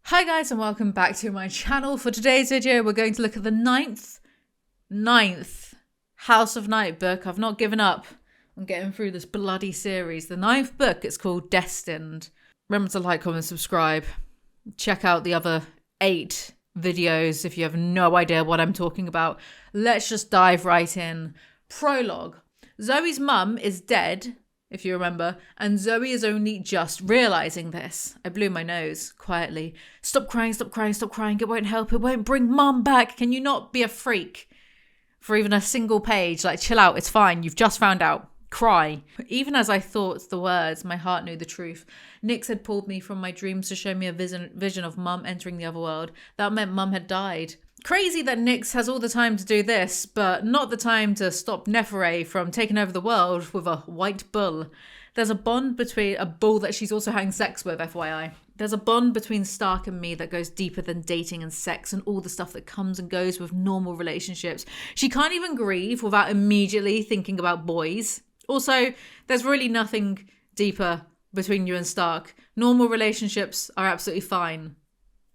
Hi guys and welcome back to my channel. For today's video we're going to look at the ninth House of Night book. I've not given up on getting through this bloody series. The ninth book, it's called Destined. Remember to like, comment, subscribe. Check out the other 8 videos if you have no idea what I'm talking about. Let's just dive right in. Prologue. Zoey's mum is dead, if you remember, and Zoey is only just realising this. I blew my nose quietly. Stop crying, stop crying, stop crying. It won't help. It won't bring mum back. Can you not be a freak for even a single page? Like, chill out. It's fine. You've just found out. Cry. Even as I thought the words, my heart knew the truth. Nyx had pulled me from my dreams to show me a vision of mum entering the other world. That meant mum had died. Crazy that Nyx has all the time to do this, but not the time to stop Nephire from taking over the world with a white bull. There's a bond between a bull that she's also having sex with, FYI. There's a bond between Stark and me that goes deeper than dating and sex and all the stuff that comes and goes with normal relationships. She can't even grieve without immediately thinking about boys. Also, there's really nothing deeper between you and Stark. Normal relationships are absolutely fine.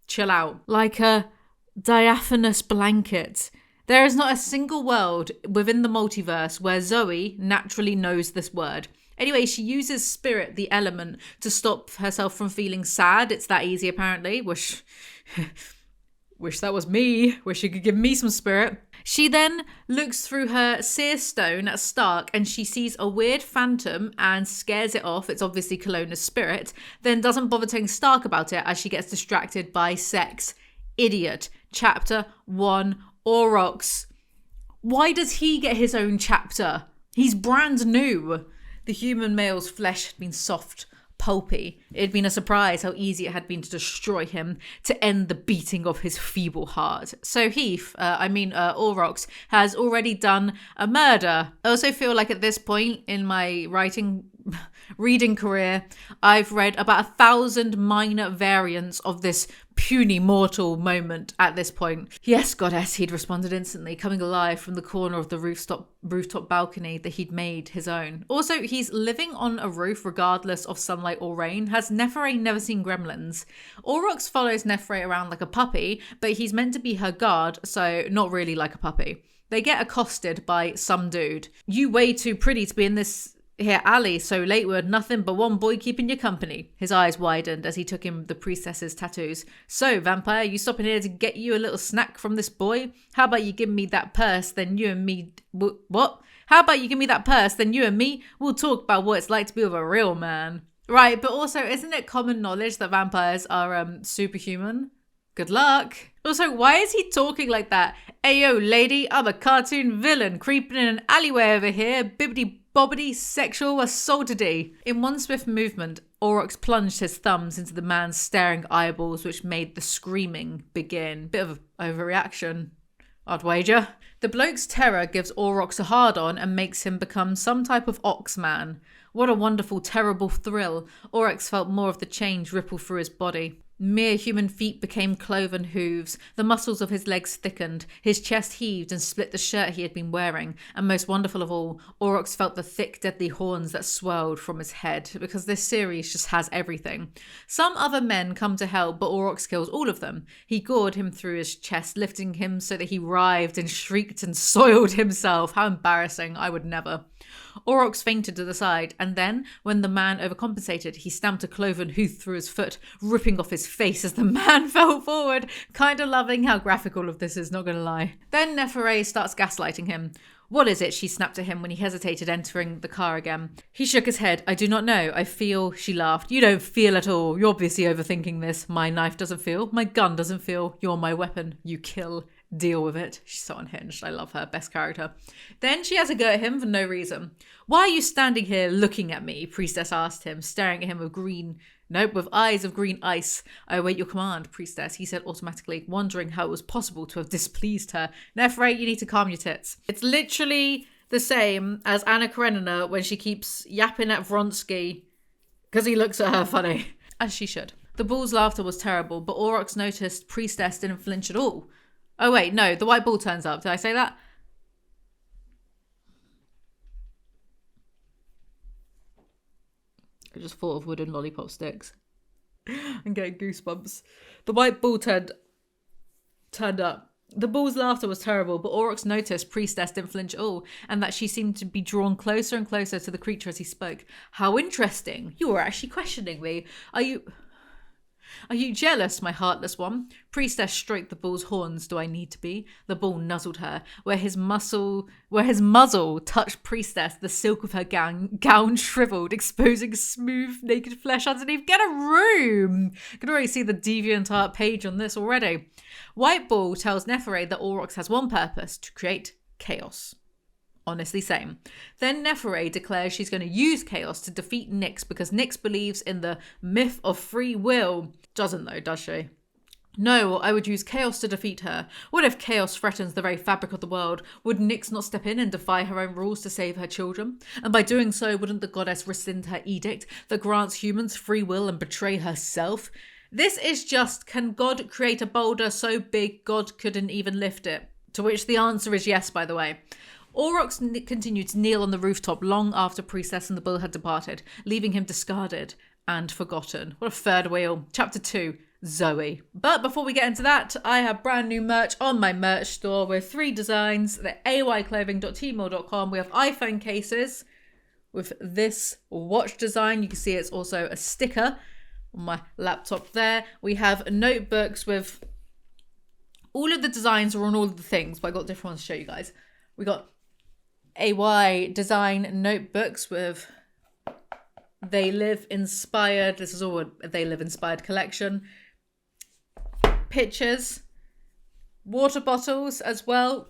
Chill out. Like a diaphanous blanket. There is not a single world within the multiverse where Zoey naturally knows this word. Anyway, she uses spirit, the element, to stop herself from feeling sad. It's that easy, apparently. Wish that was me. Wish you could give me some spirit. She then looks through her seer stone at Stark and she sees a weird phantom and scares it off. It's obviously Kalona's spirit. Then doesn't bother telling Stark about it as she gets distracted by sex. Idiot. Chapter 1, Aurox. Why does he get his own chapter? He's brand new. The human male's flesh had been soft, pulpy. It had been a surprise how easy it had been to destroy him, to end the beating of his feeble heart. So Aurox, has already done a murder. I also feel like at this point in my reading career, I've read about 1,000 minor variants of this puny mortal moment at this point. Yes, goddess, he'd responded instantly, coming alive from the corner of the rooftop balcony that he'd made his own. Also, he's living on a roof regardless of sunlight or rain. Has Nephire never seen gremlins? Aurox follows Nephire around like a puppy, but he's meant to be her guard, so not really like a puppy. They get accosted by some dude. You way too pretty to be in this here alley so late with nothing but one boy keeping you company. His eyes widened as he took in the priestess's tattoos. So, vampire, you stopping here to get you a little snack from this boy? How about you give me that purse, then you and me... What? How about you give me that purse, then you and me will talk about what it's like to be with a real man. Right, but also, isn't it common knowledge that vampires are superhuman? Good luck. Also, why is he talking like that? Ayo, lady, I'm a cartoon villain creeping in an alleyway over here, bibbidi-bobbidi sexual assaultedy. In one swift movement, Aurox plunged his thumbs into the man's staring eyeballs, which made the screaming begin. Bit of an overreaction, I'd wager. The bloke's terror gives Aurox a hard-on and makes him become some type of ox man. What a wonderful, terrible thrill. Aurox felt more of the change ripple through his body. Mere human feet became cloven hooves. The muscles of his legs thickened. His chest heaved and split the shirt he had been wearing. And most wonderful of all, Aurox felt the thick, deadly horns that swelled from his head, because this series just has everything. Some other men come to help, but Aurox kills all of them. He gored him through his chest, lifting him so that he writhed and shrieked and soiled himself. How embarrassing. I would never. Aurox fainted to the side, and then, when the man overcompensated, he stamped a cloven hoof through his foot, ripping off his face as the man fell forward. Kinda loving how graphic all of this is, not gonna lie. Then Nephire starts gaslighting him. What is it? She snapped at him when he hesitated, entering the car again. He shook his head. I do not know. I feel, she laughed. You don't feel at all. You're obviously overthinking this. My knife doesn't feel. My gun doesn't feel. You're my weapon. You kill. Deal with it. She's so unhinged. I love her. Best character. Then she has a go at him for no reason. Why are you standing here looking at me? Priestess asked him, staring at him with eyes of green ice. I await your command, priestess, he said automatically, wondering how it was possible to have displeased her. Nephire, you need to calm your tits. It's literally the same as Anna Karenina when she keeps yapping at Vronsky because he looks at her funny. As she should. The bull's laughter was terrible, but Aurox noticed priestess didn't flinch at all. Oh wait, no, the white bull turns up. Did I say that? I just thought of wooden lollipop sticks. I'm getting goosebumps. The white bull turned up. The bull's laughter was terrible, but Aurox noticed Priestess didn't flinch at all, and that she seemed to be drawn closer and closer to the creature as he spoke. How interesting. You were actually questioning me. Are you jealous, my heartless one? Priestess stroked the bull's horns. Do I need to be? The bull nuzzled her. Where his muzzle touched Priestess, the silk of her gown shriveled, exposing smooth, naked flesh underneath. Get a room! I can already see the DeviantArt page on this already. White Bull tells Neferre that Aurox has one purpose: to create chaos. Honestly, same. Then Neferre declares she's going to use chaos to defeat Nyx because Nyx believes in the myth of free will. Doesn't though, does she? No, I would use chaos to defeat her. What if chaos threatens the very fabric of the world? Would Nyx not step in and defy her own rules to save her children? And by doing so, wouldn't the goddess rescind her edict that grants humans free will and betray herself? This is just, can God create a boulder so big God couldn't even lift it? To which the answer is yes, by the way. Aurox continued to kneel on the rooftop long after Priestess and the bull had departed, leaving him discarded and forgotten. What a third wheel. Chapter 2, Zoey. But before we get into that, I have brand new merch on my merch store with 3 designs. They're ayclothing.tmall.com. We have iPhone cases with this watch design. You can see it's also a sticker on my laptop there. We have notebooks with all of the designs are on all of the things, but I got different ones to show you guys. We got AY design notebooks with They Live inspired. This is all a They Live inspired collection. Pictures, water bottles as well.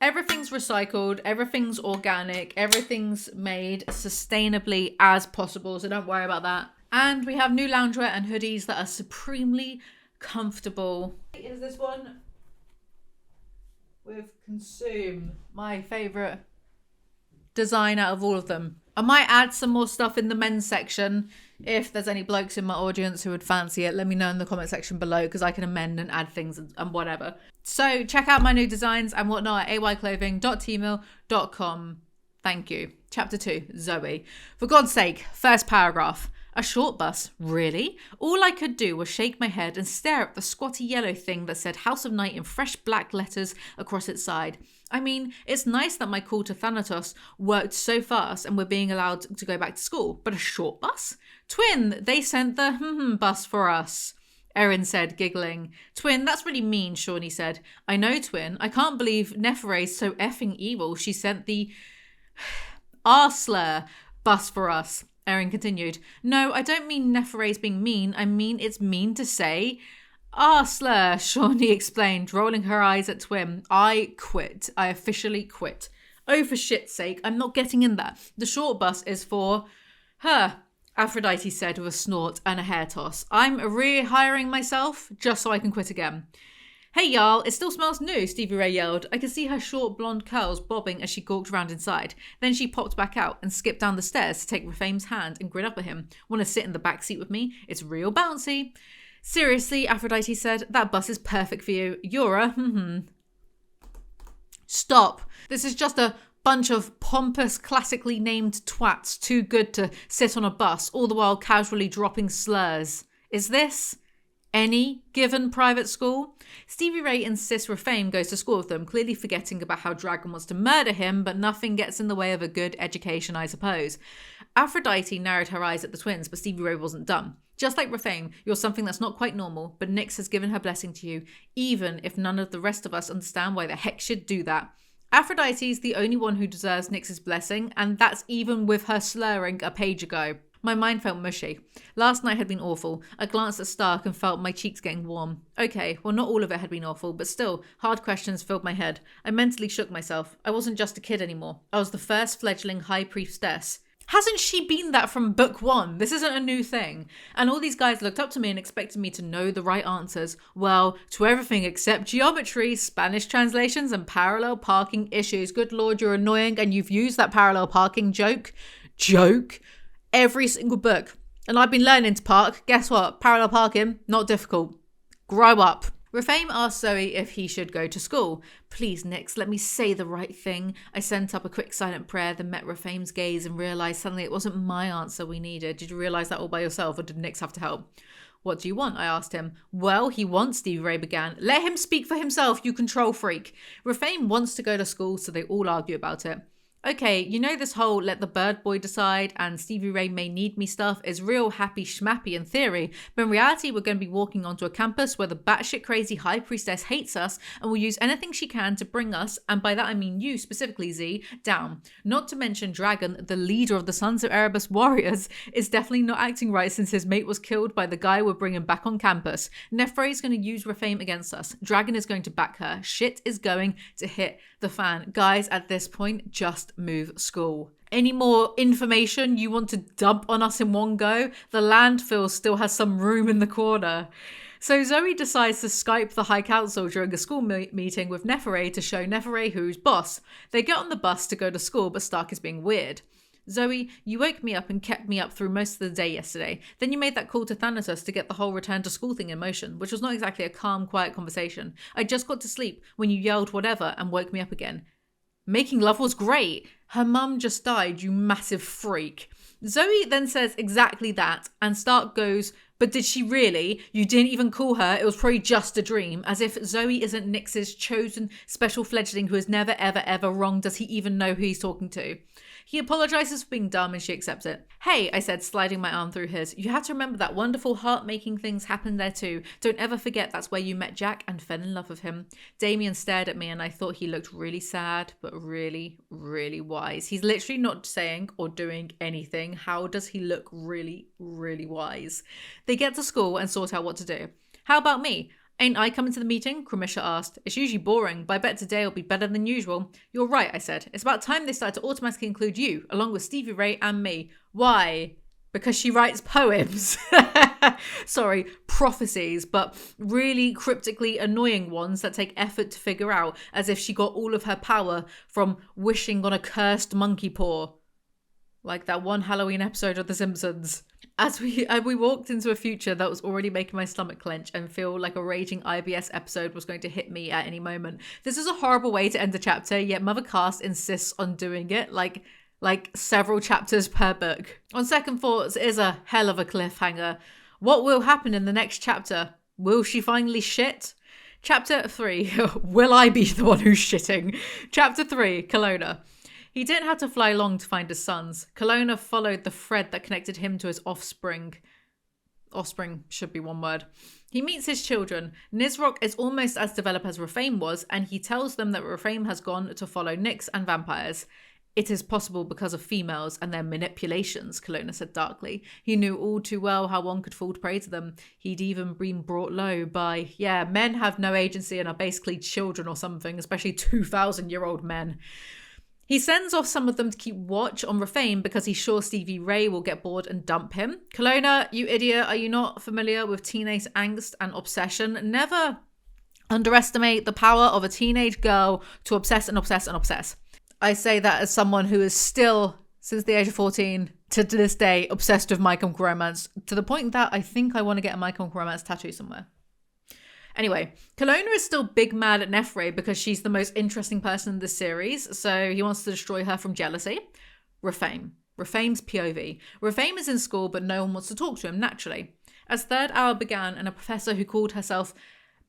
Everything's recycled, everything's organic, everything's made sustainably as possible, so don't worry about that. And we have new loungewear and hoodies that are supremely comfortable. Is this one with Consume, my favourite design out of all of them. I might add some more stuff in the men's section. If there's any blokes in my audience who would fancy it, let me know in the comment section below, because I can amend and add things and whatever. So check out my new designs and whatnot at ayclothing.tmall.com. Thank you. Chapter 2, Zoey. For God's sake, first paragraph. A short bus, really? All I could do was shake my head and stare at the squatty yellow thing that said House of Night in fresh black letters across its side. I mean, it's nice that my call to Thanatos worked so fast and we're being allowed to go back to school, but a short bus? Twin, they sent the bus for us, Erin said, giggling. Twin, that's really mean, Shawnee said. I know, Twin. I can't believe Neferre's so effing evil. She sent the Arsler bus for us. Erin continued. No, I don't mean Neferre's being mean. I mean it's mean to say Arsler, Shawnee explained, rolling her eyes at Twin. I quit. I officially quit. Oh, for shit's sake, I'm not getting in that. The short bus is for her, Aphrodite said with a snort and a hair toss. I'm rehiring myself just so I can quit again. Hey y'all, it still smells new, Stevie Ray yelled. I could see her short blonde curls bobbing as she gawked round inside. Then she popped back out and skipped down the stairs to take Rafame's hand and grin up at him. Want to sit in the back seat with me? It's real bouncy. Seriously, Aphrodite said, that bus is perfect for you. You're a Stop. This is just a bunch of pompous, classically named twats too good to sit on a bus, all the while casually dropping slurs. Is this any given private school? Stevie Ray insists Rafame goes to school with them, clearly forgetting about how Dragon wants to murder him, but nothing gets in the way of a good education, I suppose. Aphrodite narrowed her eyes at the twins, but Stevie Ray wasn't done. Just like Rafame, you're something that's not quite normal, but Nyx has given her blessing to you, even if none of the rest of us understand why the heck she'd do that. Aphrodite's the only one who deserves Nyx's blessing, and that's even with her slurring a page ago. My mind felt mushy. Last night had been awful. I glanced at Stark and felt my cheeks getting warm. Okay, well not all of it had been awful, but still, hard questions filled my head. I mentally shook myself. I wasn't just a kid anymore. I was the first fledgling high priestess. Hasn't she been that from book 1? This isn't a new thing. And all these guys looked up to me and expected me to know the right answers. Well, to everything except geometry, Spanish translations, and parallel parking issues. Good lord, you're annoying and you've used that parallel parking joke. every single book. And I've been learning to park. Guess what? Parallel parking, not difficult. Grow up. Rafame asked Zoey if he should go to school. Please, Nix, let me say the right thing. I sent up a quick silent prayer, then met Rafame's gaze and realised suddenly it wasn't my answer we needed. Did you realise that all by yourself, or did Nix have to help? What do you want? I asked him. Well, he wants, Stevie Ray began. Let him speak for himself, you control freak. Rafame wants to go to school, so they all argue about it. Okay, you know this whole let the bird boy decide and Stevie Ray may need me stuff is real happy schmappy in theory, but in reality we're going to be walking onto a campus where the batshit crazy high priestess hates us and will use anything she can to bring us, and by that I mean you specifically, Z, down. Not to mention Dragon, the leader of the Sons of Erebus warriors, is definitely not acting right since his mate was killed by the guy we're bringing back on campus. Nefre is going to use Rafame against us. Dragon is going to back her. Shit is going to hit the fan. Guys, at this point, just move school. Any more information you want to dump on us in one go? The landfill still has some room in the corner. So Zoey decides to Skype the High Council during a school meeting with Nefere to show Nefere who's boss. They get on the bus to go to school, but Stark is being weird. Zoey, you woke me up and kept me up through most of the day yesterday. Then you made that call to Thanatos to get the whole return to school thing in motion, which was not exactly a calm, quiet conversation. I just got to sleep when you yelled whatever and woke me up again. Making love was great. Her mum just died, you massive freak. Zoey then says exactly that, and Stark goes, but did she really? You didn't even call her. It was probably just a dream. As if Zoey isn't Nix's chosen special fledgling who has never, ever, ever wronged. Does he even know who he's talking to? He apologizes for being dumb and she accepts it. Hey, I said, sliding my arm through his. You have to remember that wonderful heart-making things happened there too. Don't ever forget that's where you met Jack and fell in love with him. Damien stared at me and I thought he looked really sad, but really, really wise. He's literally not saying or doing anything. How does he look really, really wise? They get to school and sort out what to do. How about me? Ain't I coming to the meeting? Cramisha asked. It's usually boring, but I bet today will be better than usual. You're right, I said. It's about time they started to automatically include you, along with Stevie Ray and me. Why? Because she writes poems. Sorry, prophecies, but really cryptically annoying ones that take effort to figure out, as if she got all of her power from wishing on a cursed monkey paw. Like that one Halloween episode of The Simpsons. As we walked into a future that was already making my stomach clench and feel like a raging IBS episode was going to hit me at any moment. This is a horrible way to end a chapter, yet Mother Cast insists on doing it, like several chapters per book. On second thoughts, it is a hell of a cliffhanger. What will happen in the next chapter? Will she finally shit? Chapter 3. Will I be the one who's shitting? Chapter 3. Kalona. He didn't have to fly long to find his sons. Kalona followed the thread that connected him to his offspring. Offspring should be one word. He meets his children. Nizrock is almost as developed as Rafame was, and he tells them that Rafame has gone to follow Nyx and vampires. It is possible because of females and their manipulations, Kalona said darkly. He knew all too well how one could fall prey to them. He'd even been brought low by, men have no agency and are basically children or something, especially 2,000-year-old men. He sends off some of them to keep watch on Rafame because he's sure Stevie Ray will get bored and dump him. Kalona, you idiot, are you not familiar with teenage angst and obsession? Never underestimate the power of a teenage girl to obsess and obsess and obsess. I say that as someone who is still, since the age of 14 to this day, obsessed with My Chemical Romance, to the point that I think I want to get a My Chemical Romance tattoo somewhere. Anyway, Kalona is still big mad at Nefre because she's the most interesting person in this series, so he wants to destroy her from jealousy. Rafame. Rafame's POV. Rafame is in school, but no one wants to talk to him, naturally. As third hour began, and a professor who called herself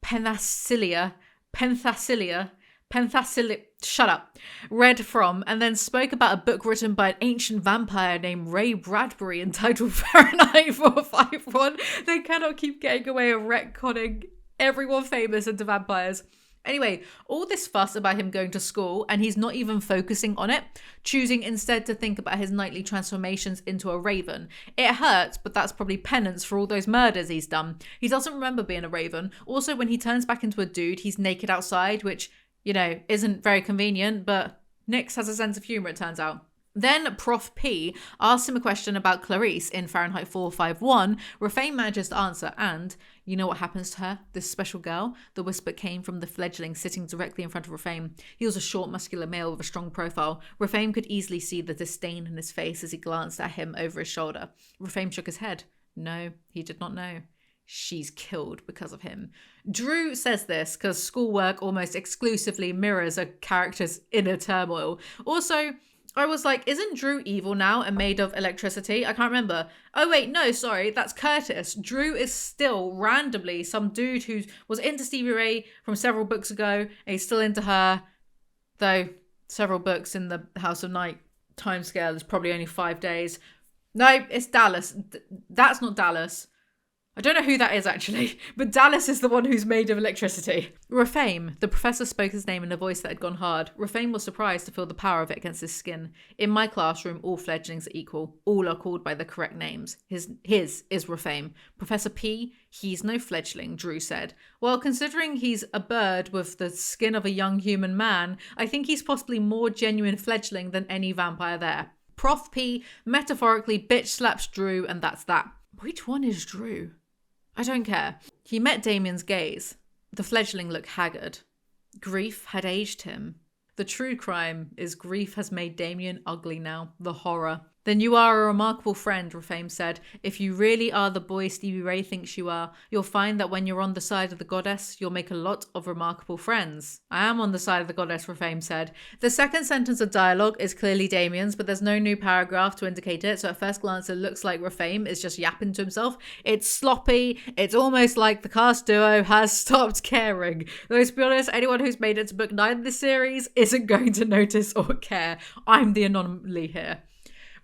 Penthasilia, shut up, read from, and then spoke about a book written by an ancient vampire named Ray Bradbury entitled Fahrenheit 451, they cannot keep getting away with retconning everyone famous into vampires. Anyway, all this fuss about him going to school and he's not even focusing on it, choosing instead to think about his nightly transformations into a raven. It hurts, but that's probably penance for all those murders he's done. He doesn't remember being a raven. Also, when he turns back into a dude, he's naked outside, which, isn't very convenient, but Nyx has a sense of humor, it turns out. Then Prof P asks him a question about Clarice in Fahrenheit 451. Rafame manages to answer, and you know what happens to her, this special girl? The whisper came from the fledgling sitting directly in front of Rafame. He was a short, muscular male with a strong profile. Rafame could easily see the disdain in his face as he glanced at him over his shoulder. Rafame shook his head. No, he did not know. She's killed because of him. Drew says this because schoolwork almost exclusively mirrors a character's inner turmoil. Also, I was like, isn't Drew evil now and made of electricity? I can't remember. Oh wait, no, sorry, that's Curtis. Drew is still randomly some dude who was into Stevie Ray from several books ago, and he's still into her. Though several books in the House of Night timescale is probably only 5 days. No, it's Dallas. That's not Dallas. I don't know who that is actually, but Dallas is the one who's made of electricity. Rafame. The professor spoke his name in a voice that had gone hard. Rafame was surprised to feel the power of it against his skin. In my classroom, all fledglings are equal. All are called by the correct names. His is Rafame. Professor P, he's no fledgling, Drew said. Well, considering he's a bird with the skin of a young human man, I think he's possibly more genuine fledgling than any vampire there. Prof P metaphorically bitch slaps Drew, and that's that. Which one is Drew? I don't care. He met Damien's gaze. The fledgling looked haggard. Grief had aged him. The true crime is grief has made Damien ugly now. The horror. Then you are a remarkable friend, Rafame said. If you really are the boy Stevie Ray thinks you are, you'll find that when you're on the side of the goddess, you'll make a lot of remarkable friends. I am on the side of the goddess, Rafame said. The second sentence of dialogue is clearly Damien's, but there's no new paragraph to indicate it, so at first glance it looks like Rafame is just yapping to himself. It's sloppy. It's almost like the cast duo has stopped caring. Though to be honest, anyone who's made it to book 9 of this series isn't going to notice or care. I'm the anomaly here.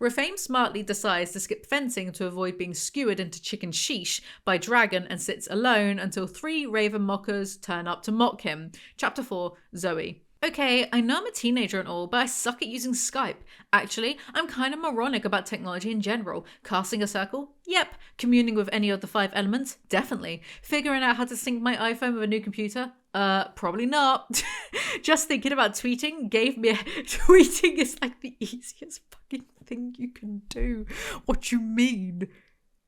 Rafame smartly decides to skip fencing to avoid being skewered into chicken sheesh by Dragon and sits alone until 3 Raven mockers turn up to mock him. Chapter 4, Zoey. Okay, I know I'm a teenager and all, but I suck at using Skype. Actually, I'm kind of moronic about technology in general. Casting a circle? Yep. Communing with any of the 5 elements? Definitely. Figuring out how to sync my iPhone with a new computer? Probably not. Just thinking about tweeting gave me Tweeting is like the easiest fucking thing you can do. What you mean?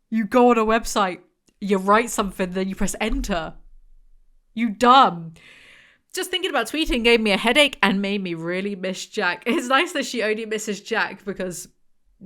You go on a website, you write something, then you press enter. You dumb. Just thinking about tweeting gave me a headache and made me really miss Jack. It's nice that she only misses Jack because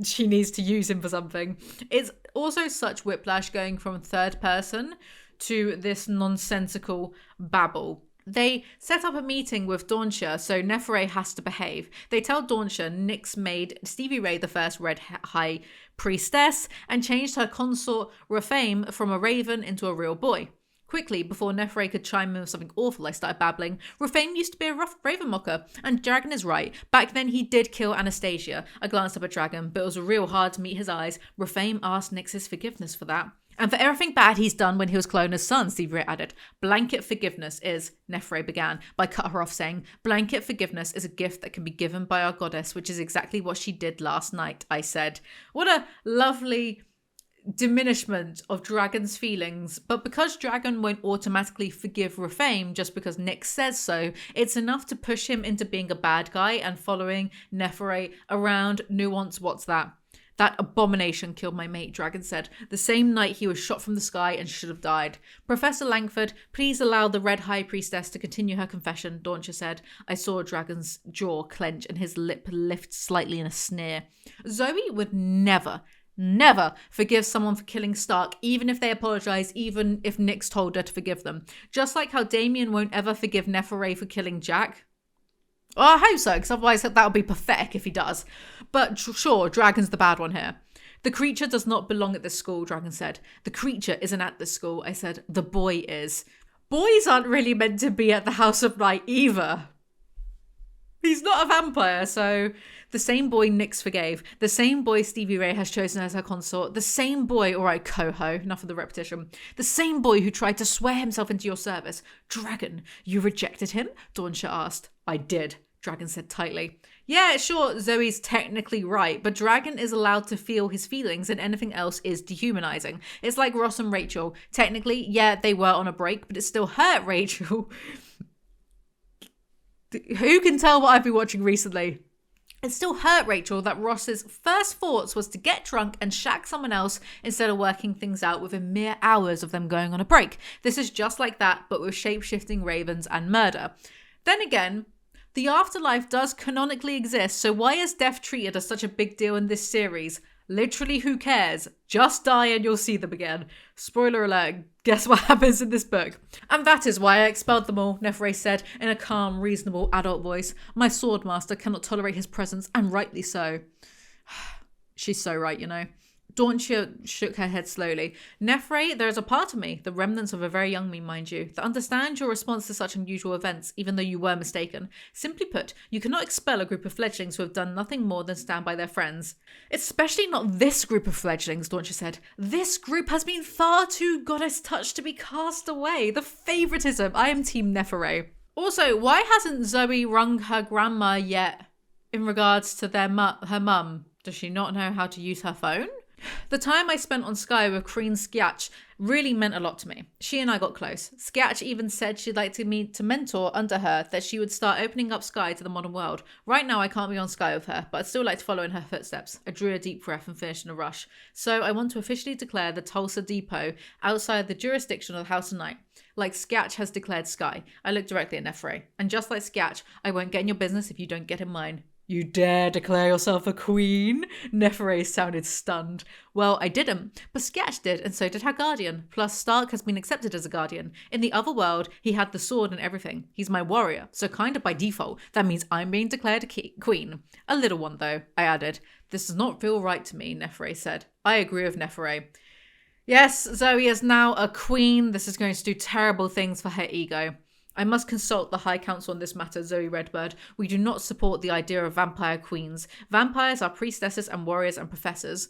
she needs to use him for something. It's also such whiplash going from third person to this nonsensical babble. They set up a meeting with Dawncha, so Nephire has to behave. They tell Dawncha Nyx made Stevie Ray the first Red High Priestess and changed her consort Rafame from a raven into a real boy. Quickly, before Nephire could chime in with something awful, I started babbling. Rafame used to be a rough raven mocker, and Dragon is right. Back then, he did kill Anastasia. I glanced up at Dragon, but it was real hard to meet his eyes. Rafame asked Nyx's forgiveness for that. And for everything bad he's done when he was Calona's son, Stevie Ray added. Blanket forgiveness is, Nephire began, but I cut her off saying, blanket forgiveness is a gift that can be given by our goddess, which is exactly what she did last night, I said. What a lovely diminishment of Dragon's feelings, but because Dragon won't automatically forgive Rafame just because Nyx says so, it's enough to push him into being a bad guy and following Nephire around. Nuance, what's that? That abomination killed my mate, Dragon said, the same night he was shot from the sky and should have died. Professor Langford, please allow the Red High Priestess to continue her confession, Dawncha said. I saw Dragon's jaw clench and his lip lift slightly in a sneer. Zoey would never forgive someone for killing Stark, even if they apologize, even if Nyx told her to forgive them. Just like how Damien won't ever forgive Nephire for killing Jack. Well, I hope so, because otherwise that would be pathetic if he does. But sure, Dragon's the bad one here. The creature does not belong at this school, Dragon said. The creature isn't at this school. I said, the boy is. Boys aren't really meant to be at the House of Night either. He's not a vampire, so the same boy Nyx forgave, the same boy Stevie Ray has chosen as her consort, the same boy, alright, Coho, enough of the repetition, the same boy who tried to swear himself into your service. Dragon, you rejected him? Dawncha asked. I did, Dragon said tightly. Yeah, sure, Zoe's technically right, but Dragon is allowed to feel his feelings and anything else is dehumanizing. It's like Ross and Rachel. Technically, yeah, they were on a break, but it still hurt Rachel. Who can tell what I've been watching recently? It still hurt Rachel that Ross's first thoughts was to get drunk and shack someone else instead of working things out within mere hours of them going on a break. This is just like that, but with shape-shifting ravens and murder. Then again, the afterlife does canonically exist, so why is death treated as such a big deal in this series? Literally, who cares? Just die and you'll see them again. Spoiler alert, guess what happens in this book? And that is why I expelled them all, Nefere said in a calm, reasonable adult voice. My swordmaster cannot tolerate his presence, and rightly so. She's so right, you know. Dawnshire shook her head slowly. Nefere, there is a part of me, the remnants of a very young me, mind you, that understands your response to such unusual events, even though you were mistaken. Simply put, you cannot expel a group of fledglings who have done nothing more than stand by their friends. Especially not this group of fledglings, Dawnshire said. This group has been far too goddess-touched to be cast away. The favouritism. I am Team Nefere. Also, why hasn't Zoey rung her grandma yet in regards to her mum? Does she not know how to use her phone? The time I spent on Sky with Queen Skiatch really meant a lot to me. She and I got close. Skiatch even said she'd like me to mentor under her, that she would start opening up Sky to the modern world. Right now I can't be on Sky with her, but I'd still like to follow in her footsteps. I drew a deep breath and finished in a rush. So I want to officially declare the Tulsa Depot outside the jurisdiction of the House of Night. Like Skiatch has declared Sky. I looked directly at Nefere. And just like Skiatch, I won't get in your business if you don't get in mine. You dare declare yourself a queen? Nefere sounded stunned. Well, I didn't, but Skiatch did, and so did her guardian. Plus, Stark has been accepted as a guardian. In the other world, he had the sword and everything. He's my warrior, so kind of by default, that means I'm being declared a queen. A little one, though, I added. This does not feel right to me, Nefere said. I agree with Nefere. Yes, Zoey is now a queen. This is going to do terrible things for her ego. I must consult the High Council on this matter, Zoey Redbird. We do not support the idea of vampire queens. Vampires are priestesses and warriors and professors.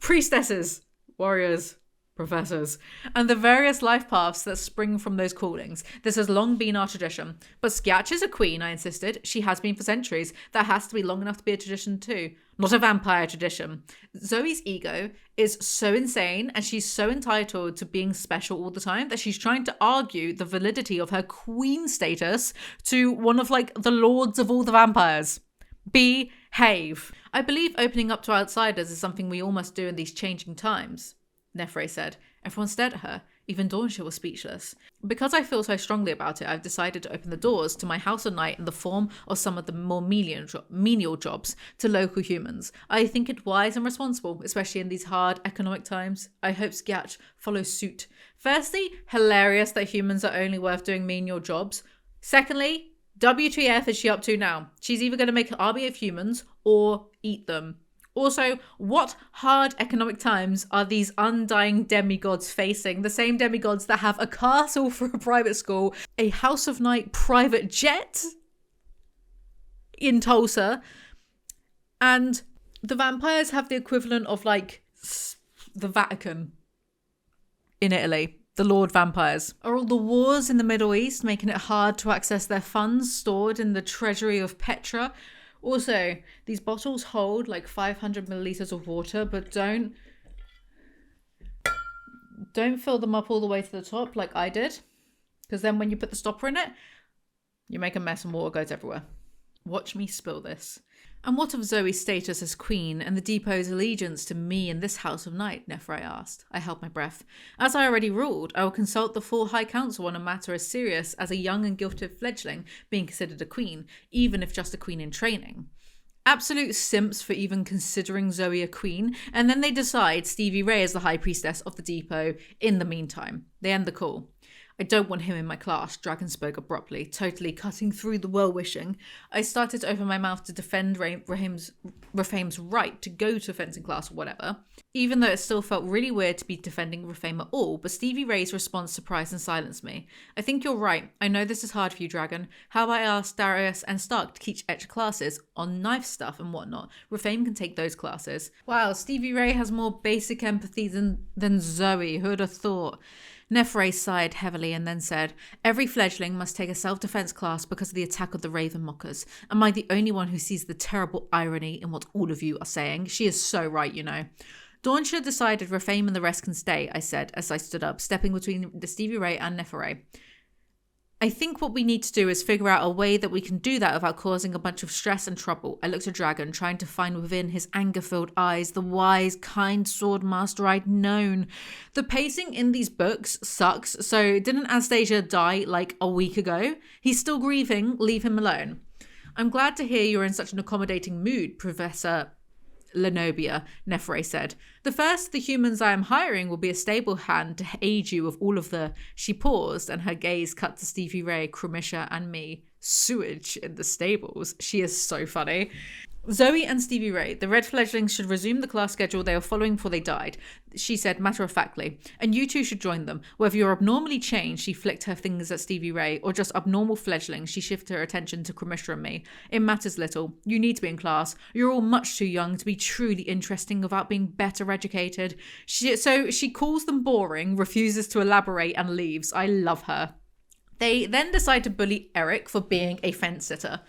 Priestesses, warriors, professors, and the various life paths that spring from those callings. This has long been our tradition. But Skiatch is a queen, I insisted. She has been for centuries. That has to be long enough to be a tradition too. Not a vampire tradition. Zoey's ego is so insane and she's so entitled to being special all the time that she's trying to argue the validity of her queen status to one of the lords of all the vampires. Behave. I believe opening up to outsiders is something we all must do in these changing times, Nefere said. Everyone stared at her. Even Dawnshire was speechless. Because I feel so strongly about it, I've decided to open the doors to my House of Night in the form of some of the more menial jobs to local humans. I think it wise and responsible, especially in these hard economic times. I hope Skiatch follows suit. Firstly, hilarious that humans are only worth doing menial jobs. Secondly, WTF is she up to now? She's either going to make an army of humans or eat them. Also, what hard economic times are these undying demigods facing? The same demigods that have a castle for a private school, a House of Night private jet in Tulsa, and the vampires have the equivalent of the Vatican in Italy. The Lord Vampires. Are all the wars in the Middle East making it hard to access their funds stored in the treasury of Petra? Also, these bottles hold 500 milliliters of water, but don't fill them up all the way to the top like I did. Because then when you put the stopper in it, you make a mess and water goes everywhere. Watch me spill this. And what of Zoey's status as queen and the depot's allegiance to me in this House of Night? Nefere asked. I held my breath. As I already ruled, I will consult the full High Council on a matter as serious as a young and gifted fledgling being considered a queen, even if just a queen in training. Absolute simps for even considering Zoey a queen, and then they decide Stevie Ray is the high priestess of the depot in the meantime. They end the call. I don't want him in my class, Dragon spoke abruptly, totally cutting through the well-wishing. I started to open my mouth to defend Raheem's right to go to fencing class or whatever, even though it still felt really weird to be defending Raheem at all, but Stevie Ray's response surprised and silenced me. I think you're right. I know this is hard for you, Dragon. How about I ask Darius and Stark to teach extra classes on knife stuff and whatnot? Raheem can take those classes. Wow, Stevie Ray has more basic empathy than Zoey. Who'd have thought? Nefere sighed heavily and then said, every fledgling must take a self-defense class because of the attack of the Raven Mockers. Am I the only one who sees the terrible irony in what all of you are saying? She is so right, you know. Dawnshire decided Raheem and the rest can stay, I said as I stood up, stepping between the Stevie Ray and Nefere. I think what we need to do is figure out a way that we can do that without causing a bunch of stress and trouble. I looked at Dragon, trying to find within his anger-filled eyes the wise, kind sword master I'd known. The pacing in these books sucks, so didn't Anastasia die like a week ago? He's still grieving, leave him alone. I'm glad to hear you're in such an accommodating mood, Professor Lenobia, Nefere said. The first of the humans I am hiring will be a stable hand to aid you with all of the... She paused and her gaze cut to Stevie Ray, Cramisha and me. Sewage in the stables. She is so funny. Zoey and Stevie Ray, the red fledglings should resume the class schedule they were following before they died, she said matter-of-factly, and you two should join them. Whether you're abnormally changed, she flicked her fingers at Stevie Ray, or just abnormal fledglings, she shifted her attention to Cramisha and me. It matters little. You need to be in class. You're all much too young to be truly interesting without being better educated. So she calls them boring, refuses to elaborate, and leaves. I love her. They then decide to bully Erik for being a fence-sitter.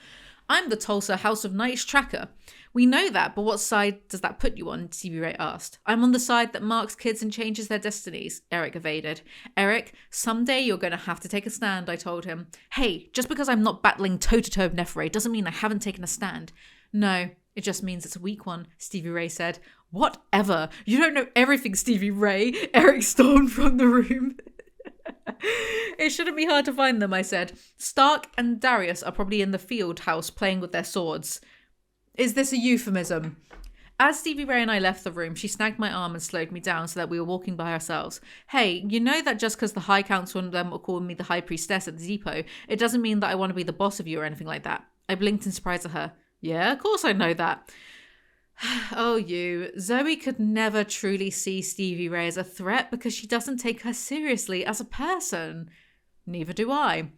I'm the Tulsa House of Knights tracker. We know that, but what side does that put you on? Stevie Ray asked. I'm on the side that marks kids and changes their destinies, Erik evaded. Erik, someday you're going to have to take a stand, I told him. Hey, just because I'm not battling toe-to-toe with Nefere doesn't mean I haven't taken a stand. No, it just means it's a weak one, Stevie Ray said. Whatever. You don't know everything, Stevie Ray. Erik stormed from the room. It shouldn't be hard to find them, I said. Stark and Darius are probably in the field house playing with their swords. Is this a euphemism? As Stevie Ray and I left the room, she snagged my arm and slowed me down so that we were walking by ourselves. Hey, you know that just because the High Council and them were calling me the High Priestess at the depot, it doesn't mean that I want to be the boss of you or anything like that. I blinked in surprise at her. Yeah, of course I know that. Oh, you. Zoey could never truly see Stevie Ray as a threat because she doesn't take her seriously as a person. Neither do I.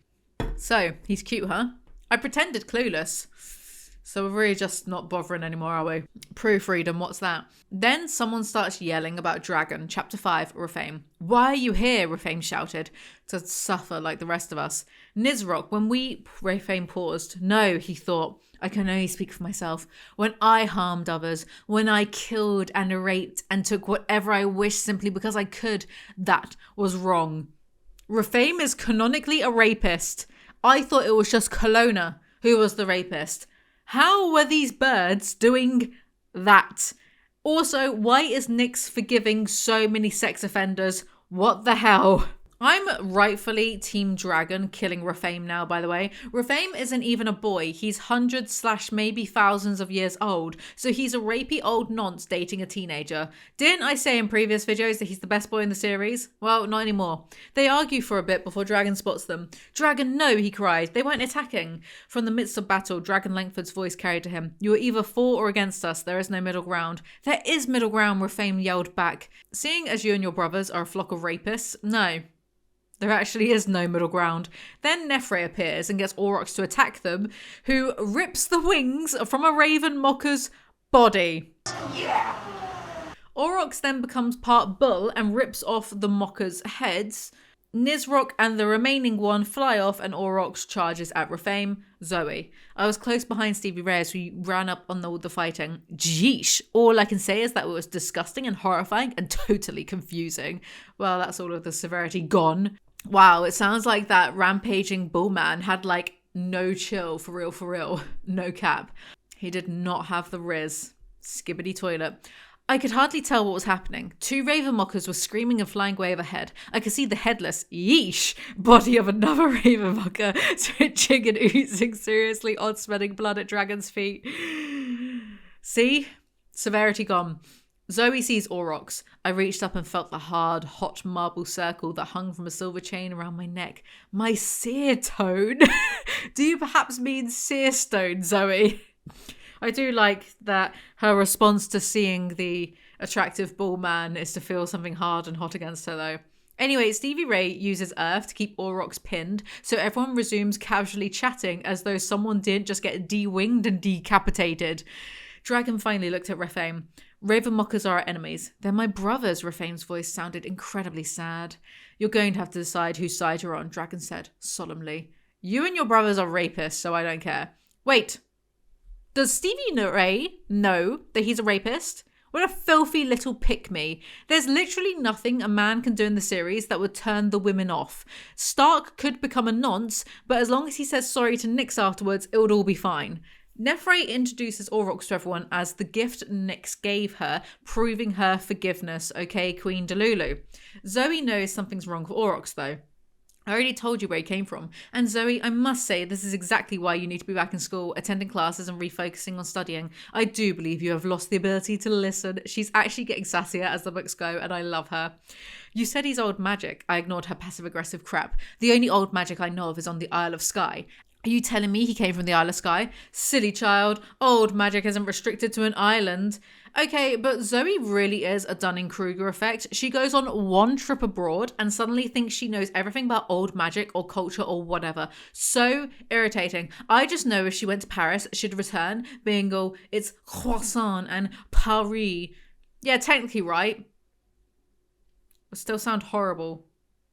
So, he's cute, huh? I pretended clueless. So we're really just not bothering anymore, are we? Proofreading, what's that? Then someone starts yelling about Dragon, Chapter 5, Refame. Why are you here? Refame shouted, to suffer like the rest of us. Nizrock, Refame paused. No, he thought. I can only speak for myself. When I harmed others, when I killed and raped and took whatever I wished simply because I could, that was wrong. Refame is canonically a rapist. I thought it was just Kalona who was the rapist. How were these birds doing that? Also, why is Nyx forgiving so many sex offenders? What the hell? I'm rightfully Team Dragon killing Refame now, by the way. Refame isn't even a boy. He's hundreds / maybe thousands of years old. So he's a rapey old nonce dating a teenager. Didn't I say in previous videos that he's the best boy in the series? Well, not anymore. They argue for a bit before Dragon spots them. Dragon, no, he cried. They weren't attacking. From the midst of battle, Dragon Langford's voice carried to him. You are either for or against us. There is no middle ground. There is middle ground, Refame yelled back. Seeing as you and your brothers are a flock of rapists, no. There actually is no middle ground. Then Nefere appears and gets Aurox to attack them, who rips the wings from a raven mocker's body. Yeah. Aurox then becomes part bull and rips off the mockers' heads. Nizrock and the remaining one fly off and Aurox charges at Refame. Zoey. I was close behind Stevie Ray as we ran up on the fighting. Jeesh. All I can say is that it was disgusting and horrifying and totally confusing. Well, that's all of the severity gone. Wow, it sounds like that rampaging bullman had like no chill, for real. No cap. He did not have the riz. Skibbity toilet. I could hardly tell what was happening. 2 raven mockers were screaming and flying way overhead. I could see the headless, yeesh, body of another raven mocker twitching and oozing seriously odd-smelling blood at Dragon's feet. See? Severity gone. Zoey sees Aurox. I reached up and felt the hard, hot marble circle that hung from a silver chain around my neck. My seer tone? Do you perhaps mean seer stone, Zoey? I do like that her response to seeing the attractive bull man is to feel something hard and hot against her, though. Anyway, Stevie Ray uses Earth to keep Aurox pinned, so everyone resumes casually chatting as though someone didn't just get de-winged and decapitated. Dragon finally looked at Refame. Raven mockers are our enemies. They're my brothers, Refame's voice sounded incredibly sad. You're going to have to decide whose side you're on, Dragon said, solemnly. You and your brothers are rapists, so I don't care. Wait. Does Stevie Ray know that he's a rapist? What a filthy little pick-me. There's literally nothing a man can do in the series that would turn the women off. Stark could become a nonce, but as long as he says sorry to Nyx afterwards, it would all be fine. Nefre introduces Aurox to everyone as the gift Nyx gave her, proving her forgiveness, okay, Queen Delulu. Zoey knows something's wrong with Aurox though. I already told you where he came from. And Zoey, I must say, this is exactly why you need to be back in school, attending classes and refocusing on studying. I do believe you have lost the ability to listen. She's actually getting sassier as the books go, and I love her. You said he's old magic. I ignored her passive-aggressive crap. The only old magic I know of is on the Isle of Skye. Are you telling me he came from the Isle of Skye? Silly child. Old magic isn't restricted to an island. Okay, but Zoey really is a Dunning-Kruger effect. She goes on one trip abroad and suddenly thinks she knows everything about old magic or culture or whatever. So irritating. I just know if she went to Paris, she'd return being all, it's croissant and Paris. Yeah, technically right. But still sound horrible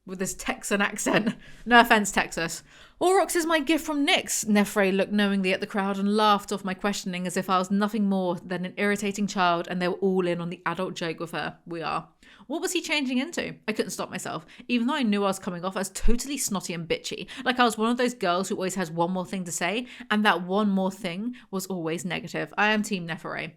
with this Texan accent. No offense, Texas. Aurox is my gift from Nyx. Nefre looked knowingly at the crowd and laughed off my questioning as if I was nothing more than an irritating child and they were all in on the adult joke with her. We are. What was he changing into? I couldn't stop myself, even though I knew I was coming off as totally snotty and bitchy. Like I was one of those girls who always has one more thing to say, and that one more thing was always negative. I am Team Nefre.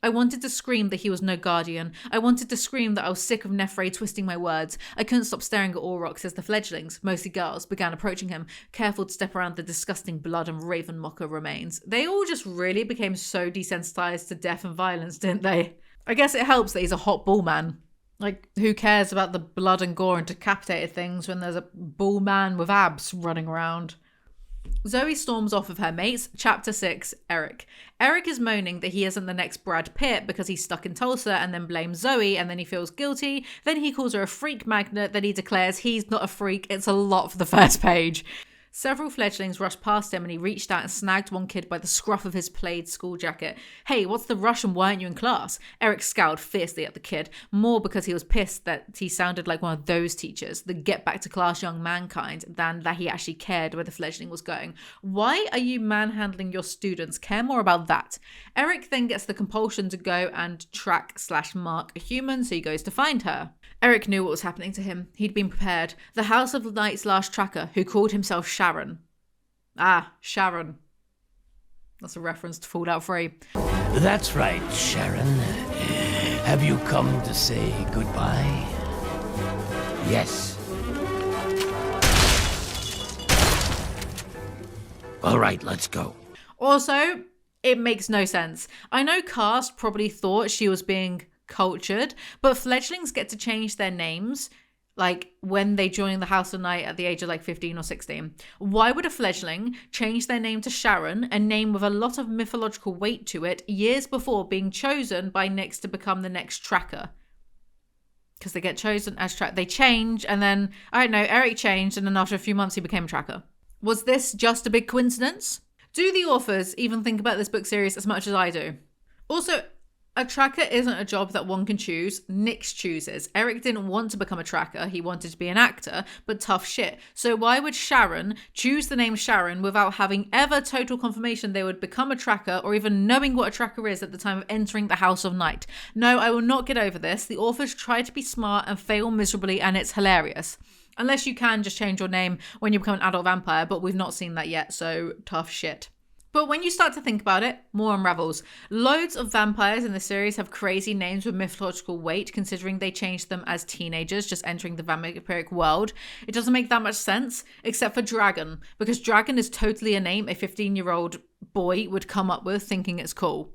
I wanted to scream that he was no guardian. I wanted to scream that I was sick of Nefre twisting my words. I couldn't stop staring at Aurox as the fledglings, mostly girls, began approaching him, careful to step around the disgusting blood and raven mocker remains. They all just really became so desensitized to death and violence, didn't they? I guess it helps that he's a hot bull man. Like, who cares about the blood and gore and decapitated things when there's a bull man with abs running around? Zoey storms off with her mates. Chapter 6, Erik. Erik is moaning that he isn't the next Brad Pitt because he's stuck in Tulsa and then blames Zoey and then he feels guilty. Then he calls her a freak magnet. Then he declares he's not a freak. It's a lot for the first page. Several fledglings rushed past him and he reached out and snagged one kid by the scruff of his plaid school jacket. Hey, what's the rush and why aren't you in class? Erik scowled fiercely at the kid, more because he was pissed that he sounded like one of those teachers, the get back to class young mankind, than that he actually cared where the fledgling was going. Why are you manhandling your students? Care more about that. Erik then gets the compulsion to go and track/mark a human, so he goes to find her. Erik knew what was happening to him. He'd been prepared. The House of the Night's last tracker, who called himself Sharon. Ah, Sharon. That's a reference to Fallout 3. That's right, Sharon. Have you come to say goodbye? Yes. All right, let's go. Also, it makes no sense. I know Cast probably thought she was being cultured, but fledglings get to change their names like when they join the House of Night at the age of like 15 or 16. Why would a fledgling change their name to Sharon, a name with a lot of mythological weight to it, years before being chosen by Nyx to become the next tracker? Because they get chosen as they change, and then I don't know, Erik changed, and then after a few months he became a tracker. Was this just a big coincidence? Do the authors even think about this book series as much as I do? Also, a tracker isn't a job that one can choose. Nyx chooses. Erik didn't want to become a tracker. He wanted to be an actor, but tough shit. So why would Sharon choose the name Sharon without having ever total confirmation they would become a tracker or even knowing what a tracker is at the time of entering the House of Night? No, I will not get over this. The authors try to be smart and fail miserably, and it's hilarious. Unless you can just change your name when you become an adult vampire, but we've not seen that yet, so tough shit. But when you start to think about it, more unravels. Loads of vampires in the series have crazy names with mythological weight, considering they changed them as teenagers, just entering the vampiric world. It doesn't make that much sense, except for Dragon, because Dragon is totally a name a 15-year-old boy would come up with thinking it's cool.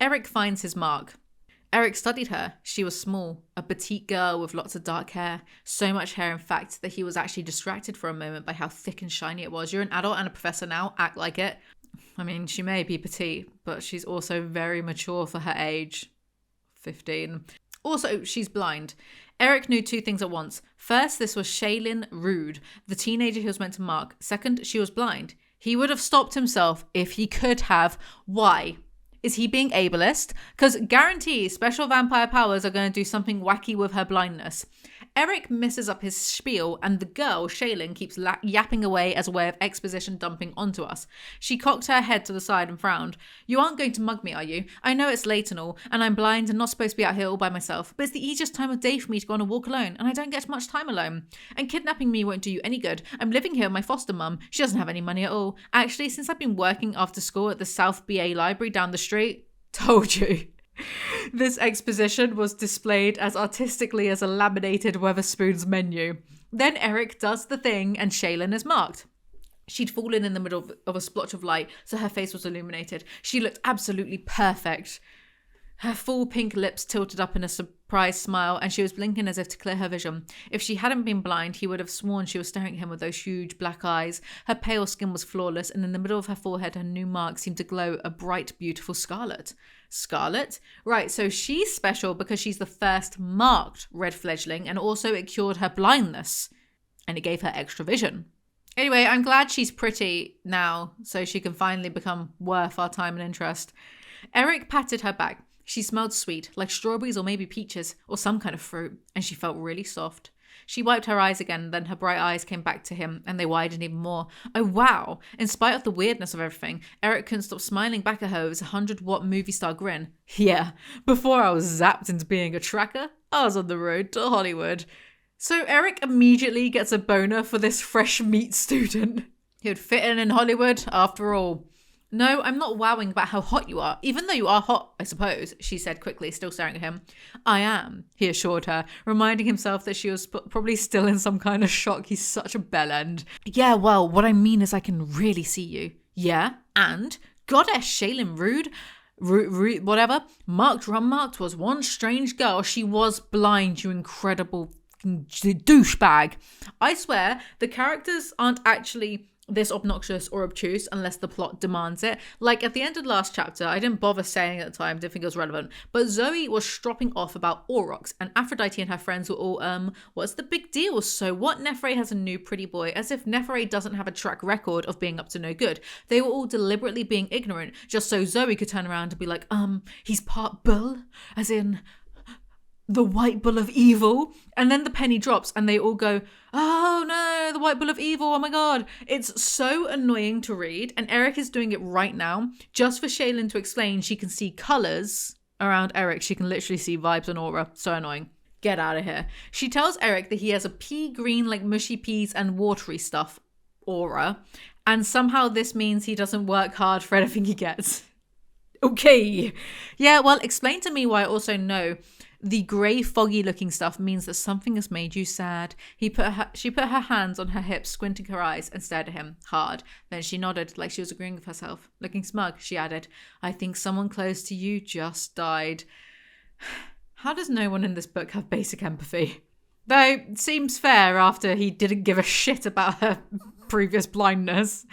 Erik finds his mark. Erik studied her. She was small, a petite girl with lots of dark hair. So much hair, in fact, that he was actually distracted for a moment by how thick and shiny it was. You're an adult and a professor now, act like it. I mean, she may be petite, but she's also very mature for her age. 15. Also, she's blind. Erik knew two things at once. First, this was Shaylin Rude, the teenager he was meant to mark. Second, she was blind. He would have stopped himself if he could have. Why? Is he being ableist? Because guarantee special vampire powers are going to do something wacky with her blindness. Erik messes up his spiel and the girl, Shaylin, keeps yapping away as a way of exposition dumping onto us. She cocked her head to the side and frowned. You aren't going to mug me, are you? I know it's late and all, and I'm blind and not supposed to be out here all by myself, but it's the easiest time of day for me to go on a walk alone, and I don't get much time alone. And kidnapping me won't do you any good. I'm living here with my foster mum. She doesn't have any money at all. Actually, since I've been working after school at the South BA library down the street, told you. This exposition was displayed as artistically as a laminated Weatherspoons menu. Then Erik does the thing and Shaylin is marked. She'd fallen in the middle of a splotch of light, so her face was illuminated. She looked absolutely perfect. Her full pink lips tilted up in a surprised smile, and she was blinking as if to clear her vision. If she hadn't been blind, he would have sworn she was staring at him with those huge black eyes. Her pale skin was flawless, and in the middle of her forehead, her new mark seemed to glow a bright, beautiful scarlet. Scarlet? Right, so she's special because she's the first marked red fledgling, and also it cured her blindness, and it gave her extra vision. Anyway, I'm glad she's pretty now, so she can finally become worth our time and interest. Erik patted her back. She smelled sweet, like strawberries or maybe peaches, or some kind of fruit, and she felt really soft. She wiped her eyes again, then her bright eyes came back to him, and they widened even more. Oh wow! In spite of the weirdness of everything, Erik couldn't stop smiling back at her with his 100-watt movie star grin. Yeah, before I was zapped into being a tracker, I was on the road to Hollywood. So Erik immediately gets a boner for this fresh meat student. He would fit in Hollywood after all. No, I'm not wowing about how hot you are, even though you are hot, I suppose, she said quickly, still staring at him. I am, he assured her, reminding himself that she was probably still in some kind of shock. He's such a bellend. Yeah, well, what I mean is I can really see you. Yeah, and Goddess Shaylin Rude, whatever, marked or unmarked, was one strange girl. She was blind, you incredible douchebag. I swear, the characters aren't actually this obnoxious or obtuse unless the plot demands it. Like at the end of the last chapter, I didn't bother saying at the time, didn't think it was relevant, but Zoey was stropping off about Aurox, and Aphrodite and her friends were all, what's the big deal? So what? Nephre has a new pretty boy, as if Nephre doesn't have a track record of being up to no good. They were all deliberately being ignorant, just so Zoey could turn around and be like, he's part bull, as in the white bull of evil. And then the penny drops and they all go, oh no, the white bull of evil, oh my god. It's so annoying to read, and Erik is doing it right now just for Shaylin to explain she can see colours around Erik. She can literally see vibes and aura. So annoying. Get out of here. She tells Erik that he has a pea green, like mushy peas and watery stuff aura, and somehow this means he doesn't work hard for anything he gets. Okay. Yeah, well, explain to me why I also know the grey, foggy-looking stuff means that something has made you sad. She put her hands on her hips, squinting her eyes, and stared at him hard. Then she nodded, like she was agreeing with herself. Looking smug, she added, I think someone close to you just died. How does no one in this book have basic empathy? Though, it seems fair after he didn't give a shit about her previous blindness.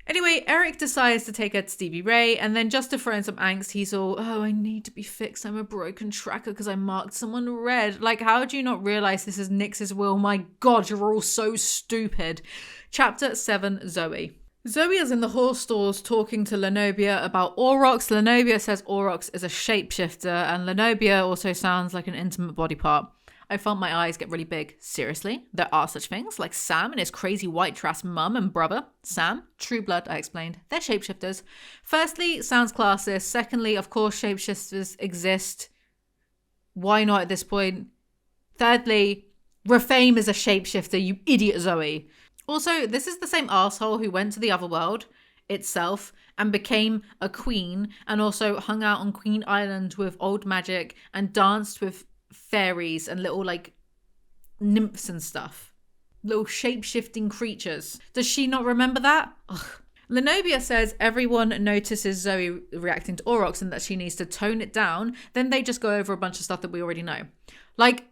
Anyway, Erik decides to take her to Stevie Ray, and then just to throw in some angst, he's all, oh, I need to be fixed. I'm a broken tracker because I marked someone red. Like, how do you not realize this is Nyx's will? My god, you're all so stupid. Chapter 7, Zoey. Zoey is in the horse stalls talking to Lenobia about Aurox. Lenobia says Aurox is a shapeshifter, and Lenobia also sounds like an intimate body part. I felt my eyes get really big. Seriously? There are such things? Like Sam and his crazy white trash mum and brother? Sam? True blood, I explained. They're shapeshifters. Firstly, sounds classist. Secondly, of course shapeshifters exist. Why not at this point? Thirdly, Refame is a shapeshifter, you idiot Zoey. Also, this is the same asshole who went to the other world itself and became a queen, and also hung out on Queen Island with old magic and danced with fairies and little like nymphs and stuff, little shape-shifting creatures. Does she not remember that? Ugh. Lenobia says everyone notices Zoey reacting to Aurox and that she needs to tone it down. Then they just go over a bunch of stuff that we already know. Like,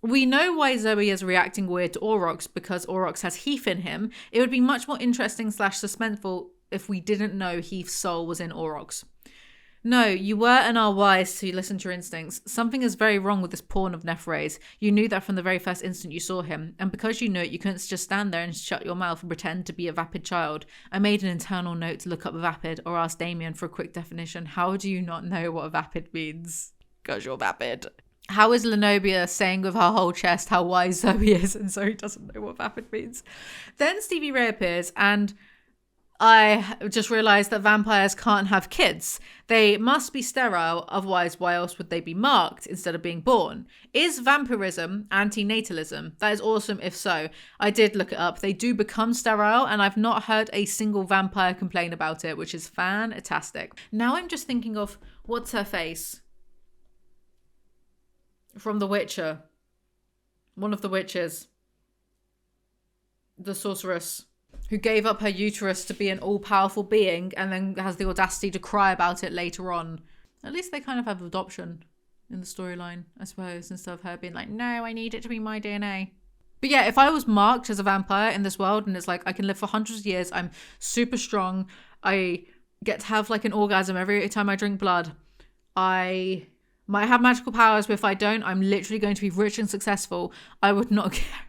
we know why Zoey is reacting weird to Aurox, because Aurox has Heath in him. It would be much more interesting / suspenseful if we didn't know Heath's soul was in Aurox. No, you were and are wise to listen to your instincts. Something is very wrong with this pawn of Nephre's. You knew that from the very first instant you saw him, and because you knew it, you couldn't just stand there and shut your mouth and pretend to be a vapid child. I made an internal note to look up vapid, or ask Damien for a quick definition. How do you not know what a vapid means? Because you're vapid. How is Lenobia saying with her whole chest how wise Zoe is, and Zoe doesn't know what vapid means? Then Stevie Ray appears, and I just realised that vampires can't have kids. They must be sterile, otherwise why else would they be marked instead of being born? Is vampirism antinatalism? That is awesome if so. I did look it up. They do become sterile, and I've not heard a single vampire complain about it, which is fantastic. Now I'm just thinking of, what's her face? From The Witcher. One of the witches. The sorceress. Who gave up her uterus to be an all-powerful being and then has the audacity to cry about it later on. At least they kind of have adoption in the storyline, I suppose, instead of her being like, no, I need it to be my DNA. But yeah, if I was marked as a vampire in this world and it's like, I can live for hundreds of years, I'm super strong, I get to have like an orgasm every time I drink blood, I might have magical powers, but if I don't, I'm literally going to be rich and successful, I would not care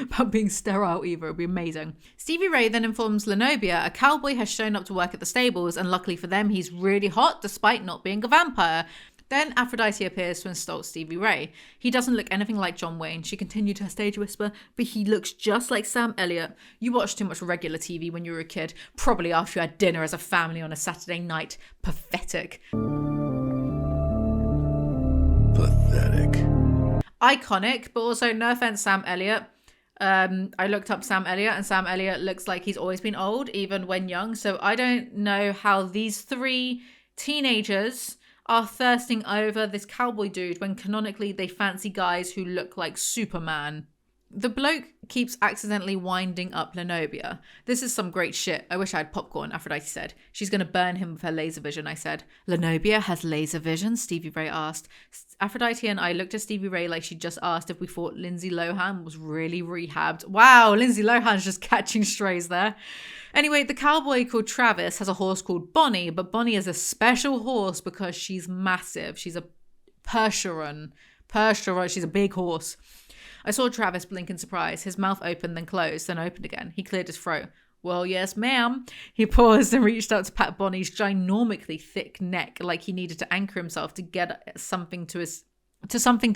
about being sterile either. It'd be amazing. Stevie Ray then informs Lenobia a cowboy has shown up to work at the stables, and luckily for them, he's really hot despite not being a vampire. Then Aphrodite appears to insult Stevie Ray. He doesn't look anything like John Wayne. She continued her stage whisper, but he looks just like Sam Elliott. You watched too much regular TV when you were a kid, probably after you had dinner as a family on a Saturday night. Pathetic. Pathetic. Iconic, but also no offense, Sam Elliott. I looked up Sam Elliott, and Sam Elliott looks like he's always been old, even when young. So I don't know how these three teenagers are thirsting over this cowboy dude when canonically they fancy guys who look like Superman. The bloke keeps accidentally winding up Lenobia. This is some great shit. I wish I had popcorn, Aphrodite said. She's going to burn him with her laser vision, I said. Lenobia has laser vision? Stevie Ray asked. Aphrodite and I looked at Stevie Ray like she just asked if we thought Lindsay Lohan was really rehabbed. Wow, Lindsay Lohan's just catching strays there. Anyway, the cowboy called Travis has a horse called Bonnie, but Bonnie is a special horse because she's massive. She's a Percheron. She's a big horse. I saw Travis blink in surprise. His mouth opened, then closed, then opened again. He cleared his throat. Well, yes, ma'am. He paused and reached out to pat Bonnie's ginormically thick neck like he needed to anchor himself to get something to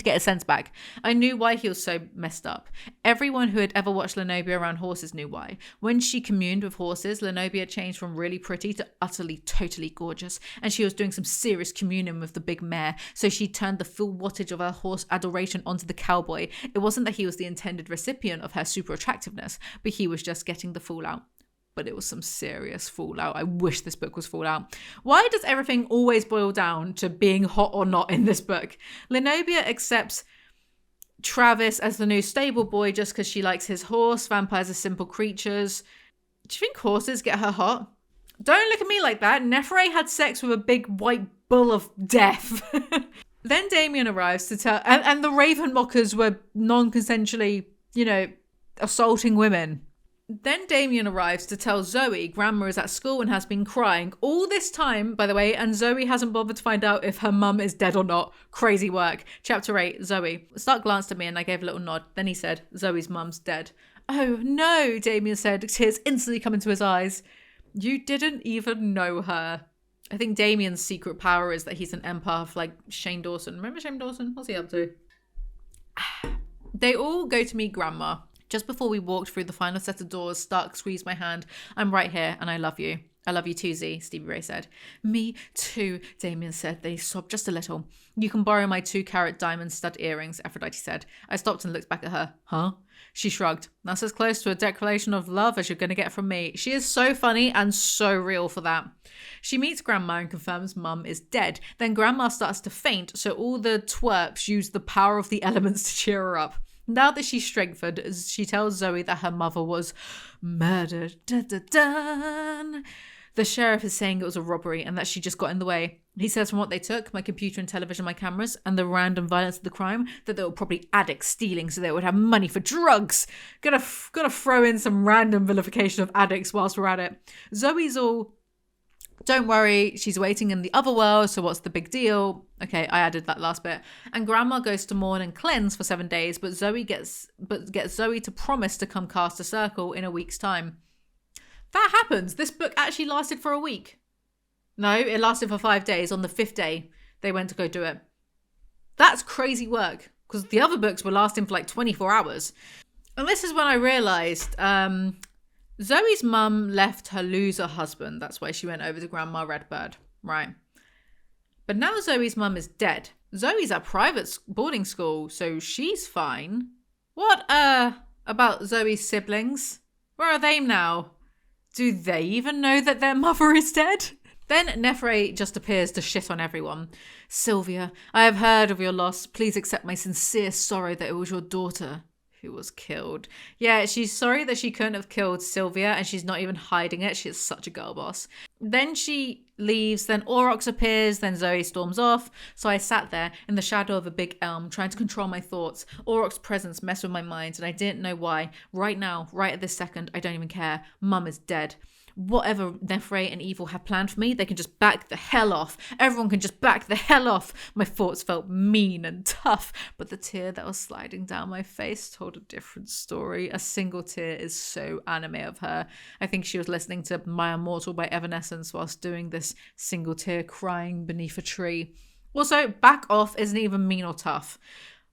get his sense back. I knew why he was so messed up. Everyone who had ever watched Lenobia around horses knew why. When she communed with horses, Lenobia changed from really pretty to utterly, totally gorgeous, and she was doing some serious communion with the big mare, so she turned the full wattage of her horse adoration onto the cowboy. It wasn't that he was the intended recipient of her super attractiveness, but he was just getting the fallout. But it was some serious fallout. I wish this book was Fallout. Why does everything always boil down to being hot or not in this book? Lenobia accepts Travis as the new stable boy just because she likes his horse. Vampires are simple creatures. Do you think horses get her hot? Don't look at me like that. Nephre had sex with a big white bull of death. Then Damien arrives to tell... And the Raven Mockers were non-consensually, assaulting women. Then Damien arrives to tell Zoe Grandma is at school and has been crying all this time, by the way, and Zoe hasn't bothered to find out if her mum is dead or not. Crazy work. Chapter 8, Zoe. Stark glanced at me and I gave a little nod. Then he said, Zoe's mum's dead. Oh no, Damien said, tears instantly come into his eyes. You didn't even know her. I think Damien's secret power is that he's an empath like Shane Dawson. Remember Shane Dawson? What's he up to? They all go to meet Grandma. Just before we walked through the final set of doors, Stark squeezed my hand. I'm right here, and I love you. I love you too, Z, Stevie Ray said. Me too, Damien said. They sobbed just a little. You can borrow my 2-carat diamond stud earrings, Aphrodite said. I stopped and looked back at her. Huh? She shrugged. That's as close to a declaration of love as you're going to get from me. She is so funny and so real for that. She meets Grandma and confirms Mum is dead. Then Grandma starts to faint, so all the twerps use the power of the elements to cheer her up. Now that she's strengthened, she tells Zoe that her mother was murdered. Dun, dun, dun. The sheriff is saying it was a robbery and that she just got in the way. He says from what they took, my computer and television, my cameras, and the random violence of the crime, that they were probably addicts stealing so they would have money for drugs. Gotta throw in some random vilification of addicts whilst we're at it. Zoe's all... Don't worry, she's waiting in the other world, so what's the big deal? Okay, I added that last bit. And Grandma goes to mourn and cleanse for 7 days, but gets Zoe to promise to come cast a circle in a week's time. That happens. This book actually lasted for a week. No, it lasted for 5 days. On the 5th day, they went to go do it. That's crazy work, because the other books were lasting for like 24 hours. And this is when I realised Zoe's mum left her loser husband. That's why she went over to Grandma Redbird, right? But now Zoe's mum is dead. Zoe's at private boarding school, so she's fine. What, about Zoe's siblings? Where are they now? Do they even know that their mother is dead? Then Nefre just appears to shit on everyone. Sylvia, I have heard of your loss. Please accept my sincere sorrow that it was your daughter who was killed. Yeah, she's sorry that she couldn't have killed Sylvia, and she's not even hiding it. She is such a girl boss. Then she leaves, then Aurox appears, then Zoe storms off. So I sat there in the shadow of a big elm, trying to control my thoughts. Aurox's presence messed with my mind, and I didn't know why. Right now, right at this second, I don't even care. Mum is dead. Whatever Nefre and Evil have planned for me, they can just back the hell off. Everyone can just back the hell off. My thoughts felt mean and tough, but the tear that was sliding down my face told a different story. A single tear is so anime of her. I think she was listening to My Immortal by Evanescence whilst doing this single tear crying beneath a tree. Also, back off isn't even mean or tough.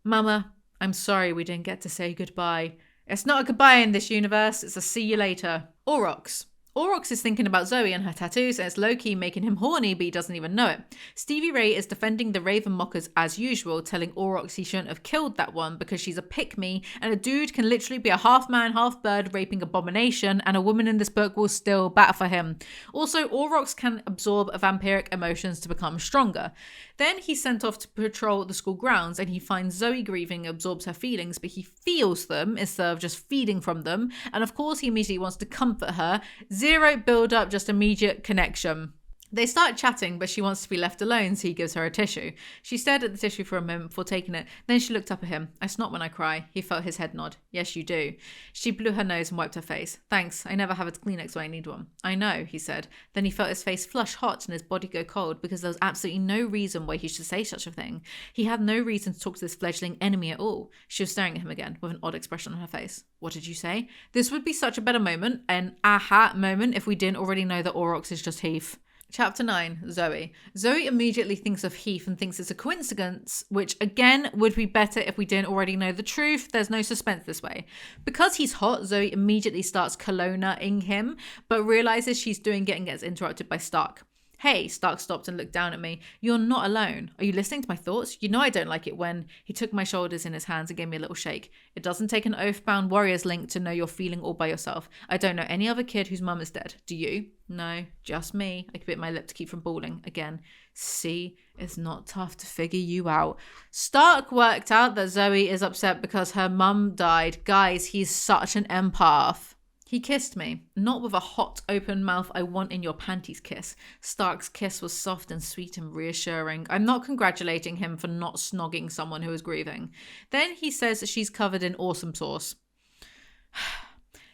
Mama, I'm sorry we didn't get to say goodbye. It's not a goodbye in this universe, it's a see you later. Aurox. Aurox is thinking about Zoe and her tattoos, and it's low-key making him horny, but he doesn't even know it. Stevie Ray is defending the Raven Mockers as usual, telling Aurox he shouldn't have killed that one because she's a pick-me, and a dude can literally be a half-man, half-bird raping abomination, and a woman in this book will still batter for him. Also, Aurox can absorb vampiric emotions to become stronger. Then he's sent off to patrol the school grounds, and he finds Zoe grieving, absorbs her feelings, but he feels them instead of just feeding from them, and of course he immediately wants to comfort her. Zero build up, just immediate connection. They start chatting, but she wants to be left alone, so he gives her a tissue. She stared at the tissue for a moment before taking it. Then she looked up at him. I snot when I cry. He felt his head nod. Yes, you do. She blew her nose and wiped her face. Thanks. I never have a Kleenex when I need one. I know, he said. Then he felt his face flush hot and his body go cold because there was absolutely no reason why he should say such a thing. He had no reason to talk to this fledgling enemy at all. She was staring at him again with an odd expression on her face. What did you say? This would be such a better moment, an aha moment, if we didn't already know that Aurox is just Heath. Chapter 9, Zoe. Zoe immediately thinks of Heath and thinks it's a coincidence, which again would be better if we didn't already know the truth. There's no suspense this way. Because he's hot, Zoe immediately starts Kalona-ing him, but realizes she's doing it and gets interrupted by Stark. Hey, Stark stopped and looked down at me. You're not alone. Are you listening to my thoughts? You know I don't like it when... He took my shoulders in his hands and gave me a little shake. It doesn't take an oath-bound warrior's link to know you're feeling all by yourself. I don't know any other kid whose mum is dead. Do you? No, just me. I bit my lip to keep from bawling again. See, it's not tough to figure you out. Stark worked out that Zoe is upset because her mum died. Guys, he's such an empath. He kissed me, not with a hot, open mouth I want in your panties kiss. Stark's kiss was soft and sweet and reassuring. I'm not congratulating him for not snogging someone who is grieving. Then he says that she's covered in awesome sauce.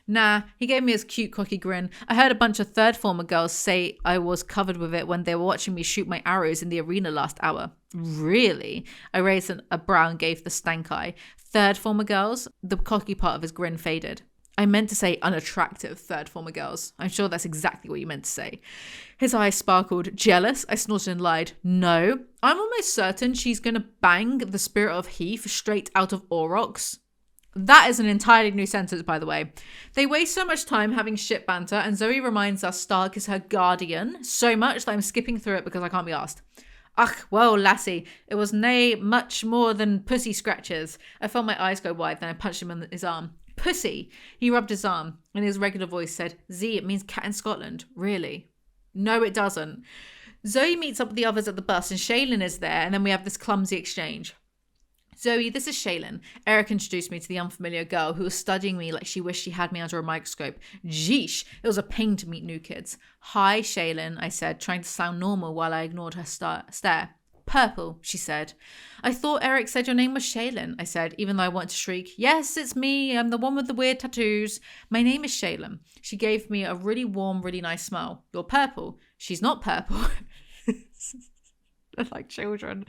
Nah, he gave me his cute cocky grin. I heard a bunch of third former girls say I was covered with it when they were watching me shoot my arrows in the arena last hour. Really? I raised a brow and gave the stank eye. Third former girls? The cocky part of his grin faded. I meant to say unattractive third former girls. I'm sure that's exactly what you meant to say. His eyes sparkled. Jealous? I snorted and lied. No. I'm almost certain she's going to bang the spirit of Heath straight out of Aurox. That is an entirely new sentence, by the way. They waste so much time having shit banter, and Zoe reminds us Stark is her guardian so much that I'm skipping through it because I can't be asked. Ach, well, lassie, it was nae much more than pussy scratches. I felt my eyes go wide, then I punched him in his arm. Pussy. He rubbed his arm, and his regular voice said, Z, it means cat in Scotland. Really? No, it doesn't. Zoe meets up with the others at the bus, and Shaylin is there, and then we have this clumsy exchange. Zoe, this is Shaylin. Erik introduced me to the unfamiliar girl who was studying me like she wished she had me under a microscope. Jeesh, it was a pain to meet new kids. Hi, Shaylin, I said, trying to sound normal while I ignored her stare. Purple, she said. I thought Erik said your name was Shaylin, I said, even though I wanted to shriek, yes, it's me, I'm the one with the weird tattoos. My name is Shaylin. She gave me a really warm, really nice smile. You're purple. She's not purple. They're like children.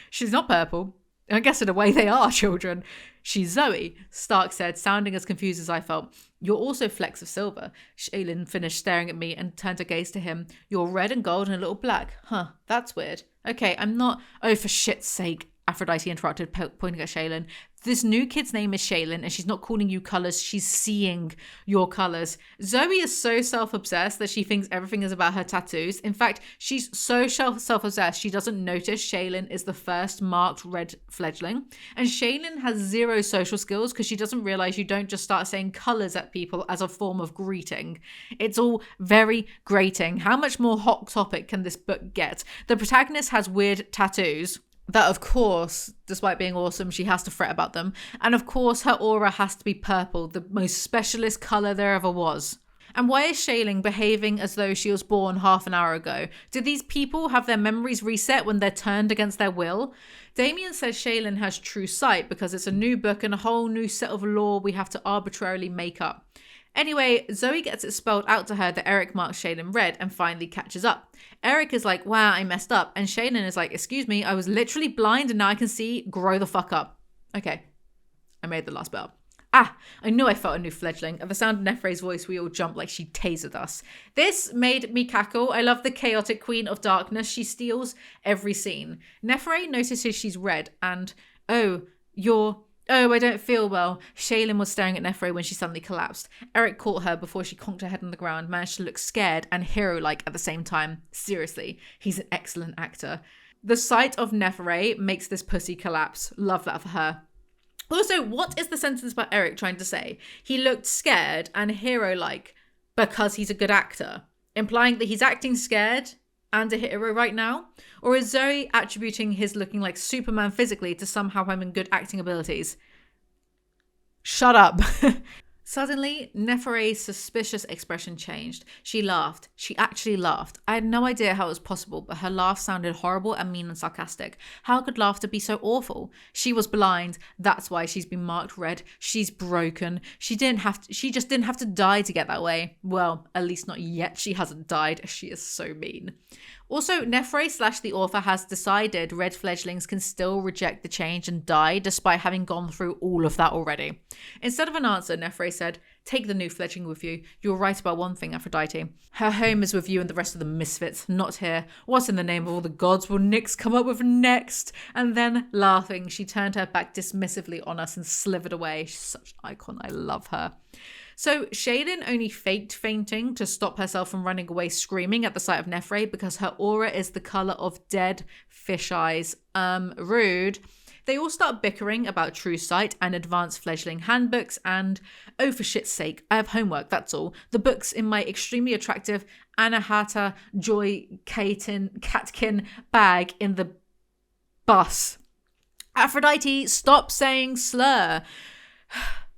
She's not purple. I guess in a way they are children. She's Zoe, Stark said, sounding as confused as I felt. You're also flecks of silver. Shaylin finished staring at me and turned her gaze to him. You're red and gold and a little black. Huh, that's weird. Okay, I'm not... Oh, for shit's sake. Aphrodite interrupted, pointing at Shaylin. This new kid's name is Shaylin, and she's not calling you colours, she's seeing your colours. Zoey is so self-obsessed that she thinks everything is about her tattoos. In fact, she's so self-obsessed she doesn't notice Shaylin is the first marked red fledgling. And Shaylin has zero social skills because she doesn't realise you don't just start saying colours at people as a form of greeting. It's all very grating. How much more hot topic can this book get? The protagonist has weird tattoos that, of course, despite being awesome, she has to fret about them. And of course, her aura has to be purple, the most specialist colour there ever was. And why is Shaylin behaving as though she was born half an hour ago? Do these people have their memories reset when they're turned against their will? Damien says Shaylin has true sight because it's a new book and a whole new set of law we have to arbitrarily make up. Anyway, Zoey gets it spelled out to her that Erik marks Shaylin red and finally catches up. Erik is like, wow, I messed up. And Shaylin is like, excuse me, I was literally blind and now I can see, grow the fuck up. Okay, I made the last bit up. I knew I felt a new fledgling. At the sound of Nefre's voice, we all jumped like she tasered us. This made me cackle. I love the chaotic queen of darkness. She steals every scene. Nefre notices she's red and, oh, I don't feel well. Shaylin was staring at Nefre when she suddenly collapsed. Erik caught her before she conked her head on the ground, managed to look scared and hero-like at the same time. Seriously, he's an excellent actor. The sight of Nefre makes this pussy collapse. Love that for her. Also, what is the sentence about Erik trying to say? He looked scared and hero-like because he's a good actor, implying that he's acting scared and a hero right now? Or is Zoey attributing his looking like Superman physically to somehow having good acting abilities? Shut up. Suddenly, Nefre's suspicious expression changed. She laughed. She actually laughed. I had no idea how it was possible, but her laugh sounded horrible and mean and sarcastic. How could laughter be so awful? She was blind. That's why she's been marked red. She's broken. She just didn't have to die to get that way. Well, at least not yet. She hasn't died. She is so mean. Also, Nefre / the author has decided red fledglings can still reject the change and die despite having gone through all of that already. Instead of an answer, Nefre said, take the new fledgling with you. You're right about one thing, Aphrodite. Her home is with you and the rest of the misfits, not here. What in the name of all the gods will Nyx come up with next? And then, laughing, she turned her back dismissively on us and slithered away. She's such an icon. I love her. So Shaylin only faked fainting to stop herself from running away screaming at the sight of Nefre because her aura is the colour of dead fish eyes. Rude. They all start bickering about true sight and advanced fledgling handbooks and, oh for shit's sake, I have homework, that's all. The book's in my extremely attractive Anahata Joy Catkin bag in the bus. Aphrodite, stop saying slur.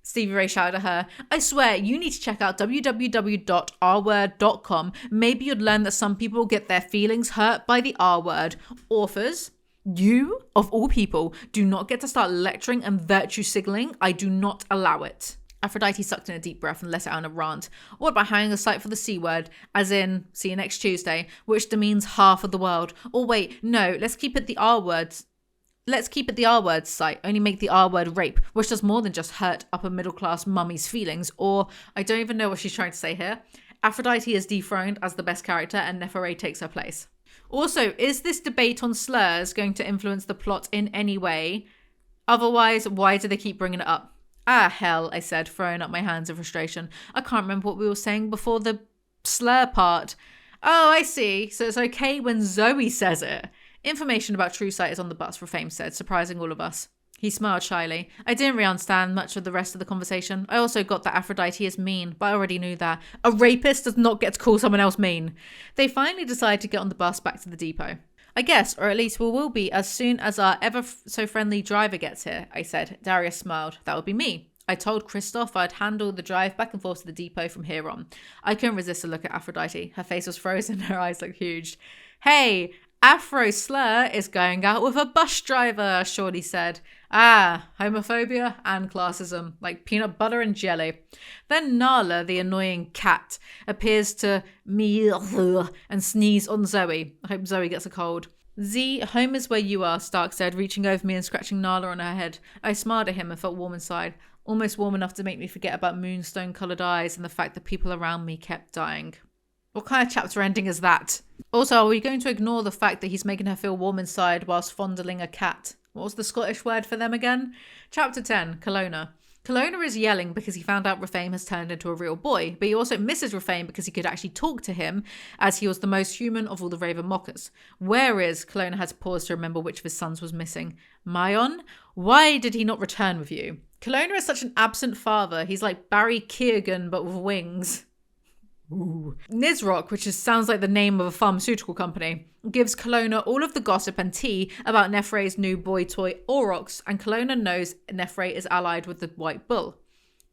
Stevie Ray shouted at her, I swear, you need to check out www.rword.com. Maybe you'd learn that some people get their feelings hurt by the R word. Authors, you, of all people, do not get to start lecturing and virtue signaling. I do not allow it. Aphrodite sucked in a deep breath and let out a rant. What about hanging a sight for the C word, as in, see you next Tuesday, which demeans half of the world? Or wait, no, let's keep it the R words. Let's keep it the R word site, only make the R word rape, which does more than just hurt upper middle class mummies' feelings, or I don't even know what she's trying to say here. Aphrodite is dethroned as the best character and Nefre takes her place. Also, is this debate on slurs going to influence the plot in any way? Otherwise, why do they keep bringing it up? Ah, hell, I said, throwing up my hands in frustration. I can't remember what we were saying before the slur part. Oh, I see. So it's okay when Zoey says it. Information about true sight is on the bus, Refame said, surprising all of us. He smiled shyly. I didn't really understand much of the rest of the conversation. I also got that Aphrodite is mean, but I already knew that. A rapist does not get to call someone else mean. They finally decided to get on the bus back to the depot. I guess, or at least we will be as soon as our ever-so-friendly driver gets here, I said. Darius smiled. That would be me. I told Christoph I'd handle the drive back and forth to the depot from here on. I couldn't resist a look at Aphrodite. Her face was frozen, her eyes looked huge. Hey, Afro Slur is going out with a bus driver, Shorty said. Ah, homophobia and classism, like peanut butter and jelly. Then Nala, the annoying cat, appears to meow and sneeze on Zoey. I hope Zoey gets a cold. Z, home is where you are, Stark said, reaching over me and scratching Nala on her head. I smiled at him and felt warm inside, almost warm enough to make me forget about moonstone-coloured eyes and the fact that people around me kept dying. What kind of chapter ending is that? Also, are we going to ignore the fact that he's making her feel warm inside whilst fondling a cat? What was the Scottish word for them again? Chapter 10, Kalona. Kalona is yelling because he found out Rafame has turned into a real boy, but he also misses Rafame because he could actually talk to him, as he was the most human of all the Raven Mockers. Where is? Kalona had to pause to remember which of his sons was missing. Mayon? Why did he not return with you? Kalona is such an absent father. He's like Barry Keoghan, but with wings. Ooh. Nizrock, which sounds like the name of a pharmaceutical company, gives Colona all of the gossip and tea about Nefre's new boy toy Aurox, and Colona knows Nefre is allied with the White Bull.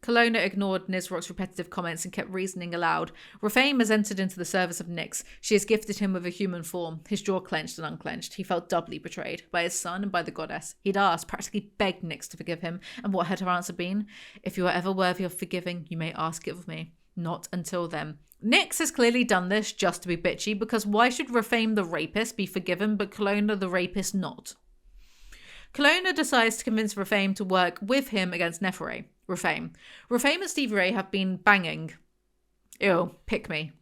Colona ignored Nizrock's repetitive comments and kept reasoning aloud. Rafame has entered into the service of Nyx. She has gifted him with a human form. His jaw clenched and unclenched. He felt doubly betrayed by his son and by the goddess. He'd asked, practically begged Nyx to forgive him, and what had her answer been? If you are ever worthy of forgiving, you may ask it of me. Not until then. Nyx has clearly done this just to be bitchy, because why should Rafame the rapist be forgiven but Colona the rapist not? Colona decides to convince Rafame to work with him against Nefre. Rafame and Stevie Ray have been banging. Ew, pick me.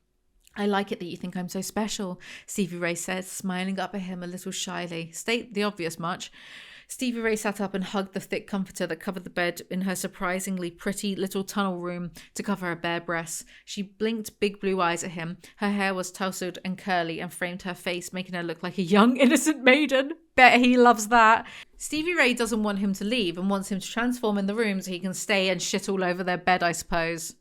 I like it that you think I'm so special, Stevie Ray said, smiling up at him a little shyly. State the obvious much. Stevie Ray sat up and hugged the thick comforter that covered the bed in her surprisingly pretty little tunnel room to cover her bare breasts. She blinked big blue eyes at him. Her hair was tousled and curly and framed her face, making her look like a young, innocent maiden. Bet he loves that. Stevie Ray doesn't want him to leave and wants him to transform in the room so he can stay and shit all over their bed, I suppose.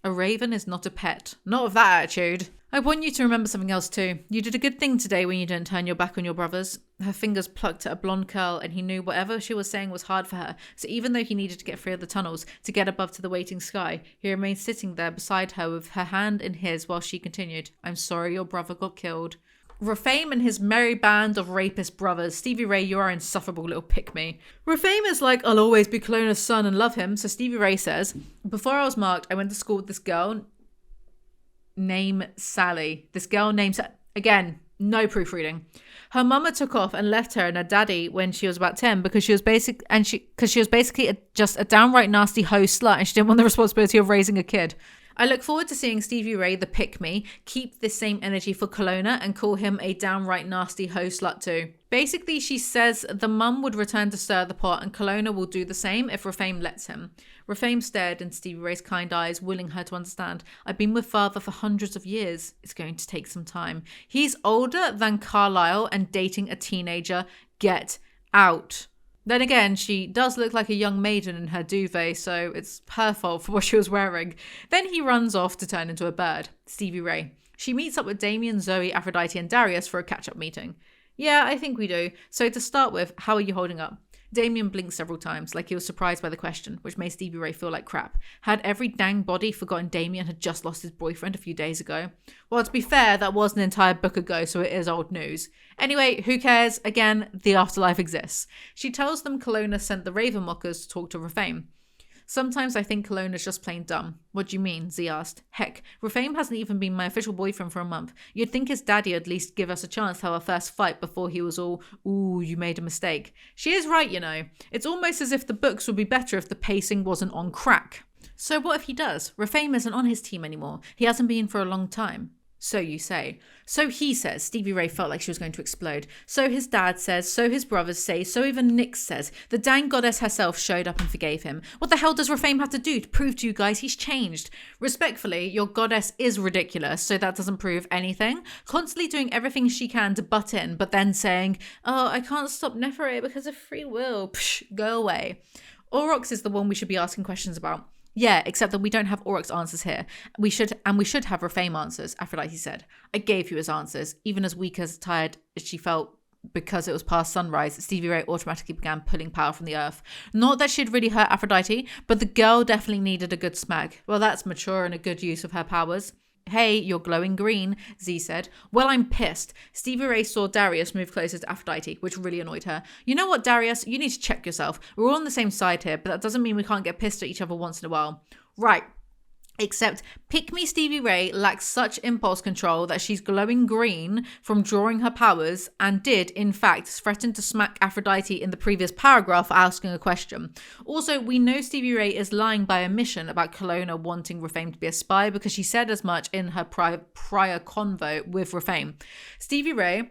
A raven is not a pet. Not with that attitude. I want you to remember something else too. You did a good thing today when you didn't turn your back on your brothers. Her fingers plucked at a blonde curl, and he knew whatever she was saying was hard for her. So even though he needed to get free of the tunnels, to get above to the waiting sky, he remained sitting there beside her with her hand in his while she continued, I'm sorry your brother got killed. Rafame and his merry band of rapist brothers. Stevie Ray, you are insufferable little pick-me. Rafame is like, I'll always be Colona's son and love him. So Stevie Ray says, before I was marked, I went to school with this girl named Sally. This girl named again, no proofreading. Her mama took off and left her and her daddy when she was about 10 because she was basically just a downright nasty hoe slut, and she didn't want the responsibility of raising a kid. I look forward to seeing Stevie Ray, the pick-me, keep this same energy for Colona and call him a downright nasty hoe slut too. Basically, she says the mum would return to stir the pot and Colona will do the same if Rafame lets him. Rafame stared into Stevie Ray's kind eyes, willing her to understand. I've been with father for hundreds of years. It's going to take some time. He's older than Carlisle and dating a teenager. Get out. Then again, she does look like a young maiden in her duvet, so it's her fault for what she was wearing. Then he runs off to turn into a bird. Stevie Ray. She meets up with Damien, Zoey, Aphrodite and Darius for a catch-up meeting. Yeah, I think we do. So to start with, how are you holding up? Damien blinked several times, like he was surprised by the question, which made Stevie Ray feel like crap. Had every dang body forgotten Damien had just lost his boyfriend a few days ago? Well, to be fair, that was an entire book ago, so it is old news. Anyway, who cares? Again, the afterlife exists. She tells them Colona sent the Raven Mockers to talk to Rafame. Sometimes I think Colona's just plain dumb. What do you mean? Z asked. Heck, Rafame hasn't even been my official boyfriend for a month. You'd think his daddy would at least give us a chance to have our first fight before he was all, ooh, you made a mistake. She is right, you know. It's almost as if the books would be better if the pacing wasn't on crack. So what if he does? Rafame isn't on his team anymore. He hasn't been for a long time. So you say. So he says. Stevie Ray felt like she was going to explode. So his dad says. So his brothers say. So even Nyx says. The dang goddess herself showed up and forgave him. What the hell does Rafame have to do to prove to you guys he's changed? Respectfully, your goddess is ridiculous, so that doesn't prove anything. Constantly doing everything she can to butt in, but then saying, oh, I can't stop Nefere because of free will. Psh, go away. Aurox is the one we should be asking questions about. Yeah, except that we don't have Aurox answers here. We should have Rafame answers, Aphrodite said. I gave you his answers. Even as weak as tired as she felt because it was past sunrise, Stevie Ray automatically began pulling power from the earth. Not that she'd really hurt Aphrodite, but the girl definitely needed a good smack. Well, that's mature and a good use of her powers. Hey, you're glowing green, Z said. Well, I'm pissed. Stevie Ray saw Darius move closer to Aphrodite, which really annoyed her. You know what, Darius? You need to check yourself. We're all on the same side here, but that doesn't mean we can't get pissed at each other once in a while. Right. Except pick-me Stevie Ray lacks such impulse control that she's glowing green from drawing her powers and did, in fact, threaten to smack Aphrodite in the previous paragraph for asking a question. Also, we know Stevie Ray is lying by omission about Colona wanting Rafame to be a spy because she said as much in her prior convo with Rafame. Stevie Ray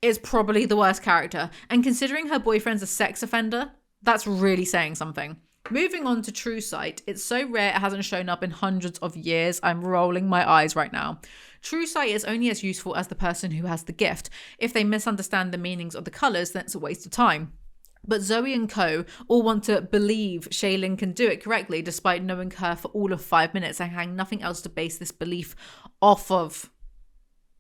is probably the worst character. And considering her boyfriend's a sex offender, that's really saying something. Moving on to True Sight. It's so rare it hasn't shown up in hundreds of years. I'm rolling my eyes right now. True Sight is only as useful as the person who has the gift. If they misunderstand the meanings of the colours, then it's a waste of time. But Zoey and co all want to believe Shaylin can do it correctly despite knowing her for all of 5 minutes and having nothing else to base this belief off of.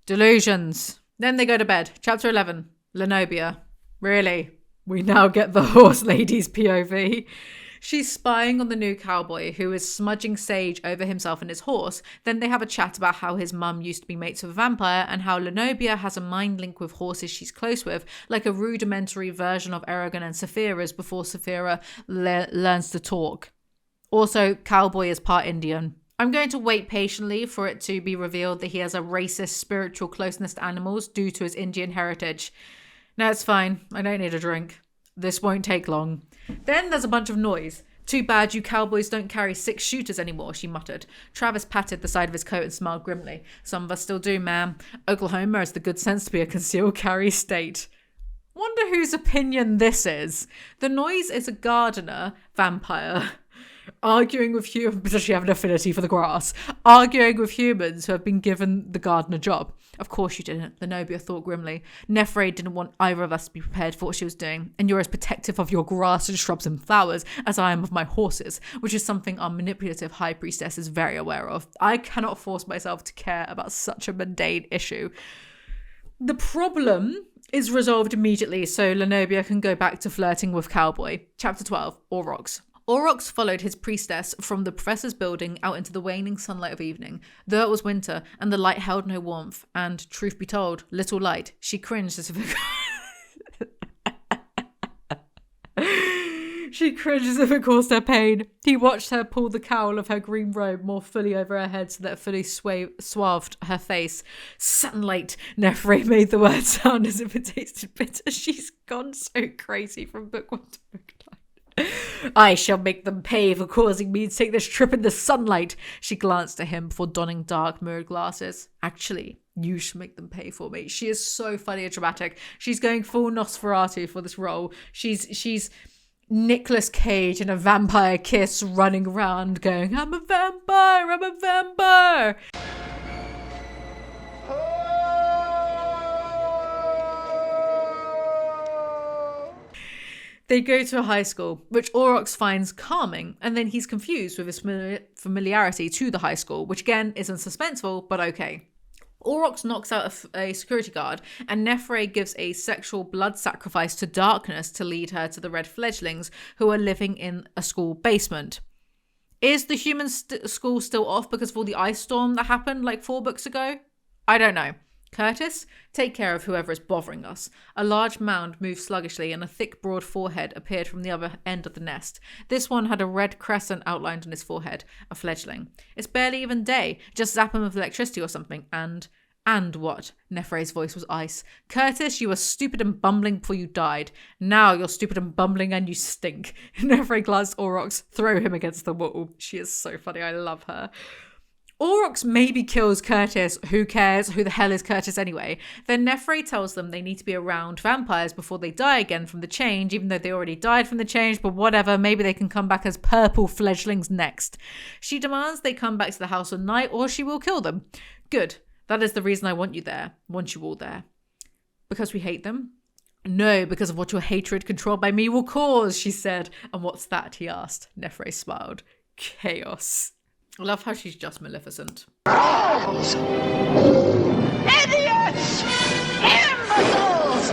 Delusions. Then they go to bed. Chapter 11. Lenobia. Really? We now get the horse lady's POV. She's spying on the new cowboy who is smudging sage over himself and his horse. Then they have a chat about how his mum used to be mates with a vampire and how Lenobia has a mind link with horses she's close with, like a rudimentary version of Erik and Sapphira's before Saphira learns to talk. Also, cowboy is part Indian. I'm going to wait patiently for it to be revealed that he has a racist spiritual closeness to animals due to his Indian heritage. No, it's fine. I don't need a drink. This won't take long. Then there's a bunch of noise. Too bad you cowboys don't carry 6 shooters anymore, she muttered. Travis patted the side of his coat and smiled grimly. Some of us still do, ma'am. Oklahoma has the good sense to be a concealed carry state. Wonder whose opinion this is. The noise is a gardener vampire arguing with humans. Does she have an affinity for the grass? Arguing with humans who have been given the gardener job. Of course you didn't, Lenobia thought grimly. Nefre didn't want either of us to be prepared for what she was doing, and you're as protective of your grass and shrubs and flowers as I am of my horses, which is something our manipulative high priestess is very aware of. I cannot force myself to care about such a mundane issue. The problem is resolved immediately, so Lenobia can go back to flirting with Cowboy. Chapter 12, Aurox. Aurox followed his priestess from the professor's building out into the waning sunlight of evening. Though it was winter, and the light held no warmth, and, truth be told, little light, she cringed as if it caused her pain. He watched her pull the cowl of her green robe more fully over her head so that it fully swathed her face. Sunlight, Nefre made the word sound as if it tasted bitter. She's gone so crazy from book 1 to book 9. I shall make them pay for causing me to take this trip in the sunlight. She glanced at him before donning dark mirrored glasses. Actually, you should make them pay for me. She is so funny and dramatic. She's going full Nosferatu for this role. She's Nicolas Cage in a vampire kiss running around going, I'm a vampire, I'm a vampire. They go to a high school, which Aurox finds calming, and then he's confused with his familiarity to the high school, which again isn't suspenseful, but okay. Aurox knocks out a security guard, and Nefre gives a sexual blood sacrifice to darkness to lead her to the red fledglings who are living in a school basement. Is the human school still off because of all the ice storm that happened like 4 books ago? I don't know. Curtis, take care of whoever is bothering us. A large mound moved sluggishly and a thick, broad forehead appeared from the other end of the nest. This one had a red crescent outlined on his forehead, a fledgling. It's barely even day. Just zap him with electricity or something. And what? Nefre's voice was ice. Curtis, you were stupid and bumbling before you died. Now you're stupid and bumbling and you stink. Nefre glanced at Aurox. Throw him against the wall. She is so funny. I love her. Aurox maybe kills Curtis. Who cares? Who the hell is Curtis anyway? Then Nefre tells them they need to be around vampires before they die again from the change, even though they already died from the change, but whatever, maybe they can come back as purple fledglings next. She demands they come back to the house at night or she will kill them. Good. That is the reason I want you there. Want you all there. Because we hate them? No, because of what your hatred controlled by me will cause, she said. And what's that? He asked. Nefre smiled. Chaos. I love how she's just Maleficent. Idiots! Imbeciles!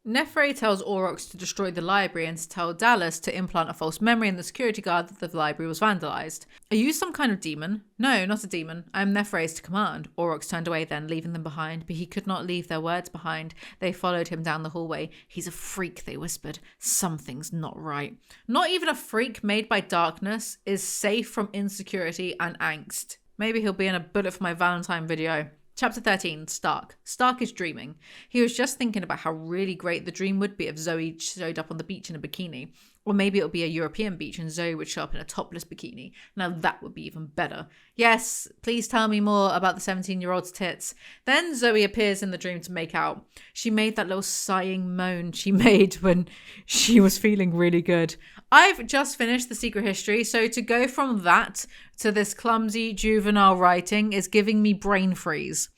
Nefre tells Aurox to destroy the library and to tell Dallas to implant a false memory in the security guard that the library was vandalized. Are you some kind of demon? No, not a demon. I am Nefre's to command. Aurox turned away then, leaving them behind, but he could not leave their words behind. They followed him down the hallway. He's a freak, they whispered. Something's not right. Not even a freak made by darkness is safe from insecurity and angst. Maybe he'll be in a Bullet for My Valentine video. Chapter 13, Stark. Stark is dreaming. He was just thinking about how really great the dream would be if Zoey showed up on the beach in a bikini. Or maybe it'll be a European beach and Zoe would show up in a topless bikini. Now that would be even better. Yes, please tell me more about the 17-year-old's tits. Then Zoe appears in the dream to make out. She made that little sighing moan she made when she was feeling really good. I've just finished The Secret History, so to go from that to this clumsy juvenile writing is giving me brain freeze.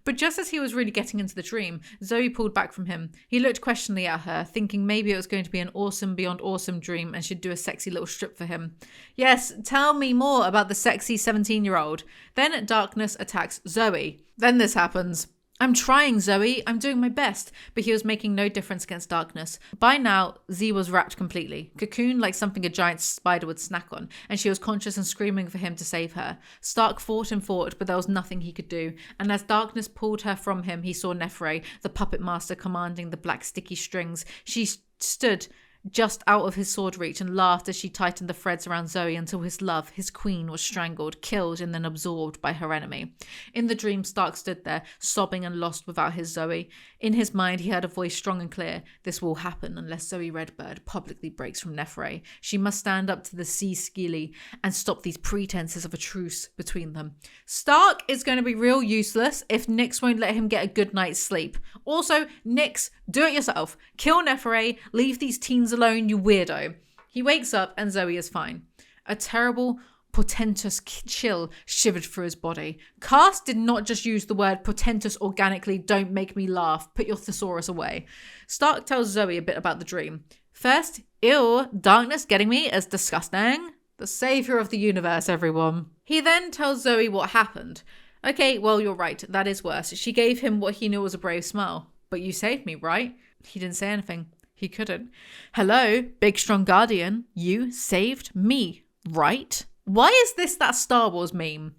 But just as he was really getting into the dream, Zoe pulled back from him. He looked questioningly at her, thinking maybe it was going to be an awesome beyond awesome dream and she'd do a sexy little strip for him. Yes, tell me more about the sexy 17-year-old. Then darkness attacks Zoe. Then this happens. I'm trying, Zoe. I'm doing my best. But he was making no difference against darkness. By now, Z was wrapped completely. Cocooned like something a giant spider would snack on. And she was conscious and screaming for him to save her. Stark fought and fought, but there was nothing he could do. And as darkness pulled her from him, he saw Nefre, the puppet master commanding the black sticky strings. She stood just out of his sword reach and laughed as she tightened the threads around Zoe until his love, his queen, was strangled, killed and then absorbed by her enemy. In the dream, Stark stood there, sobbing and lost without his Zoe. In his mind, he heard a voice strong and clear. This will happen unless Zoe Redbird publicly breaks from Nefre. She must stand up to the sea skilly and stop these pretenses of a truce between them. Stark is going to be real useless if Nyx won't let him get a good night's sleep. Also, Nyx, do it yourself. Kill Nefre, leave these teens alone, you weirdo. He wakes up and Zoe is fine. A terrible, portentous chill shivered through his body. Cast did not just use the word portentous organically. Don't make me laugh. Put your thesaurus away. Stark tells Zoe a bit about the dream. First, ew, darkness getting me is disgusting. The savior of the universe, everyone. He then tells Zoe what happened. Okay, well, you're right. That is worse. She gave him what he knew was a brave smile. But you saved me, right? He didn't say anything. He couldn't. Hello, big strong guardian. You saved me, right? Why is this that Star Wars meme?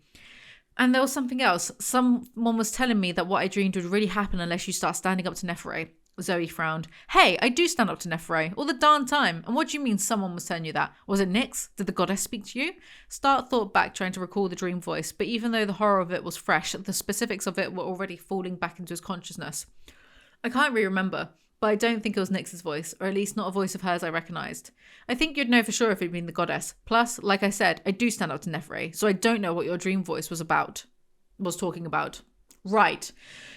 And there was something else. Someone was telling me that what I dreamed would really happen unless you start standing up to Nefre. Zoe frowned. Hey, I do stand up to Nefre all the darn time. And what do you mean someone was telling you that? Was it Nyx? Did the goddess speak to you? Stark thought back, trying to recall the dream voice, but even though the horror of it was fresh, the specifics of it were already falling back into his consciousness. I can't really remember, but I don't think it was Nyx's voice, or at least not a voice of hers I recognised. I think you'd know for sure if it'd been the goddess. Plus, like I said, I do stand up to Nefre, so I don't know what your dream voice was talking about. Right.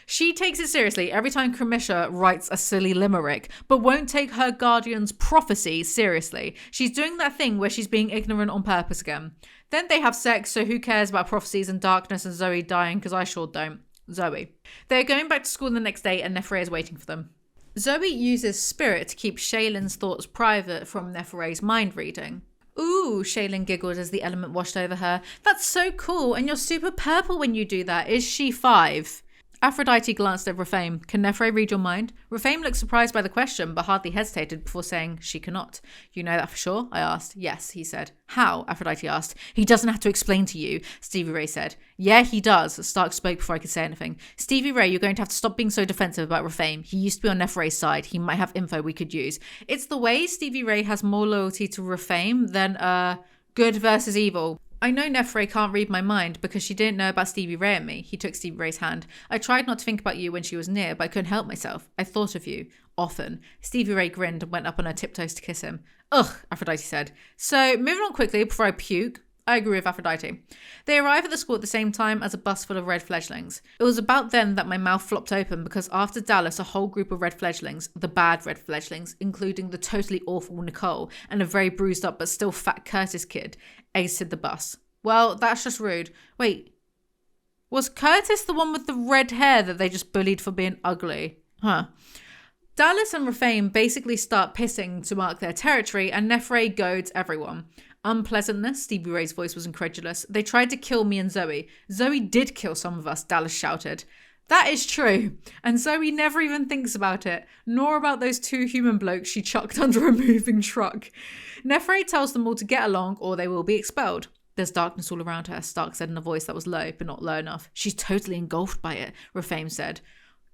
She takes it seriously every time Cramisha writes a silly limerick, but won't take her guardian's prophecy seriously. She's doing that thing where she's being ignorant on purpose again. Then they have sex, so who cares about prophecies and darkness and Zoe dying, because I sure don't. Zoe. They're going back to school the next day and Nefre is waiting for them. Zoe uses spirit to keep Shaylin's thoughts private from Nefre's mind reading. Ooh, Shaylin giggled as the element washed over her. That's so cool, and you're super purple when you do that. Is she 5? Aphrodite glanced at Refame. Can Nefre read your mind? Refame looked surprised by the question, but hardly hesitated before saying she cannot. You know that for sure? I asked. Yes, he said. How? Aphrodite asked. He doesn't have to explain to you, Stevie Ray said. Yeah, he does. Stark spoke before I could say anything. Stevie Ray, you're going to have to stop being so defensive about Refame. He used to be on Nefre's side. He might have info we could use. It's the way Stevie Ray has more loyalty to Refame than, good versus evil. I know Nefre can't read my mind because she didn't know about Stevie Ray and me. He took Stevie Ray's hand. I tried not to think about you when she was near, but I couldn't help myself. I thought of you. Often. Stevie Ray grinned and went up on her tiptoes to kiss him. Ugh, Aphrodite said. So, moving on quickly before I puke. I agree with Aphrodite. They arrive at the school at the same time as a bus full of red fledglings. It was about then that my mouth flopped open because after Dallas, a whole group of red fledglings, the bad red fledglings, including the totally awful Nicole and a very bruised up but still fat Curtis kid, exited the bus. Well, that's just rude. Wait, was Curtis the one with the red hair that they just bullied for being ugly? Huh. Dallas and Refame basically start pissing to mark their territory and Nefre goads everyone. Unpleasantness, Stevie Ray's voice was incredulous. They tried to kill me and Zoe. Zoe did kill some of us, Dallas shouted. That is true. And Zoe never even thinks about it, nor about those 2 human blokes she chucked under a moving truck. Nefre tells them all to get along or they will be expelled. There's darkness all around her, Stark said in a voice that was low, but not low enough. She's totally engulfed by it, Refame said.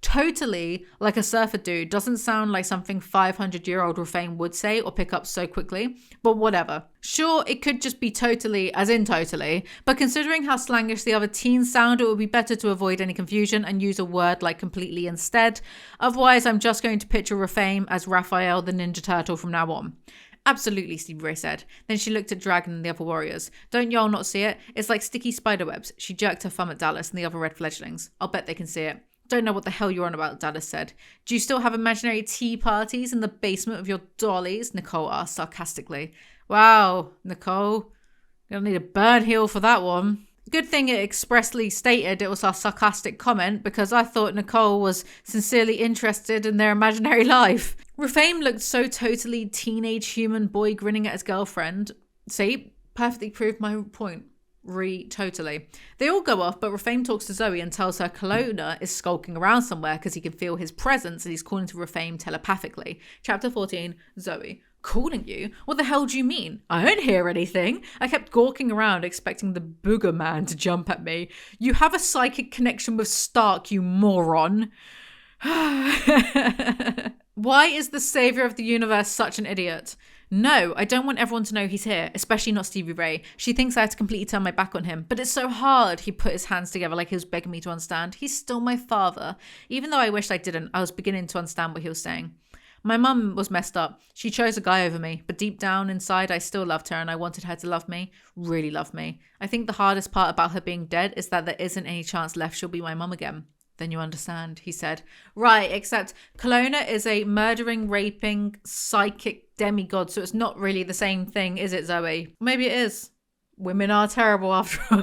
Totally, like a surfer dude, doesn't sound like something 500-year-old Refame would say or pick up so quickly, but whatever. Sure, it could just be totally, as in totally, but considering how slangish the other teens sound, it would be better to avoid any confusion and use a word like completely instead. Otherwise, I'm just going to picture Refame as Raphael the Ninja Turtle from now on. Absolutely, Stevie Ray said. Then she looked at Dragon and the other warriors. Don't y'all not see it? It's like sticky spiderwebs. She jerked her thumb at Dallas and the other red fledglings. I'll bet they can see it. Don't know what the hell you're on about, Dallas said. Do you still have imaginary tea parties in the basement of your dollies? Nicole asked sarcastically. Wow, Nicole. Gonna need a burn heel for that one. Good thing it expressly stated it was our sarcastic comment, because I thought Nicole was sincerely interested in their imaginary life. Rafame looked so totally teenage human boy grinning at his girlfriend. See, perfectly proved my point. Totally. They all go off, but Rafame talks to Zoey and tells her Kalona is skulking around somewhere because he can feel his presence and he's calling to Rafame telepathically. Chapter 14, Zoey. Calling you? What the hell do you mean? I don't hear anything. I kept gawking around expecting the booger man to jump at me. You have a psychic connection with Stark, you moron. Why is the savior of the universe such an idiot? No, I don't want everyone to know he's here, especially not Stevie Ray. She thinks I have to completely turn my back on him. But it's so hard. He put his hands together like he was begging me to understand. He's still my father. Even though I wished I didn't, I was beginning to understand what he was saying. My mum was messed up. She chose a guy over me, but deep down inside I still loved her and I wanted her to love me, really love me. I think the hardest part about her being dead is that there isn't any chance left she'll be my mum again. Then you understand, he said. Right, except Colona is a murdering, raping, psychic demigod, so it's not really the same thing, is it, Zoey? Maybe it is. Women are terrible after all.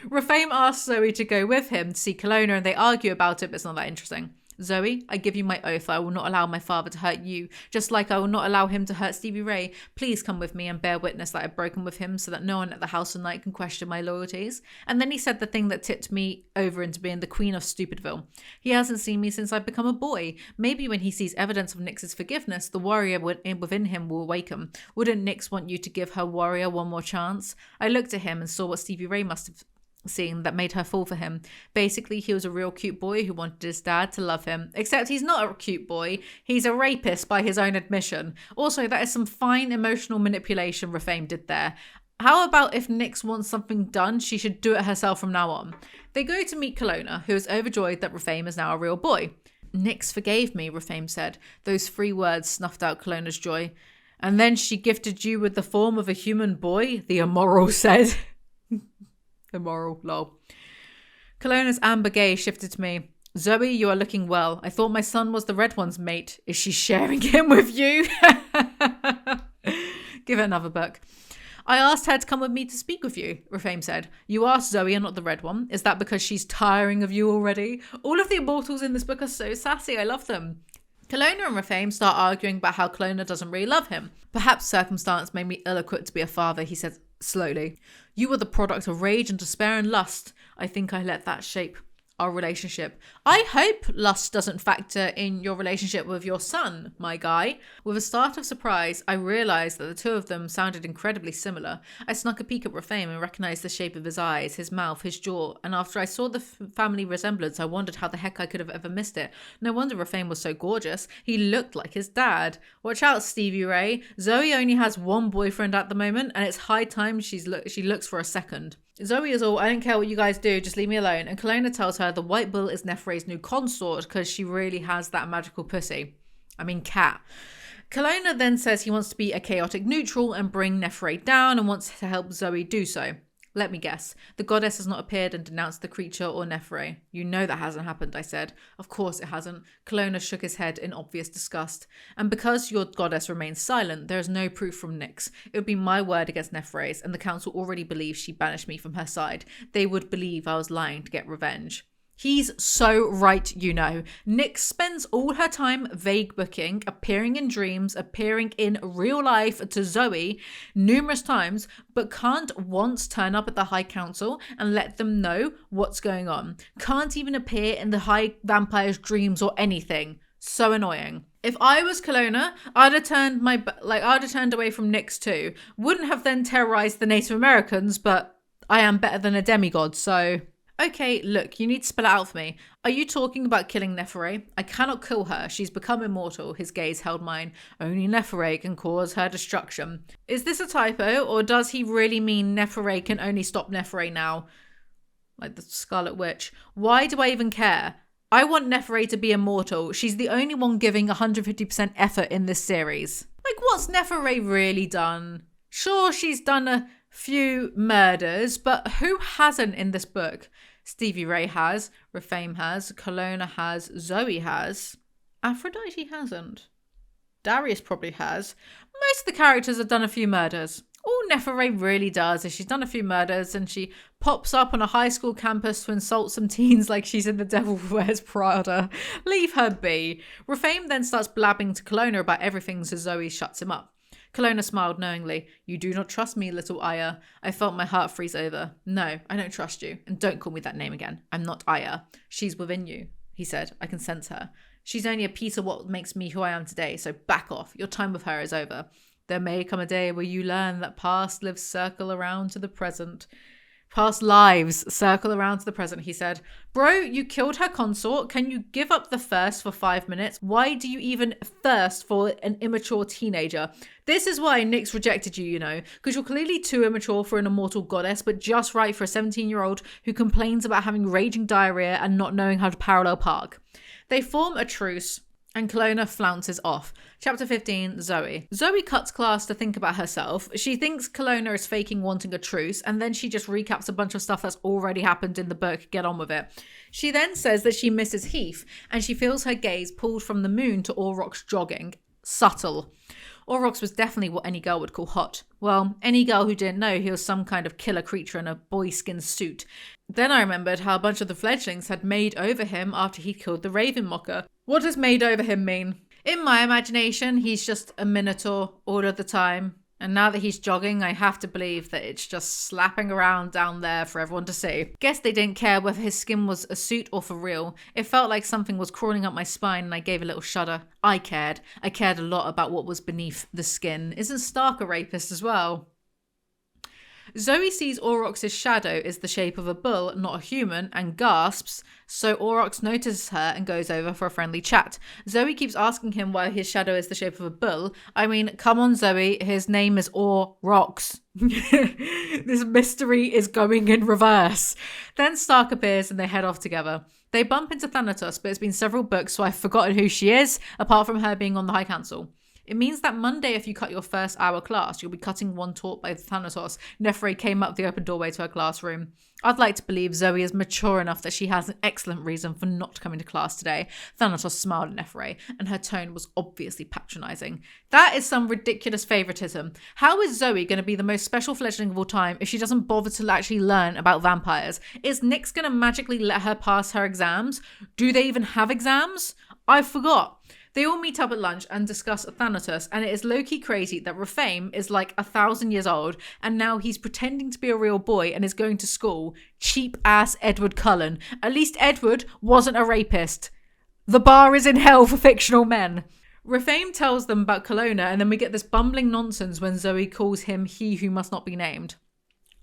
Rafame asks Zoey to go with him to see Colona and they argue about it, but it's not that interesting. Zoey, I give you my oath I will not allow my father to hurt you, just like I will not allow him to hurt Stevie Ray. Please come with me and bear witness that I've broken with him so that no one at the house tonight can question my loyalties. And then he said the thing that tipped me over into being the queen of Stupidville. He hasn't seen me since I've become a boy. Maybe when he sees evidence of Nyx's forgiveness, the warrior within him will awaken. Wouldn't Nyx want you to give her warrior one more chance? I looked at him and saw what Stevie Ray must have scene that made her fall for him. Basically, he was a real cute boy who wanted his dad to love him. Except he's not a cute boy. He's a rapist by his own admission. Also, that is some fine emotional manipulation Rafame did there. How about if Nyx wants something done, she should do it herself from now on. They go to meet Kalona, who is overjoyed that Rafame is now a real boy. Nyx forgave me, Rafame said. Those 3 words snuffed out Kalona's joy. And then she gifted you with the form of a human boy, the immoral said. Immoral, lol. Kalona's amber gaze shifted to me. Zoey, you are looking well. I thought my son was the red one's mate. Is she sharing him with you? Give her another book. I asked her to come with me to speak with you, Rafame said. You asked Zoey and not the red one. Is that because she's tiring of you already? All of the immortals in this book are so sassy. I love them. Kalona and Rafame start arguing about how Kalona doesn't really love him. Perhaps circumstance made me ill-equipped to be a father, he said slowly. You were the product of rage and despair and lust. I think I let that shape our relationship. I hope lust doesn't factor in your relationship with your son, my guy. With a start of surprise, I realised that the two of them sounded incredibly similar. I snuck a peek at Rafame and recognised the shape of his eyes, his mouth, his jaw, and after I saw the family resemblance, I wondered how the heck I could have ever missed it. No wonder Rafame was so gorgeous. He looked like his dad. Watch out, Stevie Ray. Zoey only has one boyfriend at the moment, and it's high time she looks for a second. Zoey is all, I don't care what you guys do, just leave me alone. And Kalona tells her the white bull is Nefere's new consort because she really has that magical pussy. I mean, cat. Kalona then says he wants to be a chaotic neutral and bring Nefere down and wants to help Zoey do so. Let me guess. The goddess has not appeared and denounced the creature or Nefere. You know that hasn't happened, I said. Of course it hasn't. Kalona shook his head in obvious disgust. And because your goddess remains silent, there is no proof from Nyx. It would be my word against Nefere's, and the council already believes she banished me from her side. They would believe I was lying to get revenge. He's so right, you know. Nyx spends all her time vague booking, appearing in dreams, appearing in real life to Zoey numerous times, but can't once turn up at the High Council and let them know what's going on. Can't even appear in the High Vampire's dreams or anything. So annoying. If I was Kalona, I'd have turned away from Nyx too. Wouldn't have then terrorized the Native Americans, but I am better than a demigod, so... Okay, look, you need to spell it out for me. Are you talking about killing Nefere? I cannot kill her. She's become immortal. His gaze held mine. Only Nefere can cause her destruction. Is this a typo, or does he really mean Nefere can only stop Nefere now? Like the Scarlet Witch. Why do I even care? I want Nefere to be immortal. She's the only one giving 150% effort in this series. Like, what's Neferre really done? Sure, she's done a few murders, but who hasn't in this book? Stevie Ray has, Refame has, Colona has, Zoey has. Aphrodite hasn't. Darius probably has. Most of the characters have done a few murders. All Neferre really does is she's done a few murders and she pops up on a high school campus to insult some teens like she's in The Devil Wears Prada. Leave her be. Refame then starts blabbing to Kalona about everything, so Zoey shuts him up. Kalona smiled knowingly. You do not trust me, little Aya. I felt my heart freeze over. No, I don't trust you. And don't call me that name again. I'm not Aya. She's within you, he said. I can sense her. She's only a piece of what makes me who I am today, so back off. Your time with her is over. There may come a day where you learn that past lives circle around to the present. Past lives circle around to the present, he said. Bro, you killed her consort. Can you give up the thirst for 5 minutes? Why do you even thirst for an immature teenager? This is why Nyx rejected you, you know, because you're clearly too immature for an immortal goddess, but just right for a 17-year-old who complains about having raging diarrhea and not knowing how to parallel park. They form a truce, and Kalona flounces off. Chapter 15, Zoey. Zoey cuts class to think about herself. She thinks Kalona is faking wanting a truce, and then she just recaps a bunch of stuff that's already happened in the book. Get on with it. She then says that she misses Heath, and she feels her gaze pulled from the moon to Aurox jogging. Subtle. Aurox was definitely what any girl would call hot. Well, any girl who didn't know he was some kind of killer creature in a boy-skin suit. Then I remembered how a bunch of the fledglings had made over him after he killed the Raven Mocker. What does made over him mean? In my imagination, he's just a minotaur all of the time. And now that he's jogging, I have to believe that it's just slapping around down there for everyone to see. Guess they didn't care whether his skin was a suit or for real. It felt like something was crawling up my spine and I gave a little shudder. I cared. I cared a lot about what was beneath the skin. Isn't Stark a rapist as well? Zoey sees Aurox's shadow is the shape of a bull, not a human, and gasps, so Aurox notices her and goes over for a friendly chat. Zoey keeps asking him why his shadow is the shape of a bull. I mean, come on, Zoey, his name is Aurox. This mystery is going in reverse. Then Stark appears and they head off together. They bump into Thanatos, but it's been several books, so I've forgotten who she is, apart from her being on the High Council. It means that Monday, if you cut your first hour class, you'll be cutting one taught by Thanatos. Neferre came up the open doorway to her classroom. I'd like to believe Zoey is mature enough that she has an excellent reason for not coming to class today. Thanatos smiled at Neferre, and her tone was obviously patronising. That is some ridiculous favouritism. How is Zoey going to be the most special fledgling of all time if she doesn't bother to actually learn about vampires? Is Nyx going to magically let her pass her exams? Do they even have exams? I forgot. They all meet up at lunch and discuss Thanatos, and it is low-key crazy that Refame is like 1,000 years old, and now he's pretending to be a real boy and is going to school. Cheap-ass Edward Cullen. At least Edward wasn't a rapist. The bar is in hell for fictional men. Refame tells them about Kalona, and then we get this bumbling nonsense when Zoey calls him he who must not be named.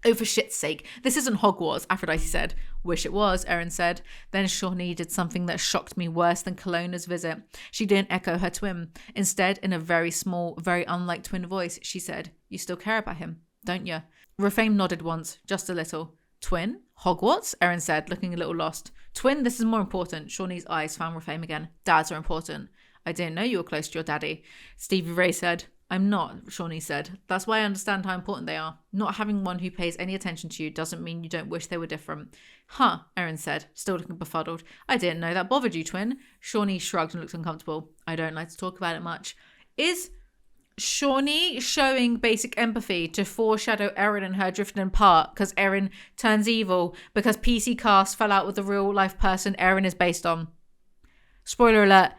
Oh, for shit's sake, this isn't Hogwarts, Aphrodite said. Wish it was, Erin said. Then Shawnee did something that shocked me worse than Kalona's visit. She didn't echo her twin. Instead, in a very small, very unlike twin voice, she said, You still care about him, don't you? Refame nodded once, just a little. Twin? Hogwarts? Erin said, looking a little lost. Twin, this is more important. Shawnee's eyes found Refame again. Dads are important. I didn't know you were close to your daddy. Stevie Ray said. I'm not, Shawnee said. That's why I understand how important they are. Not having one who pays any attention to you doesn't mean you don't wish they were different. Huh, Erin said, still looking befuddled. I didn't know that bothered you, twin. Shawnee shrugged and looked uncomfortable. I don't like to talk about it much. Is Shawnee showing basic empathy to foreshadow Erin and her drifting apart because Erin turns evil because PC Cast fell out with the real life person Erin is based on? Spoiler alert,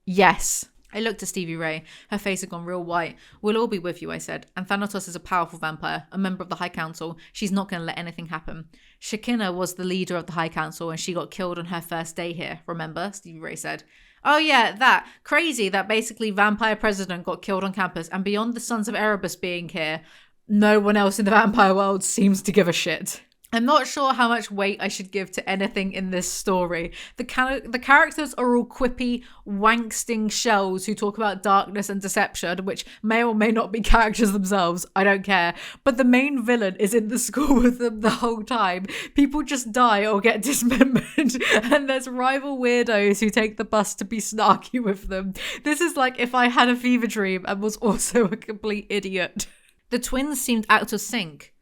yes. I looked at Stevie Ray. Her face had gone real white. We'll all be with you, I said. And Thanatos is a powerful vampire, a member of the High Council. She's not going to let anything happen. Shekinah was the leader of the High Council and she got killed on her first day here, remember? Stevie Ray said. Oh yeah, that. Crazy that basically vampire president got killed on campus, and beyond the Sons of Erebus being here, no one else in the vampire world seems to give a shit. I'm not sure how much weight I should give to anything in this story. The characters are all quippy, wanksting shells who talk about darkness and deception, which may or may not be characters themselves. I don't care. But the main villain is in the school with them the whole time. People just die or get dismembered, and there's rival weirdos who take the bus to be snarky with them. This is like if I had a fever dream and was also a complete idiot. The twins seemed out of sync,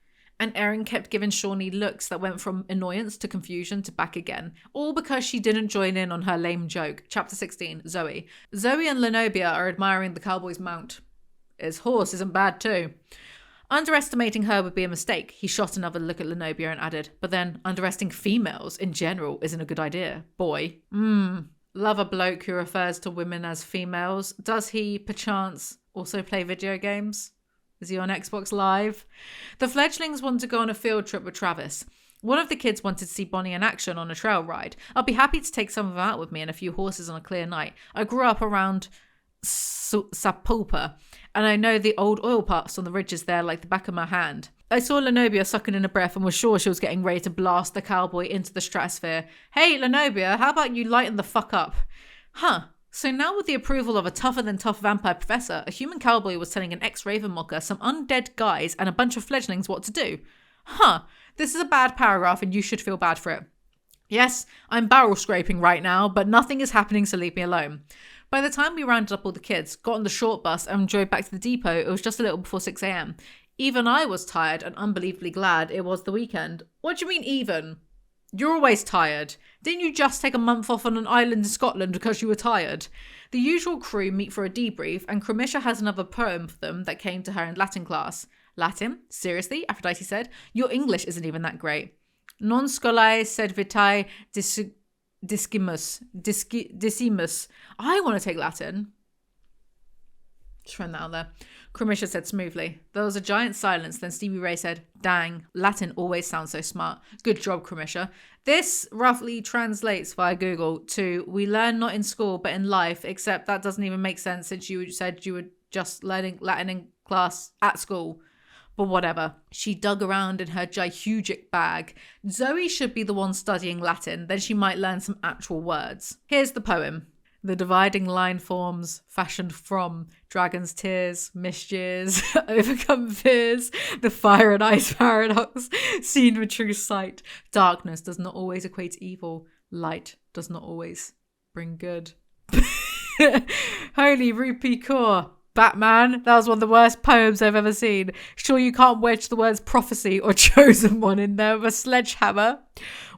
and Erin kept giving Shawnee looks that went from annoyance to confusion to back again, all because she didn't join in on her lame joke. Chapter 16, Zoey. Zoey and Lenobia are admiring the cowboy's mount. His horse isn't bad too. Underestimating her would be a mistake. He shot another look at Lenobia and added, but then underestimating females in general isn't a good idea, boy. Love a bloke who refers to women as females. Does he, perchance, also play video games? Is he on Xbox Live? The fledglings want to go on a field trip with Travis. One of the kids wanted to see Bonnie in action on a trail ride. I'll be happy to take some of them out with me and a few horses on a clear night. I grew up around Sapulpa, and I know the old oil paths on the ridges there like the back of my hand. I saw Lenobia sucking in a breath and was sure she was getting ready to blast the cowboy into the stratosphere. Hey, Lenobia, how about you lighten the fuck up? Huh. So now with the approval of a tougher-than-tough vampire professor, a human cowboy was telling an ex-raven mocker, some undead guys, and a bunch of fledglings what to do. Huh, this is a bad paragraph and you should feel bad for it. Yes, I'm barrel scraping right now, but nothing is happening, so leave me alone. By the time we rounded up all the kids, got on the short bus and drove back to the depot, it was just a little before 6 a.m. Even I was tired and unbelievably glad it was the weekend. What do you mean even? You're always tired. Didn't you just take a month off on an island in Scotland because you were tired? The usual crew meet for a debrief, and Cromisha has another poem for them that came to her in Latin class. Latin? Seriously? Aphrodite said. Your English isn't even that great. Non scolae sed vitae decimus. I want to take Latin. Just throwing that out there. Cromisha said smoothly. There was a giant silence, then Stevie Ray said, dang, Latin always sounds so smart. Good job, Cromisha. This roughly translates via Google to, we learn not in school but in life, except that doesn't even make sense since you said you were just learning Latin in class at school. But whatever. She dug around in her gigantic bag. Zoey should be the one studying Latin, then she might learn some actual words. Here's the poem. The dividing line forms, fashioned from dragon's tears, mist years, overcome fears, the fire and ice paradox, seen with true sight. Darkness does not always equate to evil. Light does not always bring good. Holy rupee core. Batman, that was one of the worst poems I've ever seen. Sure you can't wedge the words prophecy or chosen one in there with a sledgehammer?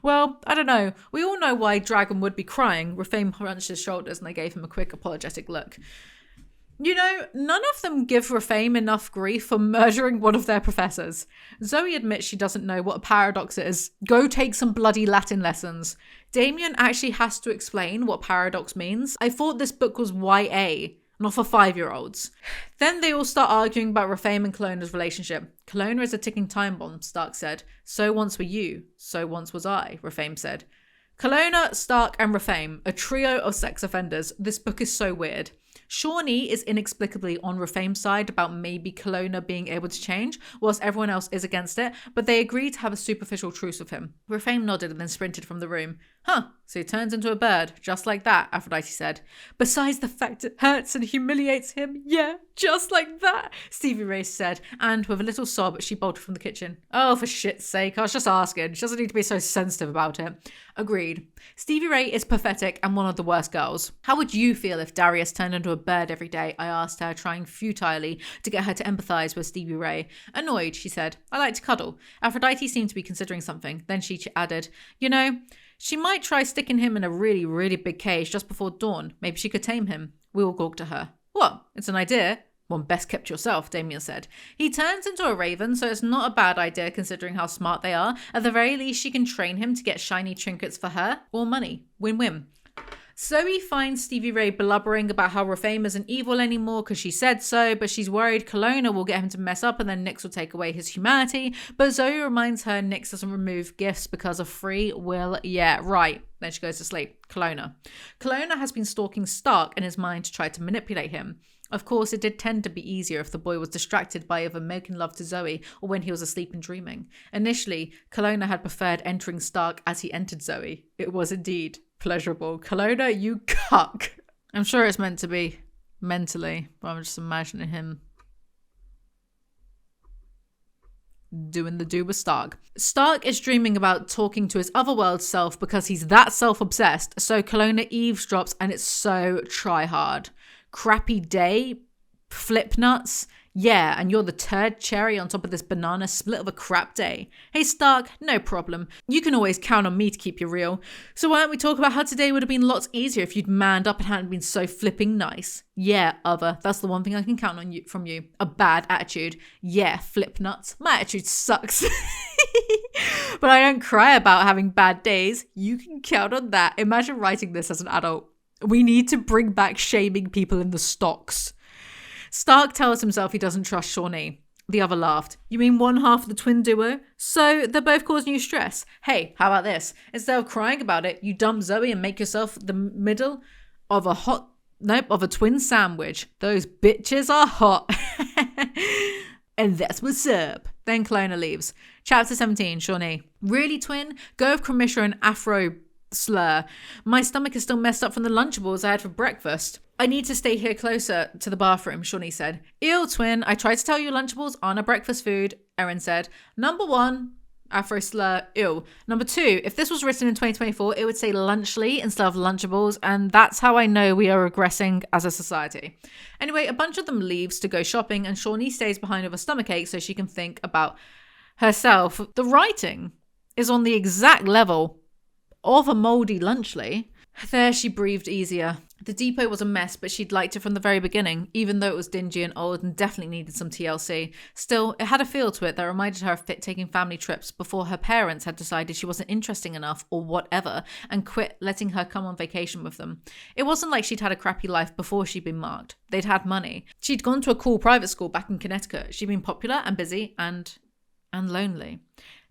Well, I don't know. We all know why Dragon would be crying. Rafame hunched his shoulders and they gave him a quick apologetic look. You know, none of them give Rafame enough grief for murdering one of their professors. Zoey admits she doesn't know what a paradox is. Go take some bloody Latin lessons. Damien actually has to explain what paradox means. I thought this book was YA. Not for 5-year-olds. Then they all start arguing about Rafame and Kalona's relationship. Kalona is a ticking time bomb, Stark said. So once were you, so once was I, Rafame said. Kalona, Stark and Rafame, a trio of sex offenders. This book is so weird. Shawnee is inexplicably on Rafame's side about maybe Kalona being able to change, whilst everyone else is against it, but they agree to have a superficial truce with him. Rafame nodded and then sprinted from the room. Huh, so he turns into a bird, just like that, Aphrodite said. Besides the fact it hurts and humiliates him, yeah, just like that, Stevie Ray said, and with a little sob, she bolted from the kitchen. Oh, for shit's sake, I was just asking. She doesn't need to be so sensitive about it. Agreed. Stevie Ray is pathetic and one of the worst girls. How would you feel if Darius turned into a bird every day? I asked her, trying futilely to get her to empathise with Stevie Ray. Annoyed, she said. I like to cuddle. Aphrodite seemed to be considering something. Then she added, you know, she might try sticking him in a really, really big cage just before dawn. Maybe she could tame him. We all gawked at her. What? It's an idea. One best kept to yourself, Damien said. He turns into a raven, so it's not a bad idea considering how smart they are. At the very least, she can train him to get shiny trinkets for her or money. Win-win. Zoey finds Stevie Ray blubbering about how Rafame isn't evil anymore because she said so, but she's worried Kalona will get him to mess up and then Nyx will take away his humanity. But Zoey reminds her Nyx doesn't remove gifts because of free will. Yeah, right. Then she goes to sleep. Kalona has been stalking Stark in his mind to try to manipulate him. Of course, it did tend to be easier if the boy was distracted by either making love to Zoey or when he was asleep and dreaming. Initially, Kalona had preferred entering Stark as he entered Zoey. It was indeed pleasurable. Kalona, you cuck. I'm sure it's meant to be mentally, but I'm just imagining him doing the do with Stark. Stark is dreaming about talking to his otherworld self because he's that self-obsessed, so Kalona eavesdrops and it's so try-hard. Crappy day? Flip nuts? Yeah, and you're the turd cherry on top of this banana split of a crap day. Hey Stark, no problem. You can always count on me to keep you real. So why don't we talk about how today would have been lots easier if you'd manned up and hadn't been so flipping nice? Yeah, other. That's the one thing I can count on you from you. A bad attitude. Yeah, flip nuts. My attitude sucks. But I don't cry about having bad days. You can count on that. Imagine writing this as an adult. We need to bring back shaming people in the stocks. Stark tells himself he doesn't trust Shawnee. The other laughed. You mean one half of the twin duo? So they're both causing you stress. Hey, how about this? Instead of crying about it, you dump Zoey and make yourself the middle of a twin sandwich. Those bitches are hot. And that's what's up. Then Kalona leaves. Chapter 17, Shawnee. Really, twin? Go with Cramisha and Afro slur. My stomach is still messed up from the Lunchables I had for breakfast. I need to stay here closer to the bathroom, Shawnee said. Ew, twin. I tried to tell you Lunchables aren't a breakfast food, Erin said. Number 1, Afro slur, ew. Number 2, if this was written in 2024, it would say Lunchly instead of Lunchables, and that's how I know we are regressing as a society. Anyway, a bunch of them leaves to go shopping, and Shawnee stays behind with a stomachache so she can think about herself. The writing is on the exact level of a mouldy Lunchly. There she breathed easier. The depot was a mess, but she'd liked it from the very beginning, even though it was dingy and old and definitely needed some TLC. Still, it had a feel to it that reminded her of taking family trips before her parents had decided she wasn't interesting enough or whatever and quit letting her come on vacation with them. It wasn't like she'd had a crappy life before she'd been marked. They'd had money. She'd gone to a cool private school back in Connecticut. She'd been popular and busy and lonely.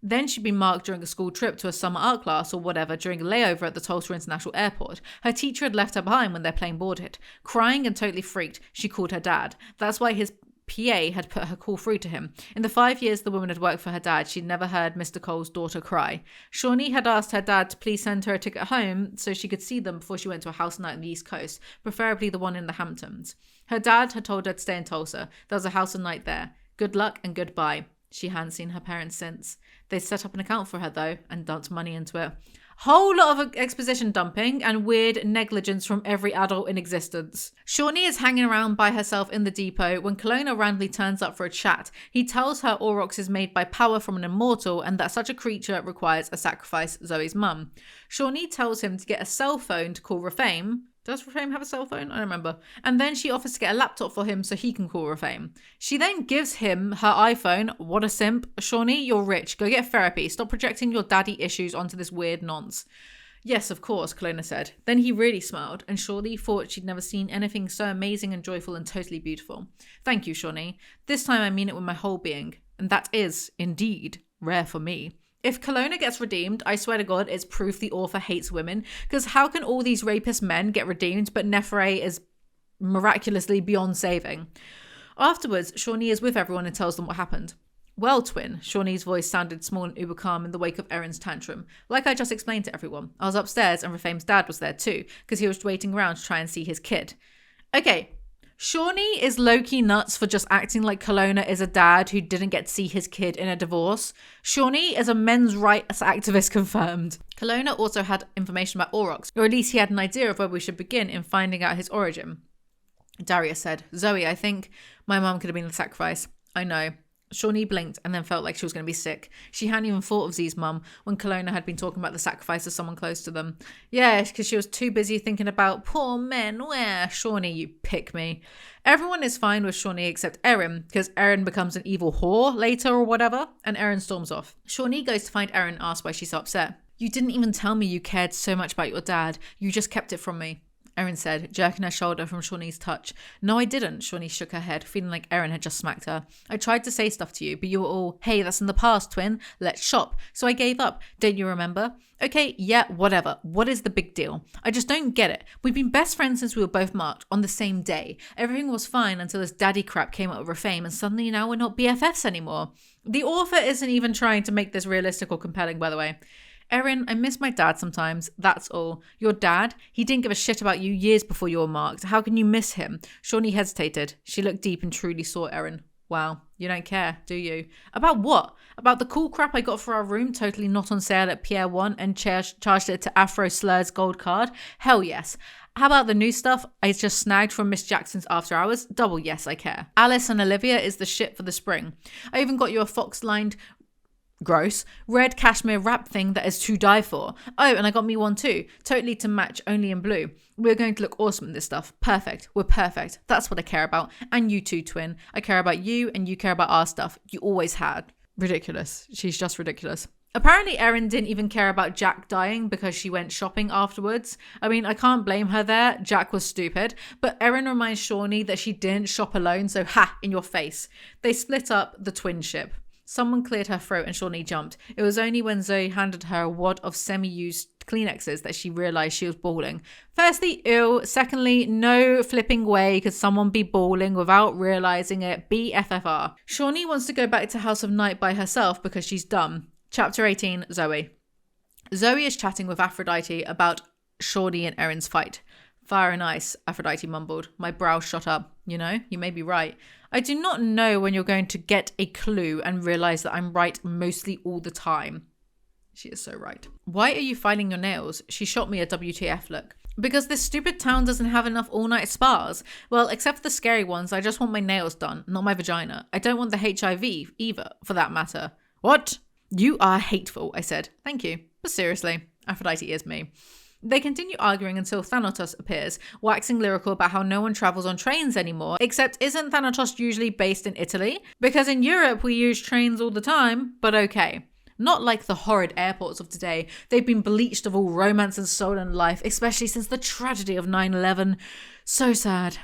Then she'd been marked during a school trip to a summer art class or whatever during a layover at the Tulsa International Airport. Her teacher had left her behind when their plane boarded. Crying and totally freaked, she called her dad. That's why his PA had put her call through to him. In the 5 years the woman had worked for her dad, she'd never heard Mr. Cole's daughter cry. Shawnee had asked her dad to please send her a ticket home so she could see them before she went to a house night on the East Coast, preferably the one in the Hamptons. Her dad had told her to stay in Tulsa. There was a house and night there. Good luck and goodbye. She hadn't seen her parents since. They'd set up an account for her, though, and dumped money into it. Whole lot of exposition dumping and weird negligence from every adult in existence. Shawnee is hanging around by herself in the depot when Colona randomly turns up for a chat. He tells her Aurox is made by power from an immortal and that such a creature requires a sacrifice, Zoey's mum. Shawnee tells him to get a cell phone to call Refame. Does Refame have a cell phone? I don't remember. And then she offers to get a laptop for him so he can call Refame. She then gives him her iPhone. What a simp. Shawnee, you're rich. Go get therapy. Stop projecting your daddy issues onto this weird nonce. Yes, of course, Kalona said. Then he really smiled, and Shawnee thought she'd never seen anything so amazing and joyful and totally beautiful. Thank you, Shawnee. This time I mean it with my whole being. And that is, indeed, rare for me. If Kalona gets redeemed, I swear to God, it's proof the author hates women. Because how can all these rapist men get redeemed, but Nephre is miraculously beyond saving? Afterwards, Shawnee is with everyone and tells them what happened. Well, twin, Shawnee's voice sounded small and uber calm in the wake of Erin's tantrum. Like I just explained to everyone, I was upstairs and Refame's dad was there too, because he was waiting around to try and see his kid. Okay, Shawnee is low-key nuts for just acting like Kalona is a dad who didn't get to see his kid in a divorce. Shawnee is a men's rights activist confirmed. Kalona also had information about Aurox, or at least he had an idea of where we should begin in finding out his origin. Darius said, Zoey, I think my mum could have been the sacrifice. I know. Shawnee blinked and then felt like she was going to be sick. She hadn't even thought of Zee's mum when Kalona had been talking about the sacrifice of someone close to them. Yeah, because she was too busy thinking about poor men. Where? Shawnee, you pick me. Everyone is fine with Shawnee except Erin, because Erin becomes an evil whore later or whatever, and Erin storms off. Shawnee goes to find Erin and asks why she's so upset. You didn't even tell me you cared so much about your dad. You just kept it from me. Erin said, jerking her shoulder from Shawnee's touch. No, I didn't, Shawnee shook her head, feeling like Erin had just smacked her. I tried to say stuff to you, but you were all, hey, that's in the past, twin. Let's shop. So I gave up. Don't you remember? Okay, yeah, whatever. What is the big deal? I just don't get it. We've been best friends since we were both marked on the same day. Everything was fine until this daddy crap came up with fame, and suddenly now we're not BFFs anymore. The author isn't even trying to make this realistic or compelling, by the way. Erin, I miss my dad sometimes, that's all. Your dad? He didn't give a shit about you years before you were marked. How can you miss him? Shawnee hesitated. She looked deep and truly saw Erin. Wow, you don't care, do you? About what? About the cool crap I got for our room, totally not on sale at Pier 1 and charged it to Afro Slur's gold card? Hell yes. How about the new stuff I just snagged from Miss Jackson's after hours? Double yes, I care. Alice and Olivia is the shit for the spring. I even got you a fox-lined gross red cashmere wrap thing that is to die for. Oh, and I got me one too, totally to match, only in blue. We're going to look awesome in this stuff. Perfect. We're perfect. That's what I care about. And you too, twin. I care about you and you care about our stuff. You always had. Ridiculous. She's just ridiculous. Apparently Erin didn't even care about Jack dying because she went shopping afterwards. I mean, I can't blame her there. Jack was stupid. But Erin reminds Shawnee that she didn't shop alone, so ha, in your face. They split up the twin ship. Someone cleared her throat and Shawnee jumped. It was only when Zoey handed her a wad of semi-used Kleenexes that she realised she was bawling. Firstly, ew. Secondly, no flipping way could someone be bawling without realising it. BFFR. Shawnee wants to go back to House of Night by herself because she's dumb. Chapter 18, Zoey. Zoey is chatting with Aphrodite about Shawnee and Erin's fight. Fire and ice, Aphrodite mumbled. My brow shot up. You know, you may be right. I do not know when you're going to get a clue and realise that I'm right mostly all the time. She is so right. Why are you filing your nails? She shot me a WTF look. Because this stupid town doesn't have enough all-night spas. Well, except for the scary ones, I just want my nails done, not my vagina. I don't want the HIV either, for that matter. What? You are hateful, I said. Thank you. But seriously, Aphrodite is me. They continue arguing until Thanatos appears, waxing lyrical about how no one travels on trains anymore, except isn't Thanatos usually based in Italy? Because in Europe we use trains all the time, but okay. Not like the horrid airports of today. They've been bleached of all romance and soul and life, especially since the tragedy of 9/11. So sad.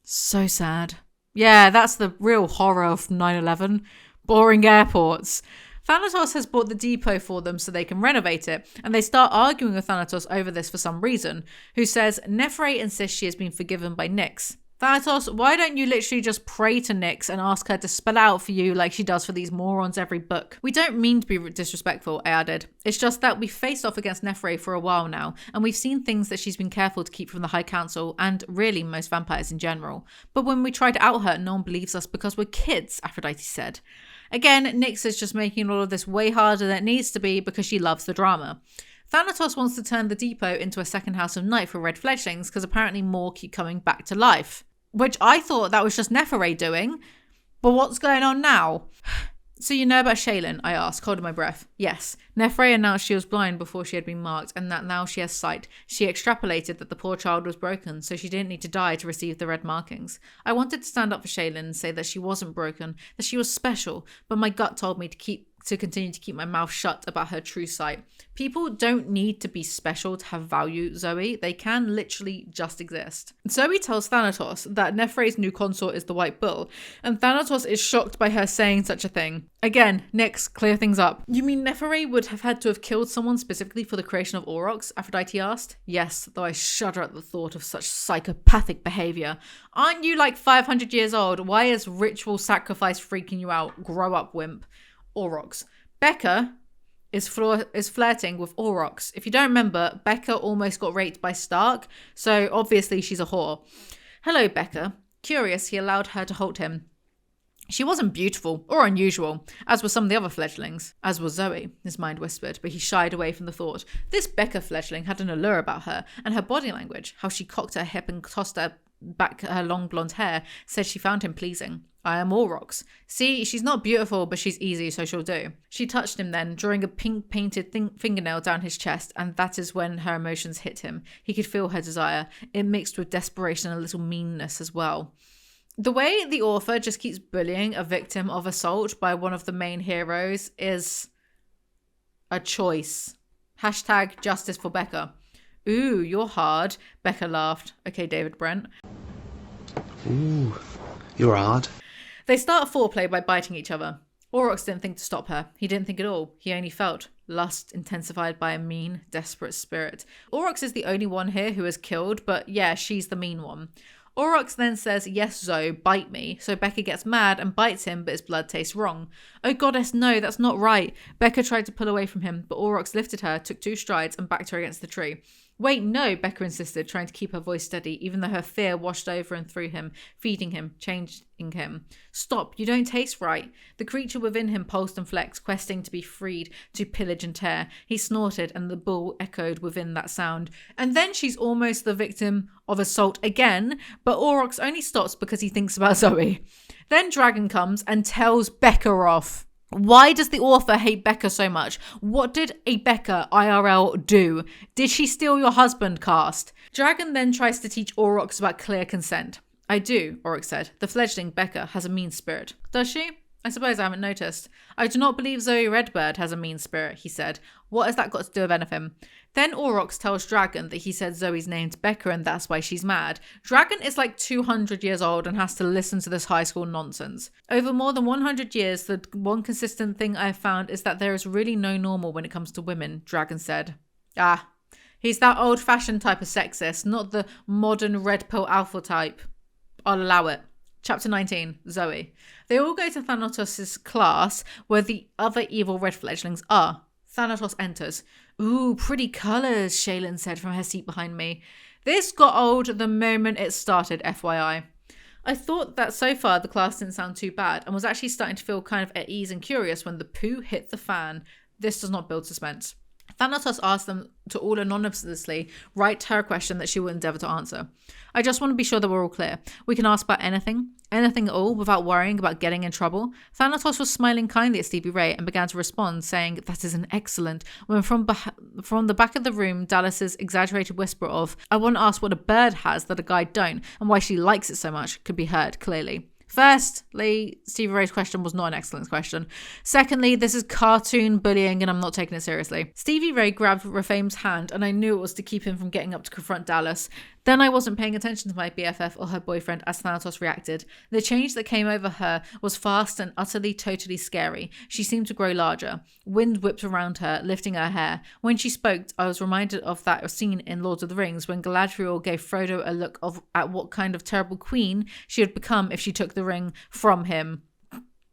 So sad. Yeah, that's the real horror of 9/11. Boring airports. Thanatos has bought the depot for them so they can renovate it, and they start arguing with Thanatos over this for some reason, who says Nephre insists she has been forgiven by Nyx. Thanatos, why don't you literally just pray to Nyx and ask her to spell out for you like she does for these morons every book? We don't mean to be disrespectful, I added. It's just that we've faced off against Nephre for a while now, and we've seen things that she's been careful to keep from the High Council, and really most vampires in general. But when we try to out her, no one believes us because we're kids, Aphrodite said. Again, Nyx is just making all of this way harder than it needs to be because she loves the drama. Thanatos wants to turn the depot into a second House of Night for red fledglings because apparently more keep coming back to life. Which I thought that was just Nephre doing. But what's going on now? So you know about Shaylin? I asked, holding my breath. Yes. Nephre announced she was blind before she had been marked and that now she has sight. She extrapolated that the poor child was broken, so she didn't need to die to receive the red markings. I wanted to stand up for Shaylin and say that she wasn't broken, that she was special, but my gut told me to continue to keep my mouth shut about her true sight. People don't need to be special to have value, Zoey. They can literally just exist. Zoey tells Thanatos that Nephre's new consort is the White Bull, and Thanatos is shocked by her saying such a thing. Again, Nyx, clear things up. You mean Nephre would have had to have killed someone specifically for the creation of Aurox? Aphrodite asked. Yes, though I shudder at the thought of such psychopathic behaviour. Aren't you like 500 years old? Why is ritual sacrifice freaking you out? Grow up, wimp. Aurox. Becca is flirting with Aurox. If you don't remember, Becca almost got raped by Stark, so obviously she's a whore. Hello, Becca. Curious, he allowed her to hold him. She wasn't beautiful or unusual, as were some of the other fledglings. As was Zoey, his mind whispered, but he shied away from the thought. This Becca fledgling had an allure about her, and her body language, how she cocked her hip and tossed her back her long blonde hair, said she found him pleasing. I am Aurox. See, she's not beautiful, but she's easy, so she'll do. She touched him then, drawing a pink painted fingernail down his chest, and that is when her emotions hit him. He could feel her desire. It mixed with desperation and a little meanness as well. The way the author just keeps bullying a victim of assault by one of the main heroes is a choice. Hashtag justice for Becca. Ooh, you're hard. Becca laughed. Okay, David Brent. Ooh, you're hard. They start foreplay by biting each other. Aurox didn't think to stop her. He didn't think at all. He only felt lust intensified by a mean, desperate spirit. Aurox is the only one here who is killed, but yeah, she's the mean one. Aurox then says, yes, Zoe, bite me. So Becca gets mad and bites him, but his blood tastes wrong. Oh goddess, no, that's not right. Becca tried to pull away from him, but Aurox lifted her, took 2 strides and backed her against the tree. Wait, no, Becca insisted, trying to keep her voice steady, even though her fear washed over and through him, feeding him, changing him. Stop, you don't taste right. The creature within him pulsed and flexed, questing to be freed, to pillage and tear. He snorted, and the bull echoed within that sound. And then she's almost the victim of assault again, but Aurox only stops because he thinks about Zoe. Then Dragon comes and tells Becca off. Why does the author hate Becca so much? What did a Becca IRL do? Did she steal your husband, cast? Dragon then tries to teach Aurox about clear consent. I do, Aurox said. The fledgling Becca has a mean spirit. Does she? I suppose I haven't noticed. I do not believe Zoe Redbird has a mean spirit, he said. What has that got to do with anything? Then Aurox tells Dragon that he said Zoe's name to Becca and that's why she's mad. Dragon is like 200 years old and has to listen to this high school nonsense. Over more than 100 years, the one consistent thing I've found is that there is really no normal when it comes to women, Dragon said. Ah, he's that old-fashioned type of sexist, not the modern red pill alpha type. I'll allow it. Chapter 19, Zoe. They all go to Thanatos' class where the other evil red fledglings are. Thanatos enters. Ooh, pretty colours, Shaylin said from her seat behind me. This got old the moment it started, FYI. I thought that so far the class didn't sound too bad and was actually starting to feel kind of at ease and curious when the poo hit the fan. This does not build suspense. Thanatos asked them to all anonymously write her a question that she will endeavour to answer. I just want to be sure that we're all clear. We can ask about anything at all, without worrying about getting in trouble. Thanatos was smiling kindly at Stevie Ray and began to respond, saying, that is an excellent, when from the back of the room, Dallas's exaggerated whisper of, I want to ask what a bird has that a guy don't, and why she likes it so much, could be heard clearly. Firstly, Stevie Ray's question was not an excellent question. Secondly, this is cartoon bullying and I'm not taking it seriously. Stevie Ray grabbed Rafame's hand and I knew it was to keep him from getting up to confront Dallas. Then I wasn't paying attention to my BFF or her boyfriend as Thanatos reacted. The change that came over her was fast and utterly, totally scary. She seemed to grow larger. Wind whipped around her, lifting her hair. When she spoke, I was reminded of that scene in Lord of the Rings when Galadriel gave Frodo a look at what kind of terrible queen she would become if she took the ring from him.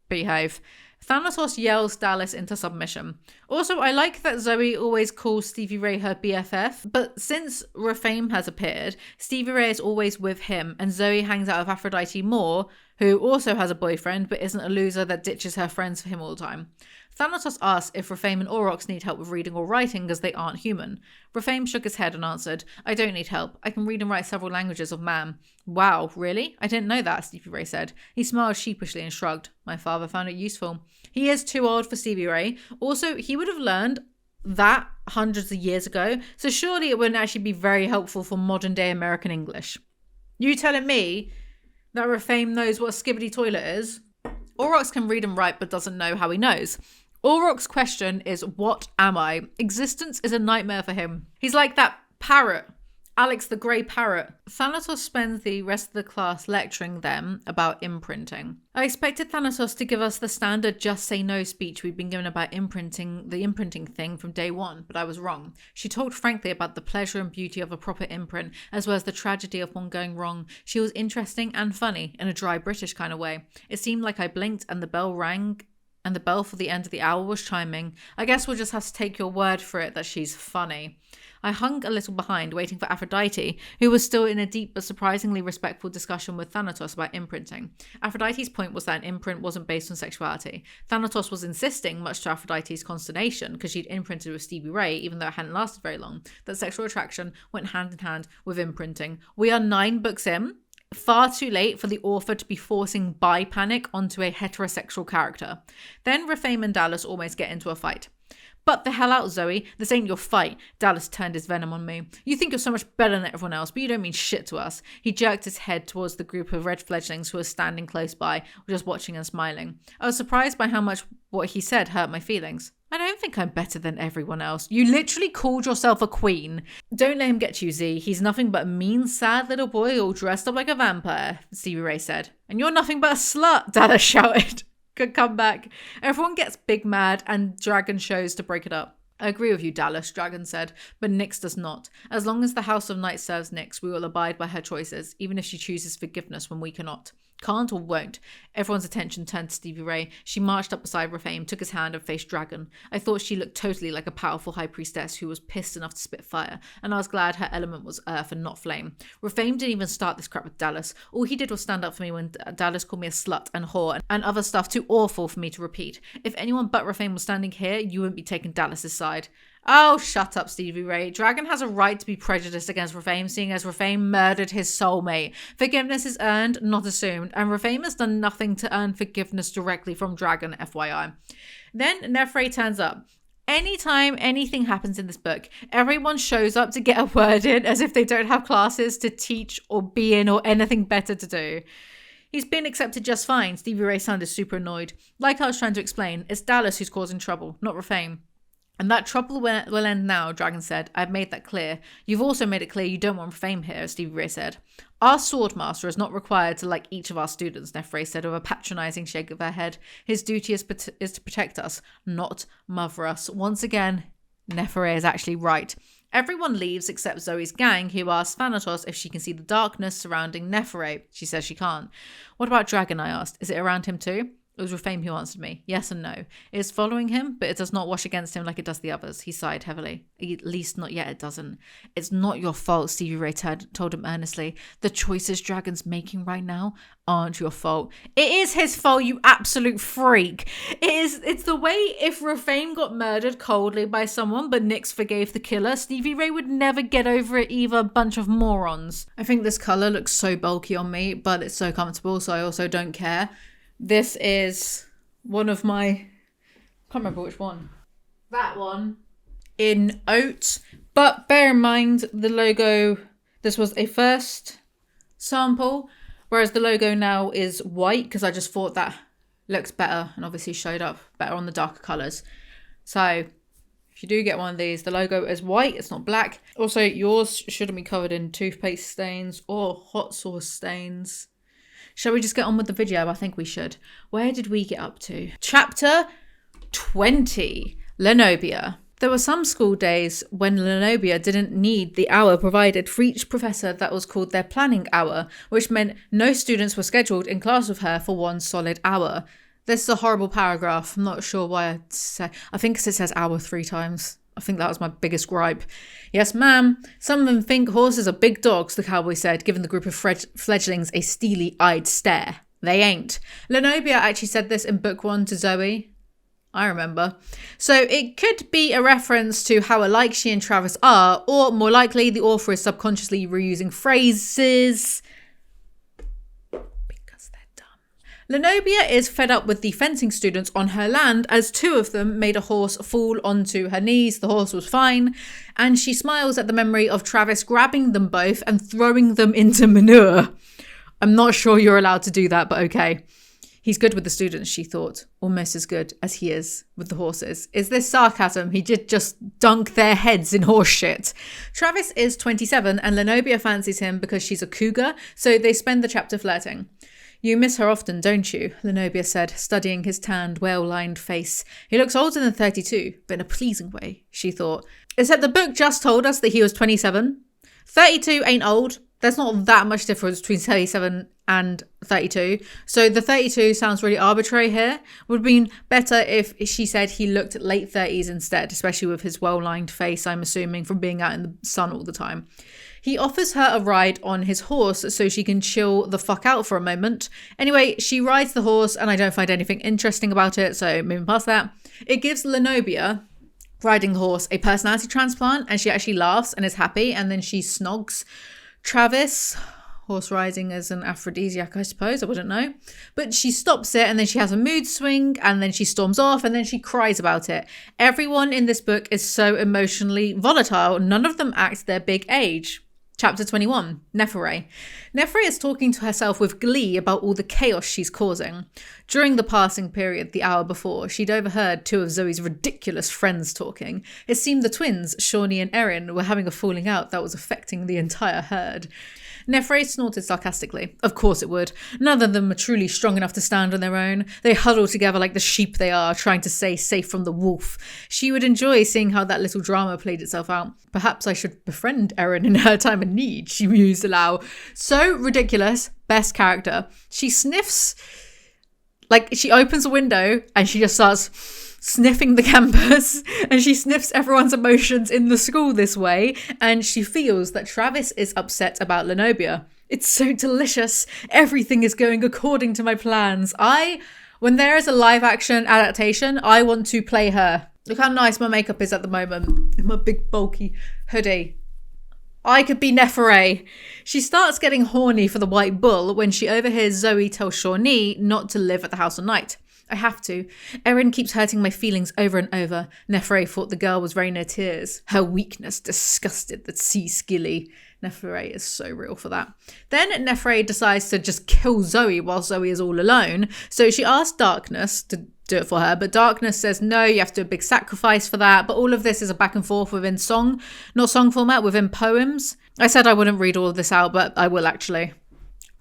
Behave. Thanatos yells Dallas into submission. Also, I like that Zoe always calls Stevie Ray her BFF, but since Rafame has appeared, Stevie Ray is always with him, and Zoe hangs out with Aphrodite more, who also has a boyfriend, but isn't a loser that ditches her friends for him all the time. Thanatos asks if Rafame and Aurox need help with reading or writing as they aren't human. Rafame shook his head and answered, I don't need help. I can read and write several languages of man. Wow, really? I didn't know that, Stevie Ray said. He smiled sheepishly and shrugged. My father found it useful. He is too old for Stevie Ray. Also, he would have learned that hundreds of years ago, so surely it wouldn't actually be very helpful for modern day American English. You telling me that Rafame knows what a skibbity toilet is? Aurox can read and write but doesn't know how he knows. Aurox's question is, what am I? Existence is a nightmare for him. He's like that parrot, Alex the grey parrot. Thanatos spends the rest of the class lecturing them about imprinting. I expected Thanatos to give us the standard just say no speech we've been given about imprinting, the imprinting thing from day one, but I was wrong. She talked frankly about the pleasure and beauty of a proper imprint, as well as the tragedy of one going wrong. She was interesting and funny, in a dry British kind of way. It seemed like I blinked and the bell rang, and the bell for the end of the hour was chiming. I guess we'll just have to take your word for it that she's funny. I hung a little behind, waiting for Aphrodite, who was still in a deep but surprisingly respectful discussion with Thanatos about imprinting. Aphrodite's point was that an imprint wasn't based on sexuality. Thanatos was insisting, much to Aphrodite's consternation, because she'd imprinted with Stevie Ray, even though it hadn't lasted very long, that sexual attraction went hand in hand with imprinting. We are 9 books in. Far too late for the author to be forcing bi panic onto a heterosexual character. Then Rafame and Dallas almost get into a fight. But the hell out, Zoe. This ain't your fight. Dallas turned his venom on me. You think you're so much better than everyone else, but you don't mean shit to us. He jerked his head towards the group of red fledglings who were standing close by, just watching and smiling. I was surprised by how much what he said hurt my feelings. I don't think I'm better than everyone else. You literally called yourself a queen. Don't let him get you, Z. He's nothing but a mean, sad little boy all dressed up like a vampire, Stevie Ray said. And you're nothing but a slut, Dallas shouted. Good comeback. Everyone gets big mad and Dragon shows to break it up. I agree with you, Dallas, Dragon said, but Nyx does not. As long as the House of Night serves Nyx, we will abide by her choices, even if she chooses forgiveness when we cannot. Can't or won't. Everyone's attention turned to Stevie Ray. She marched up beside Rafame, took his hand and faced Dragon. I thought she looked totally like a powerful high priestess who was pissed enough to spit fire, and I was glad her element was earth and not flame. Rafame didn't even start this crap with Dallas. All he did was stand up for me when Dallas called me a slut and whore and other stuff too awful for me to repeat. If anyone but Rafame was standing here, you wouldn't be taking Dallas's side. Oh, shut up, Stevie Ray. Dragon has a right to be prejudiced against Rafame, seeing as Rafame murdered his soulmate. Forgiveness is earned, not assumed, and Rafame has done nothing to earn forgiveness directly from Dragon, FYI. Then Nefre turns up. Anytime anything happens in this book, everyone shows up to get a word in as if they don't have classes to teach or be in or anything better to do. He's been accepted just fine. Stevie Ray sounded super annoyed. Like I was trying to explain, it's Dallas who's causing trouble, not Rafame. And that trouble will end now, Dragon said. I've made that clear. You've also made it clear you don't want Fame here, Stevie Ray said. Our swordmaster is not required to like each of our students, Nefre said with a patronising shake of her head. His duty is to protect us, not mother us. Once again, Nefre is actually right. Everyone leaves except Zoe's gang, who asks Thanatos if she can see the darkness surrounding Nefre. She says she can't. What about Dragon, I asked. Is it around him too? It was Rafame who answered me. Yes and no. It is following him, but it does not wash against him like it does the others. He sighed heavily. At least not yet it doesn't. It's not your fault, Stevie Ray told him earnestly. The choices Dragon's making right now aren't your fault. It is his fault, you absolute freak. It's the way if Rafame got murdered coldly by someone but Nyx forgave the killer, Stevie Ray would never get over it either. Bunch of morons. I think this colour looks so bulky on me, but it's so comfortable, so I also don't care. This is one of my, I can't remember which one. That one in oat. But bear in mind the logo, this was a first sample, whereas the logo now is white because I just thought that looks better and obviously showed up better on the darker colours. So if you do get one of these, the logo is white, it's not black. Also, yours shouldn't be covered in toothpaste stains or hot sauce stains. Shall we just get on with the video? I think we should. Where did we get up to? Chapter 20, Lenobia. There were some school days when Lenobia didn't need the hour provided for each professor that was called their planning hour, which meant no students were scheduled in class with her for one solid hour. This is a horrible paragraph. I'm not sure why I think it says hour 3 times. I think that was my biggest gripe. Yes, ma'am. Some of them think horses are big dogs, the cowboy said, giving the group of fledglings a steely-eyed stare. They ain't. Lenobia actually said this in book 1 to Zoey. I remember. So it could be a reference to how alike she and Travis are, or more likely the author is subconsciously reusing phrases because they're dumb. Lenobia is fed up with the fencing students on her land as 2 of them made a horse fall onto her knees. The horse was fine, and she smiles at the memory of Travis grabbing them both and throwing them into manure. I'm not sure you're allowed to do that, but okay. He's good with the students, she thought, almost as good as he is with the horses. Is this sarcasm? He did just dunk their heads in horse shit. Travis is 27 and Lenobia fancies him because she's a cougar, so they spend the chapter flirting. You miss her often, don't you? Lenobia said, studying his tanned, well-lined face. He looks older than 32, but in a pleasing way, she thought. Except the book just told us that he was 27. 32 ain't old. There's not that much difference between 37 and 32. So the 32 sounds really arbitrary here. Would have been better if she said he looked late 30s instead, especially with his well-lined face, I'm assuming, from being out in the sun all the time. He offers her a ride on his horse so she can chill the fuck out for a moment. Anyway, she rides the horse and I don't find anything interesting about it, so moving past that. It gives Lenobia, riding the horse, a personality transplant, and she actually laughs and is happy, and then she snogs Travis. Horse riding as an aphrodisiac, I suppose. I wouldn't know. But she stops it and then she has a mood swing and then she storms off and then she cries about it. Everyone in this book is so emotionally volatile. None of them act their big age. Chapter 21, Nephire. Nephire is talking to herself with glee about all the chaos she's causing. During the passing period the hour before, she'd overheard two of Zoe's ridiculous friends talking. It seemed the twins, Shawnee and Erin, were having a falling out that was affecting the entire herd. Nephire snorted sarcastically. Of course it would. None of them are truly strong enough to stand on their own. They huddle together like the sheep they are, trying to stay safe from the wolf. She would enjoy seeing how that little drama played itself out. Perhaps I should befriend Erin in her time of need, she mused aloud. So ridiculous. Best character. She sniffs... Like, she opens a window and she just starts sniffing the campus, and she sniffs everyone's emotions in the school this way, and she feels that Travis is upset about Lenobia. It's so delicious. Everything is going according to my plans. When there is a live action adaptation, I want to play her. Look how nice my makeup is at the moment in my big bulky hoodie. I could be Nephire. She starts getting horny for the white bull when she overhears Zoe tell Shawnee not to live at the house all night. I have to. Erin keeps hurting my feelings over and over. Nephire thought the girl was very near tears. Her weakness disgusted the sea skilly. Nephire is so real for that. Then Nephire decides to just kill Zoe while Zoe is all alone. So she asks Darkness to do it for her, but Darkness says no, you have to do a big sacrifice for that. But all of this is a back and forth within not song format, within poems. I said I wouldn't read all of this out, but I will actually.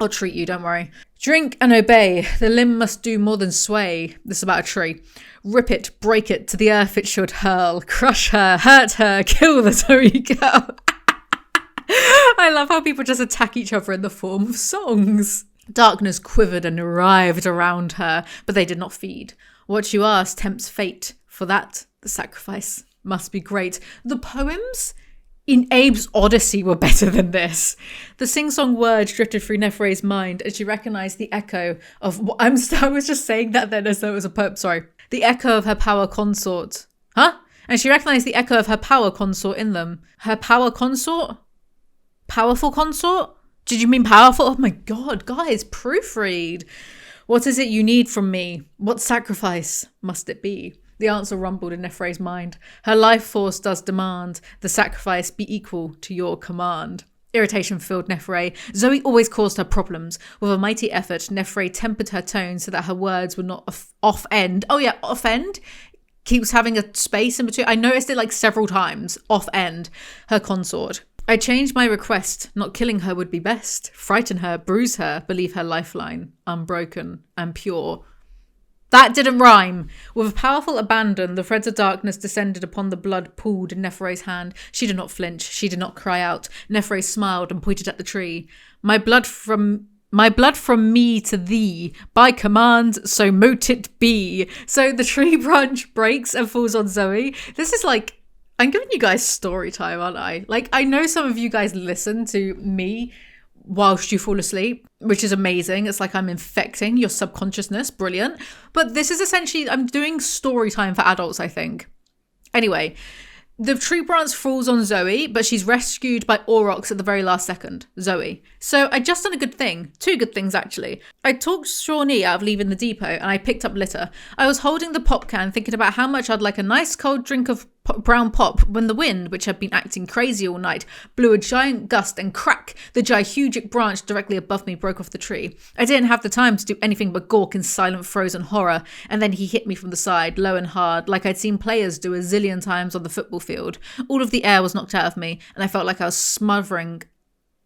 I'll treat you, don't worry. Drink and obey. The limb must do more than sway. This is about a tree. Rip it, break it, to the earth it should hurl. Crush her, hurt her, kill the Zoe girl. I love how people just attack each other in the form of songs. Darkness quivered and writhed around her, but they did not feed. What you ask tempts fate. For that, the sacrifice must be great. The poems in Abe's Odyssey were better than this. The sing-song words drifted through Nephire's mind as she recognised the echo of... I was just saying that then as though it was a poem. Sorry. The echo of her power consort. Huh? And she recognised the echo of her power consort in them. Her power consort? Powerful consort? Did you mean powerful? Oh my god, guys, proofread. What is it you need from me? What sacrifice must it be? The answer rumbled in Nephire's mind. Her life force does demand the sacrifice be equal to your command. Irritation filled Nephire. Zoe always caused her problems. With a mighty effort, Nephire tempered her tone so that her words were not off-end. Oh yeah, off-end? Keeps having a space in between. I noticed it like several times. Off-end. Her consort. I changed my request. Not killing her would be best. Frighten her, bruise her, believe her lifeline unbroken and pure. That didn't rhyme. With a powerful abandon, the threads of darkness descended upon the blood pooled in Nephire's hand. She did not flinch. She did not cry out. Nephire smiled and pointed at the tree. My blood from me to thee, by command, so mote it be. So the tree branch breaks and falls on Zoe. This is like, I'm giving you guys story time, aren't I? Like, I know some of you guys listen to me whilst you fall asleep, which is amazing. It's like I'm infecting your subconsciousness. Brilliant. But this is essentially, I'm doing story time for adults, I think. Anyway, the tree branch falls on Zoe, but she's rescued by Aurox at the very last second. Zoe. So I just done a good thing. Two good things, actually. I talked Shawnee out of leaving the depot and I picked up litter. I was holding the pop can thinking about how much I'd like a nice cold drink of brown pop when the wind, which had been acting crazy all night, blew a giant gust and crack, the gigantic branch directly above me broke off the tree. I didn't have the time to do anything but gawk in silent frozen horror, and then he hit me from the side, low and hard, like I'd seen players do a zillion times on the football field. All of the air was knocked out of me, and I felt like I was smothering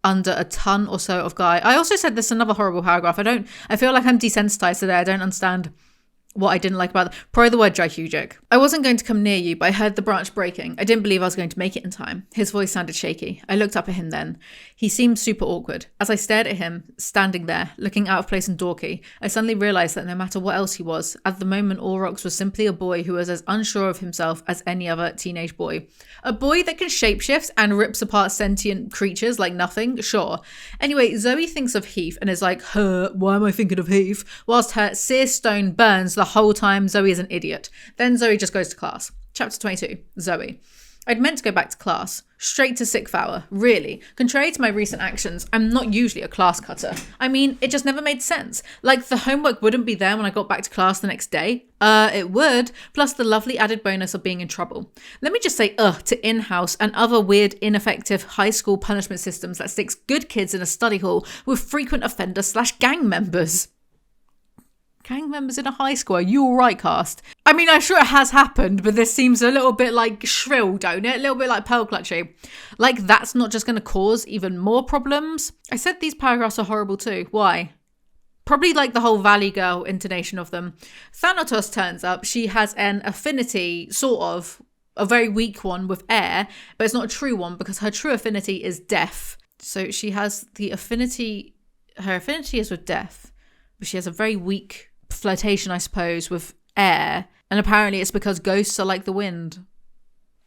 under a ton or so of guy. I also said this another horrible paragraph. I feel like I'm desensitized today. I don't understand what I didn't like about it. Probably the word gigantic. I wasn't going to come near you, but I heard the branch breaking. I didn't believe I was going to make it in time. His voice sounded shaky. I looked up at him then. He seemed super awkward. As I stared at him, standing there, looking out of place and dorky, I suddenly realised that no matter what else he was, at the moment Aurox was simply a boy who was as unsure of himself as any other teenage boy. A boy that can shapeshift and rips apart sentient creatures like nothing? Sure. Anyway, Zoe thinks of Heath and is like, why am I thinking of Heath? Whilst her sear stone burns the whole time Zoe is an idiot. Then Zoe just goes to class. Chapter 22, Zoe. I'd meant to go back to class. Straight to sixth hour. Really. Contrary to my recent actions, I'm not usually a class cutter. I mean, it just never made sense. Like, the homework wouldn't be there when I got back to class the next day. It would. Plus the lovely added bonus of being in trouble. Let me just say to in-house and other weird, ineffective high school punishment systems that sticks good kids in a study hall with frequent offender/gang members. Gang members in a high school. Are you all right, cast? I mean, I'm sure it has happened, but this seems a little bit like shrill, don't it? A little bit like pearl clutching. Like, that's not just going to cause even more problems. I said these paragraphs are horrible too. Why? Probably like the whole Valley Girl intonation of them. Thanatos turns up. She has an affinity, sort of, a very weak one with air, but it's not a true one because her true affinity is death. So she has the affinity, her affinity is with death, but she has a very weak flirtation, I suppose, with air, and apparently it's because ghosts are like the wind.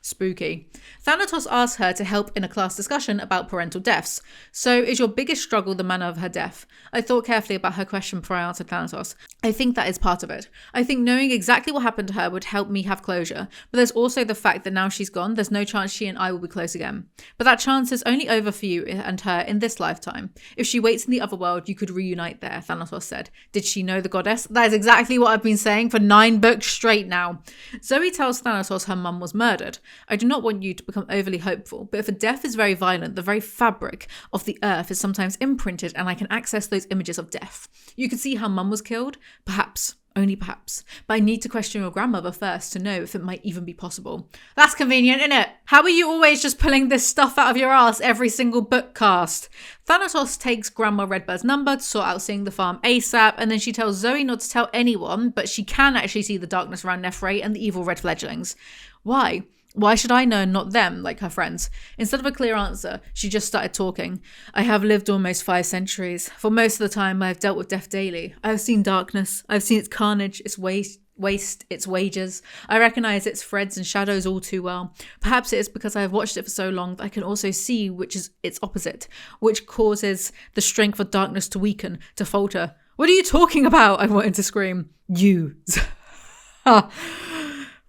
Spooky. Thanatos asks her to help in a class discussion about parental deaths. So, is your biggest struggle the manner of her death? I thought carefully about her question before I answered Thanatos. I think that is part of it. I think knowing exactly what happened to her would help me have closure, but there's also the fact that now she's gone, there's no chance she and I will be close again. But that chance is only over for you and her in this lifetime. If she waits in the other world, you could reunite there, Thanatos said. Did she know the goddess? That is exactly what I've been saying for 9 books straight now. Zoey tells Thanatos her mum was murdered. I do not want you to become overly hopeful, but if a death is very violent, the very fabric of the earth is sometimes imprinted and I can access those images of death. You could see how mum was killed? Perhaps. Only perhaps. But I need to question your grandmother first to know if it might even be possible. That's convenient, isn't it? How are you always just pulling this stuff out of your ass every single book cast? Thanatos takes Grandma Redbird's number to sort out seeing the farm ASAP, and then she tells Zoey not to tell anyone, but she can actually see the darkness around Nefre and the evil red fledglings. Why? Why should I know and not them, like her friends? Instead of a clear answer, she just started talking. I have lived almost 5 centuries. For most of the time, I have dealt with death daily. I have seen darkness. I have seen its carnage, its waste, its wages. I recognize its threads and shadows all too well. Perhaps it is because I have watched it for so long that I can also see which is its opposite, which causes the strength of darkness to weaken, to falter. What are you talking about? I wanted to scream. You.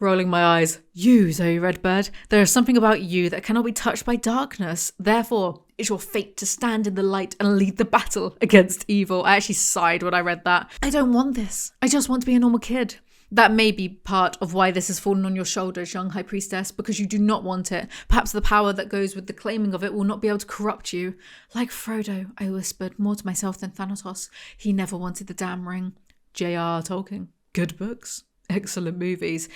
Rolling my eyes. You, Zoey Redbird. There is something about you that cannot be touched by darkness. Therefore, it's your fate to stand in the light and lead the battle against evil. I actually sighed when I read that. I don't want this. I just want to be a normal kid. That may be part of why this has fallen on your shoulders, young High Priestess, because you do not want it. Perhaps the power that goes with the claiming of it will not be able to corrupt you. Like Frodo, I whispered, more to myself than Thanatos. He never wanted the damn ring. J.R. Tolkien. Good books. Excellent movies.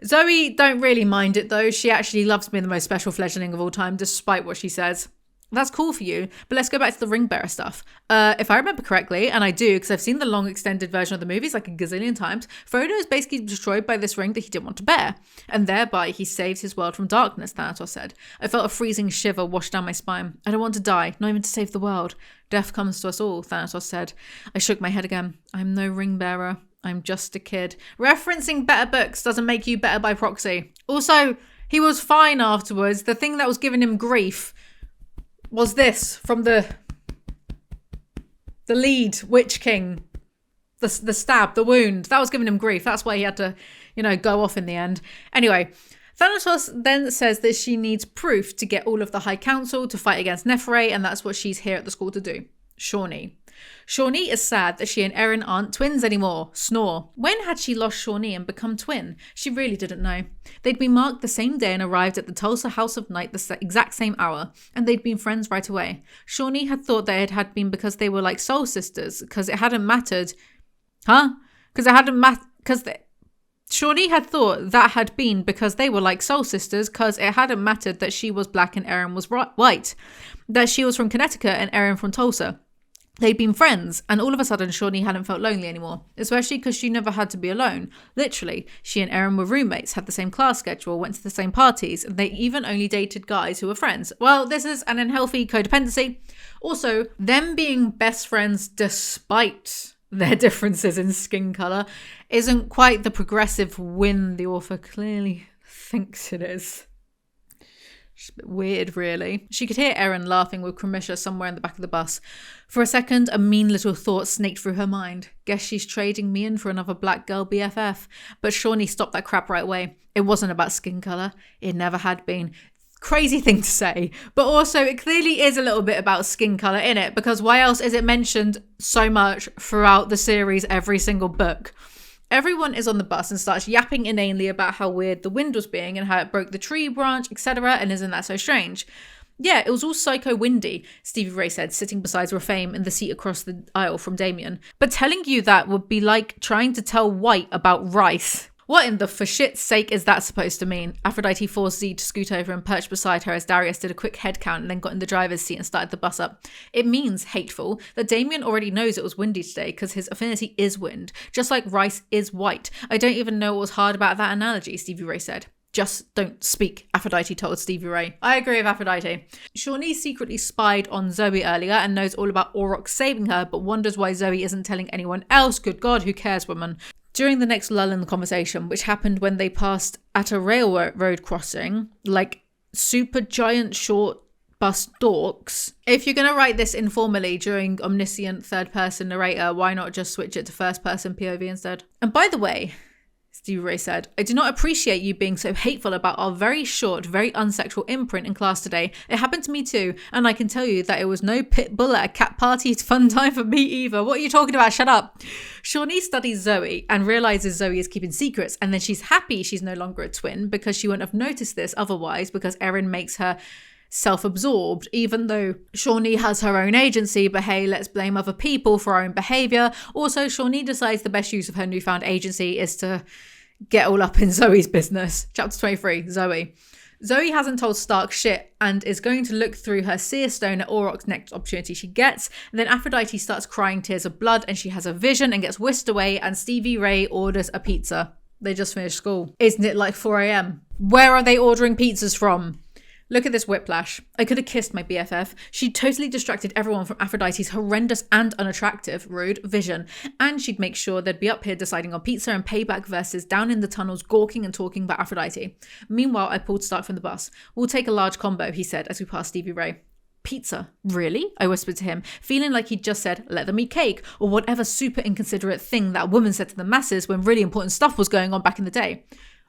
Zoey don't really mind it though. She actually loves being the most special fledgling of all time, despite what she says. That's cool for you, but let's go back to the ring bearer stuff. If I remember correctly, and I do because I've seen the long extended version of the movies like a gazillion times, Frodo is basically destroyed by this ring that he didn't want to bear, and thereby he saves his world from darkness, Thanatos said. I felt a freezing shiver wash down my spine. I don't want to die, not even to save the world. Death comes to us all, Thanatos said. I shook my head again. I'm no ring bearer. I'm just a kid. Referencing better books doesn't make you better by proxy. Also, he was fine afterwards. The thing that was giving him grief was this from the lead Witch King. The stab, the wound. That was giving him grief. That's why he had to, go off in the end. Anyway, Thanatos then says that she needs proof to get all of the High Council to fight against Nefre, and that's what she's here at the school to do. Shawnee is sad that she and Erin aren't twins anymore. Snore. When had she lost Shawnee and become twin? She really didn't know. They'd been marked the same day and arrived at the Tulsa House of Night the exact same hour, and they'd been friends right away. Shawnee had thought that it had been because they were like soul sisters, because it hadn't mattered. Shawnee had thought that had been because they were like soul sisters, because it hadn't mattered that she was black and Erin was white, that she was from Connecticut and Erin from Tulsa. They'd been friends, and all of a sudden Shawnee hadn't felt lonely anymore, especially because she never had to be alone. Literally, she and Erin were roommates, had the same class schedule, went to the same parties, and they even only dated guys who were friends. Well, this is an unhealthy codependency. Also, them being best friends despite their differences in skin colour isn't quite the progressive win the author clearly thinks it is. It's a bit weird, really. She could hear Erin laughing with Cramisha somewhere in the back of the bus. For a second, a mean little thought snaked through her mind. Guess she's trading me in for another black girl BFF. But Shawnee stopped that crap right away. It wasn't about skin colour. It never had been. Crazy thing to say. But also, it clearly is a little bit about skin colour in it, because why else is it mentioned so much throughout the series, every single book? Everyone is on the bus and starts yapping inanely about how weird the wind was being and how it broke the tree branch, etc. And isn't that so strange? Yeah, it was all psycho windy, Stevie Ray said, sitting beside Rafame in the seat across the aisle from Damien. But telling you that would be like trying to tell White about rice. What in the for shit's sake is that supposed to mean? Aphrodite forced Z to scoot over and perch beside her as Darius did a quick head count and then got in the driver's seat and started the bus up. It means, hateful, that Damien already knows it was windy today because his affinity is wind, just like rice is white. I don't even know what was hard about that analogy, Stevie Ray said. Just don't speak, Aphrodite told Stevie Ray. I agree with Aphrodite. Shawnee secretly spied on Zoey earlier and knows all about Aurox saving her, but wonders why Zoey isn't telling anyone else. Good God, who cares, woman? During the next lull in the conversation, which happened when they passed at a railroad crossing, like super giant short bus dorks. If you're going to write this informally during omniscient third person narrator, why not just switch it to first person POV instead? And by the way, Stevie Ray said, I do not appreciate you being so hateful about our very short, very unsexual imprint in class today. It happened to me too, and I can tell you that it was no pit bull at a cat party fun time for me either. What are you talking about? Shut up. Shawnee studies Zoey and realizes Zoey is keeping secrets, and then she's happy she's no longer a twin because she wouldn't have noticed this otherwise because Erin makes her self-absorbed, even though Shawnee has her own agency, but hey, let's blame other people for our own behaviour. Also, Shawnee decides the best use of her newfound agency is to get all up in Zoe's business. Chapter 23, Zoey. Zoey hasn't told Stark shit and is going to look through her seer stone at Aurox next opportunity she gets. And then Aphrodite starts crying tears of blood and she has a vision and gets whisked away and Stevie Ray orders a pizza. They just finished school. Isn't it like 4 a.m? Where are they ordering pizzas from? Look at this whiplash. I could have kissed my BFF. She totally distracted everyone from Aphrodite's horrendous and unattractive, rude vision. And she'd make sure they'd be up here deciding on pizza and payback versus down in the tunnels gawking and talking about Aphrodite. Meanwhile, I pulled Stark from the bus. We'll take a large combo, he said as we passed Stevie Ray. Pizza? Really? I whispered to him, feeling like he'd just said, let them eat cake, or whatever super inconsiderate thing that woman said to the masses when really important stuff was going on back in the day.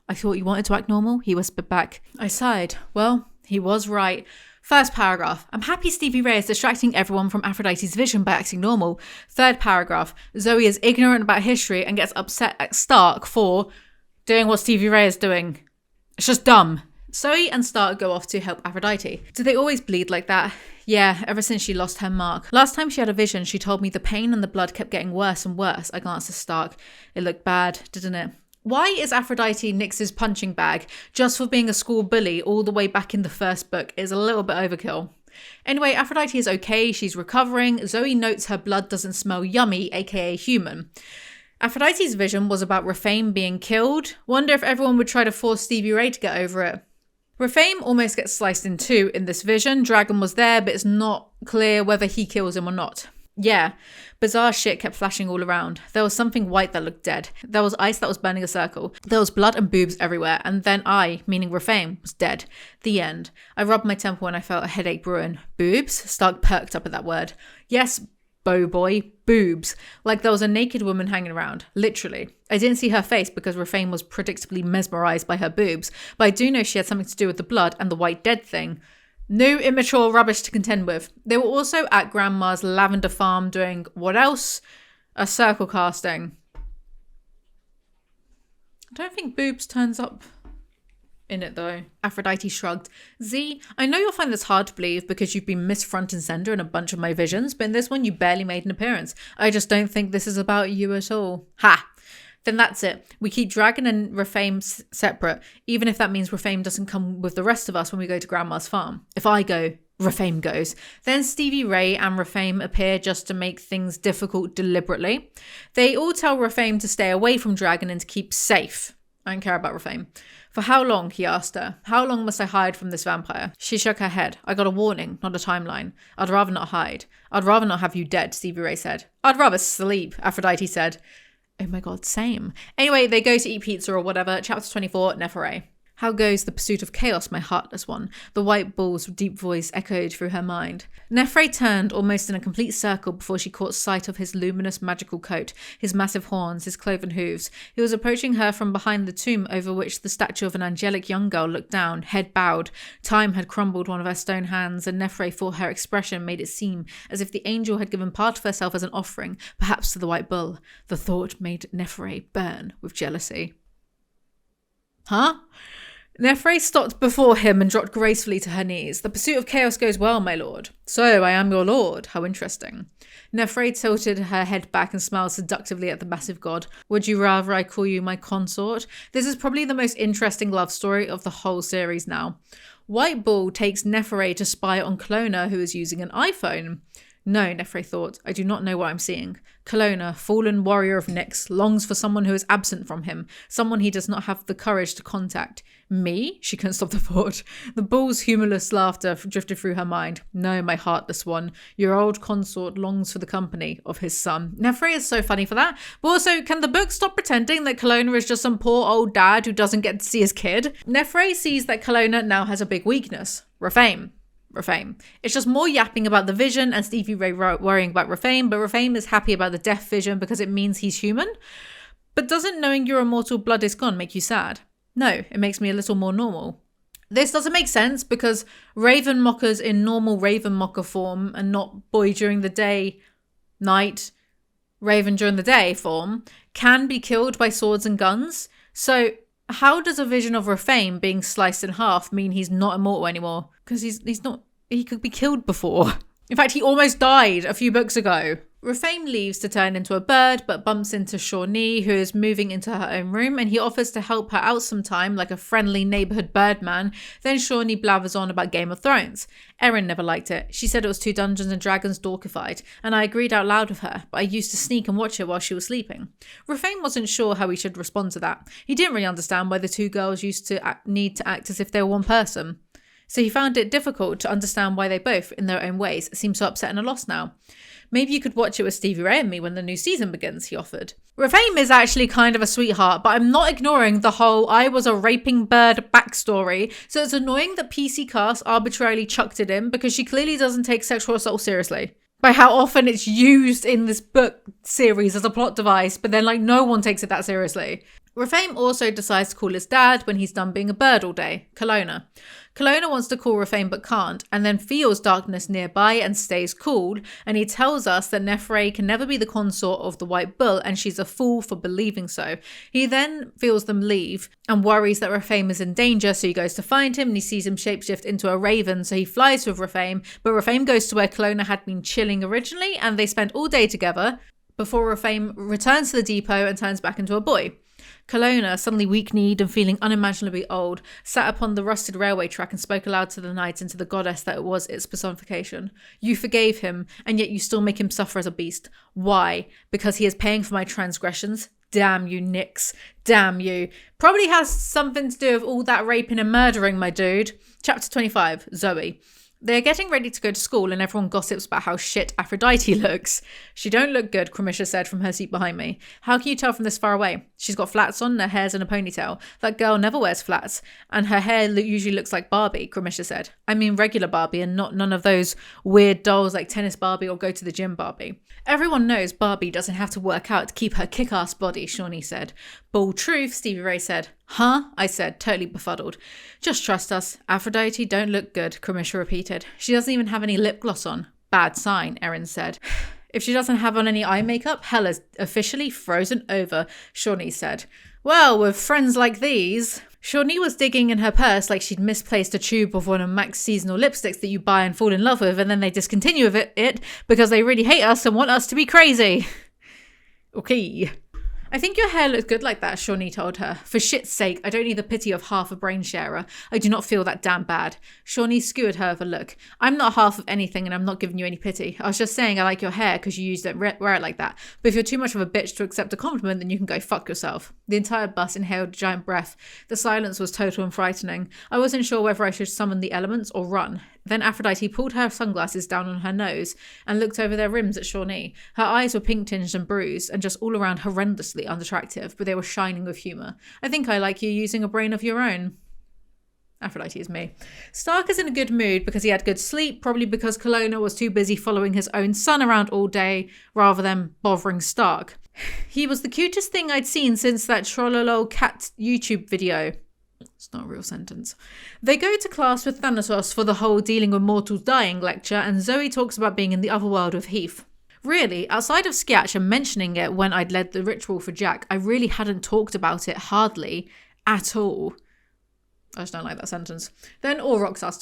I thought you wanted to act normal, he whispered back. I sighed. Well, he was right. First paragraph. I'm happy Stevie Ray is distracting everyone from Aphrodite's vision by acting normal. Third paragraph. Zoey is ignorant about history and gets upset at Stark for doing what Stevie Ray is doing. It's just dumb. Zoey and Stark go off to help Aphrodite. Do they always bleed like that? Yeah, ever since she lost her mark. Last time she had a vision, she told me the pain and the blood kept getting worse and worse. I glanced at Stark. It looked bad, didn't it? Why is Aphrodite Nyx's punching bag just for being a school bully all the way back in the first book is a little bit overkill. Anyway, Aphrodite is okay, she's recovering. Zoey notes her blood doesn't smell yummy, aka human. Aphrodite's vision was about Rafame being killed. Wonder if everyone would try to force Stevie Ray to get over it. Rafame almost gets sliced in two in this vision. Dragon was there, but it's not clear whether he kills him or not. Yeah, bizarre shit kept flashing all around. There was something white that looked dead. There was ice that was burning a circle. There was blood and boobs everywhere. And then I, meaning Rafame, was dead. The end. I rubbed my temple and I felt a headache brewing. Boobs? Stark perked up at that word. Yes, bow boy, boobs. Like there was a naked woman hanging around. Literally. I didn't see her face because Rafame was predictably mesmerized by her boobs. But I do know she had something to do with the blood and the white dead thing. No immature rubbish to contend with. They were also at Grandma's lavender farm doing what else? A circle casting. I don't think boobs turns up in it though. Aphrodite shrugged. Z, I know you'll find this hard to believe because you've been missed front and center in a bunch of my visions, but in this one you barely made an appearance. I just don't think this is about you at all. Ha! Then that's it. We keep Dragon and Rafame separate, even if that means Rafame doesn't come with the rest of us when we go to Grandma's farm. If I go, Rafame goes. Then Stevie Ray and Rafame appear just to make things difficult deliberately. They all tell Rafame to stay away from Dragon and to keep safe. I don't care about Rafame. For how long, he asked her. How long must I hide from this vampire? She shook her head. I got a warning, not a timeline. I'd rather not hide. I'd rather not have you dead, Stevie Ray said. I'd rather sleep, Aphrodite said. Oh my god, same. Anyway, they go to eat pizza or whatever. Chapter 24, Nephore. How goes the pursuit of chaos, my heartless one? The white bull's deep voice echoed through her mind. Nefre turned almost in a complete circle before she caught sight of his luminous magical coat, his massive horns, his cloven hooves. He was approaching her from behind the tomb over which the statue of an angelic young girl looked down, head bowed. Time had crumbled one of her stone hands, and Nefre thought her expression made it seem as if the angel had given part of herself as an offering, perhaps to the white bull. The thought made Nefre burn with jealousy. Huh? Nefre stopped before him and dropped gracefully to her knees. The pursuit of chaos goes well, my lord. So, I am your lord. How interesting. Nefre tilted her head back and smiled seductively at the massive god. Would you rather I call you my consort? This is probably the most interesting love story of the whole series now. White Bull takes Nefre to spy on Kalona, who is using an iPhone. No, Nefre thought, I do not know what I'm seeing. Kalona, fallen warrior of Nyx, longs for someone who is absent from him, someone he does not have the courage to contact. Me? She couldn't stop the thought. The bull's humorless laughter drifted through her mind. No, my heartless one. Your old consort longs for the company of his son. Nefre is so funny for that. But also, can the book stop pretending that Kalona is just some poor old dad who doesn't get to see his kid? Nefre sees that Kalona now has a big weakness. Rafame. It's just more yapping about the vision and Stevie Ray worrying about Rafame, but Rafame is happy about the death vision because it means he's human. But doesn't knowing your immortal blood is gone make you sad? No, it makes me a little more normal. This doesn't make sense because Raven Mockers in normal Raven Mocker form and not boy during the day, night, Raven during the day form can be killed by swords and guns. So how does a vision of Rafame being sliced in half mean he's not immortal anymore? Because he's not, he could be killed before. In fact, he almost died a few books ago. Rafame leaves to turn into a bird, but bumps into Shawnee, who is moving into her own room, and he offers to help her out sometime, like a friendly neighborhood birdman. Then Shawnee blathers on about Game of Thrones. Erin never liked it. She said it was too Dungeons and Dragons dorkified, and I agreed out loud with her, but I used to sneak and watch it while she was sleeping. Rafame wasn't sure how he should respond to that. He didn't really understand why the two girls used to need to act as if they were one person. So he found it difficult to understand why they both, in their own ways, seem so upset and a loss now. Maybe you could watch it with Stevie Ray and me when the new season begins, he offered. Rafame is actually kind of a sweetheart, but I'm not ignoring the whole I was a raping bird backstory, so it's annoying that PC Cast arbitrarily chucked it in because she clearly doesn't take sexual assault seriously. By how often it's used in this book series as a plot device, but then no one takes it that seriously. Rafame also decides to call his dad when he's done being a bird all day, Kalona. Kalona wants to call Rafame but can't, and then feels darkness nearby and stays cool, and he tells us that Nefre can never be the consort of the White Bull, and she's a fool for believing so. He then feels them leave, and worries that Rafame is in danger, so he goes to find him, and he sees him shapeshift into a raven, so he flies with Rafame, but Rafame goes to where Kalona had been chilling originally, and they spend all day together, before Rafame returns to the depot and turns back into a boy. Kalona, suddenly weak-kneed and feeling unimaginably old, sat upon the rusted railway track and spoke aloud to the night and to the goddess that was its personification. You forgave him, and yet you still make him suffer as a beast. Why? Because he is paying for my transgressions? Damn you, Nyx. Damn you. Probably has something to do with all that raping and murdering, my dude. Chapter 25, Zoey. They're getting ready to go to school and everyone gossips about how shit Aphrodite looks. She don't look good, Cramisha said from her seat behind me. How can you tell from this far away? She's got flats on, her hair's in a ponytail. That girl never wears flats. And her hair usually looks like Barbie, Cramisha said. I mean regular Barbie and not none of those weird dolls like Tennis Barbie or Go to the Gym Barbie. Everyone knows Barbie doesn't have to work out to keep her kick-ass body, Shawnee said. Bull truth, Stevie Ray said. Huh? I said, totally befuddled. Just trust us. Aphrodite don't look good, Cramisha repeated. She doesn't even have any lip gloss on. Bad sign, Erin said. If she doesn't have on any eye makeup, hell is officially frozen over, Shawnee said. Well, with friends like these... Shawnee was digging in her purse like she'd misplaced a tube of one of Mac's seasonal lipsticks that you buy and fall in love with, and then they discontinue with it because they really hate us and want us to be crazy. Okay. I think your hair looks good like that, Shawnee told her. For shit's sake, I don't need the pity of half a brain sharer. I do not feel that damn bad. Shawnee skewered her with a look. I'm not half of anything and I'm not giving you any pity. I was just saying I like your hair because you wear it like that. But if you're too much of a bitch to accept a compliment, then you can go fuck yourself. The entire bus inhaled a giant breath. The silence was total and frightening. I wasn't sure whether I should summon the elements or run. Then Aphrodite pulled her sunglasses down on her nose and looked over their rims at Shawnee. Her eyes were pink-tinged and bruised and just all around horrendously unattractive, but they were shining with humour. I think I like you using a brain of your own. Aphrodite is me. Stark is in a good mood because he had good sleep, probably because Kalona was too busy following his own son around all day rather than bothering Stark. He was the cutest thing I'd seen since that Trollolo cat YouTube video. It's not a real sentence. They go to class with Thanatos for the whole dealing with mortals dying lecture, and Zoey talks about being in the other world with Heath. Really, outside of Sketch and mentioning it when I'd led the ritual for Jack, I really hadn't talked about it hardly at all. I just don't like that sentence. Then Aurox asked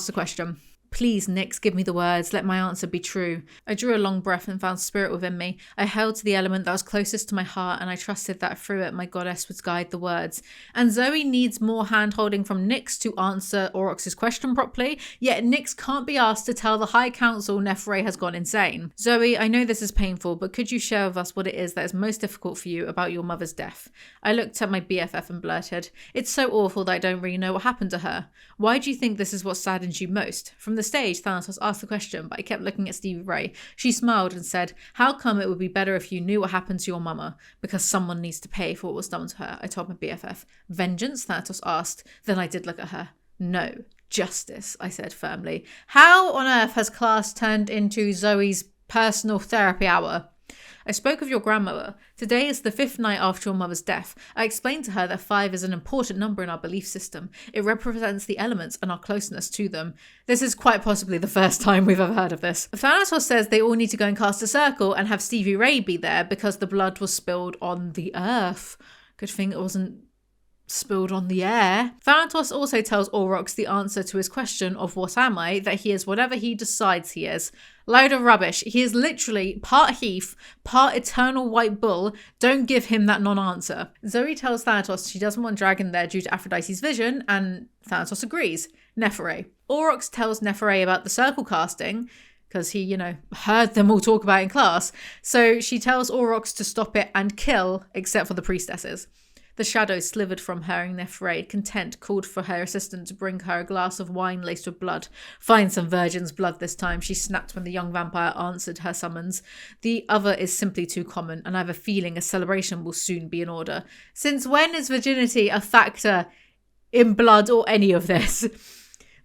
the question. Please, Nyx, give me the words. Let my answer be true. I drew a long breath and found spirit within me. I held to the element that was closest to my heart, and I trusted that through it my goddess would guide the words. And Zoey needs more hand-holding from Nyx to answer Aurox's question properly, yet Nyx can't be asked to tell the High Council Nephre has gone insane. Zoey, I know this is painful, but could you share with us what it is that is most difficult for you about your mother's death? I looked at my BFF and blurted, it's so awful that I don't really know what happened to her. Why do you think this is what saddens you most? From the stage, Thanatos asked the question, but I kept looking at Stevie Ray. She smiled and said, how come it would be better if you knew what happened to your mama? Because someone needs to pay for what was done to her, I told my BFF. Vengeance? Thanatos asked. Then I did look at her. No, justice, I said firmly. How on earth has class turned into Zoe's personal therapy hour? I spoke of your grandmother. Today is the 5th night after your mother's death. I explained to her that 5 is an important number in our belief system. It represents the elements and our closeness to them. This is quite possibly the first time we've ever heard of this. Thanatos says they all need to go and cast a circle and have Stevie Ray be there because the blood was spilled on the earth. Good thing it wasn't spilled on the air. Thanatos also tells Aurox the answer to his question of what am I, that he is whatever he decides he is. Load of rubbish. He is literally part Heath, part eternal white bull. Don't give him that non-answer. Zoey tells Thanatos she doesn't want Dragon there due to Aphrodite's vision, and Thanatos agrees. Nephre. Aurox tells Nephre about the circle casting, because he, heard them all talk about it in class. So she tells Aurox to stop it and kill, except for the priestesses. The shadows slivered from her, and Nephre, content, called for her assistant to bring her a glass of wine laced with blood. Find some virgin's blood this time, she snapped when the young vampire answered her summons. The other is simply too common, and I have a feeling a celebration will soon be in order. Since when is virginity a factor in blood or any of this?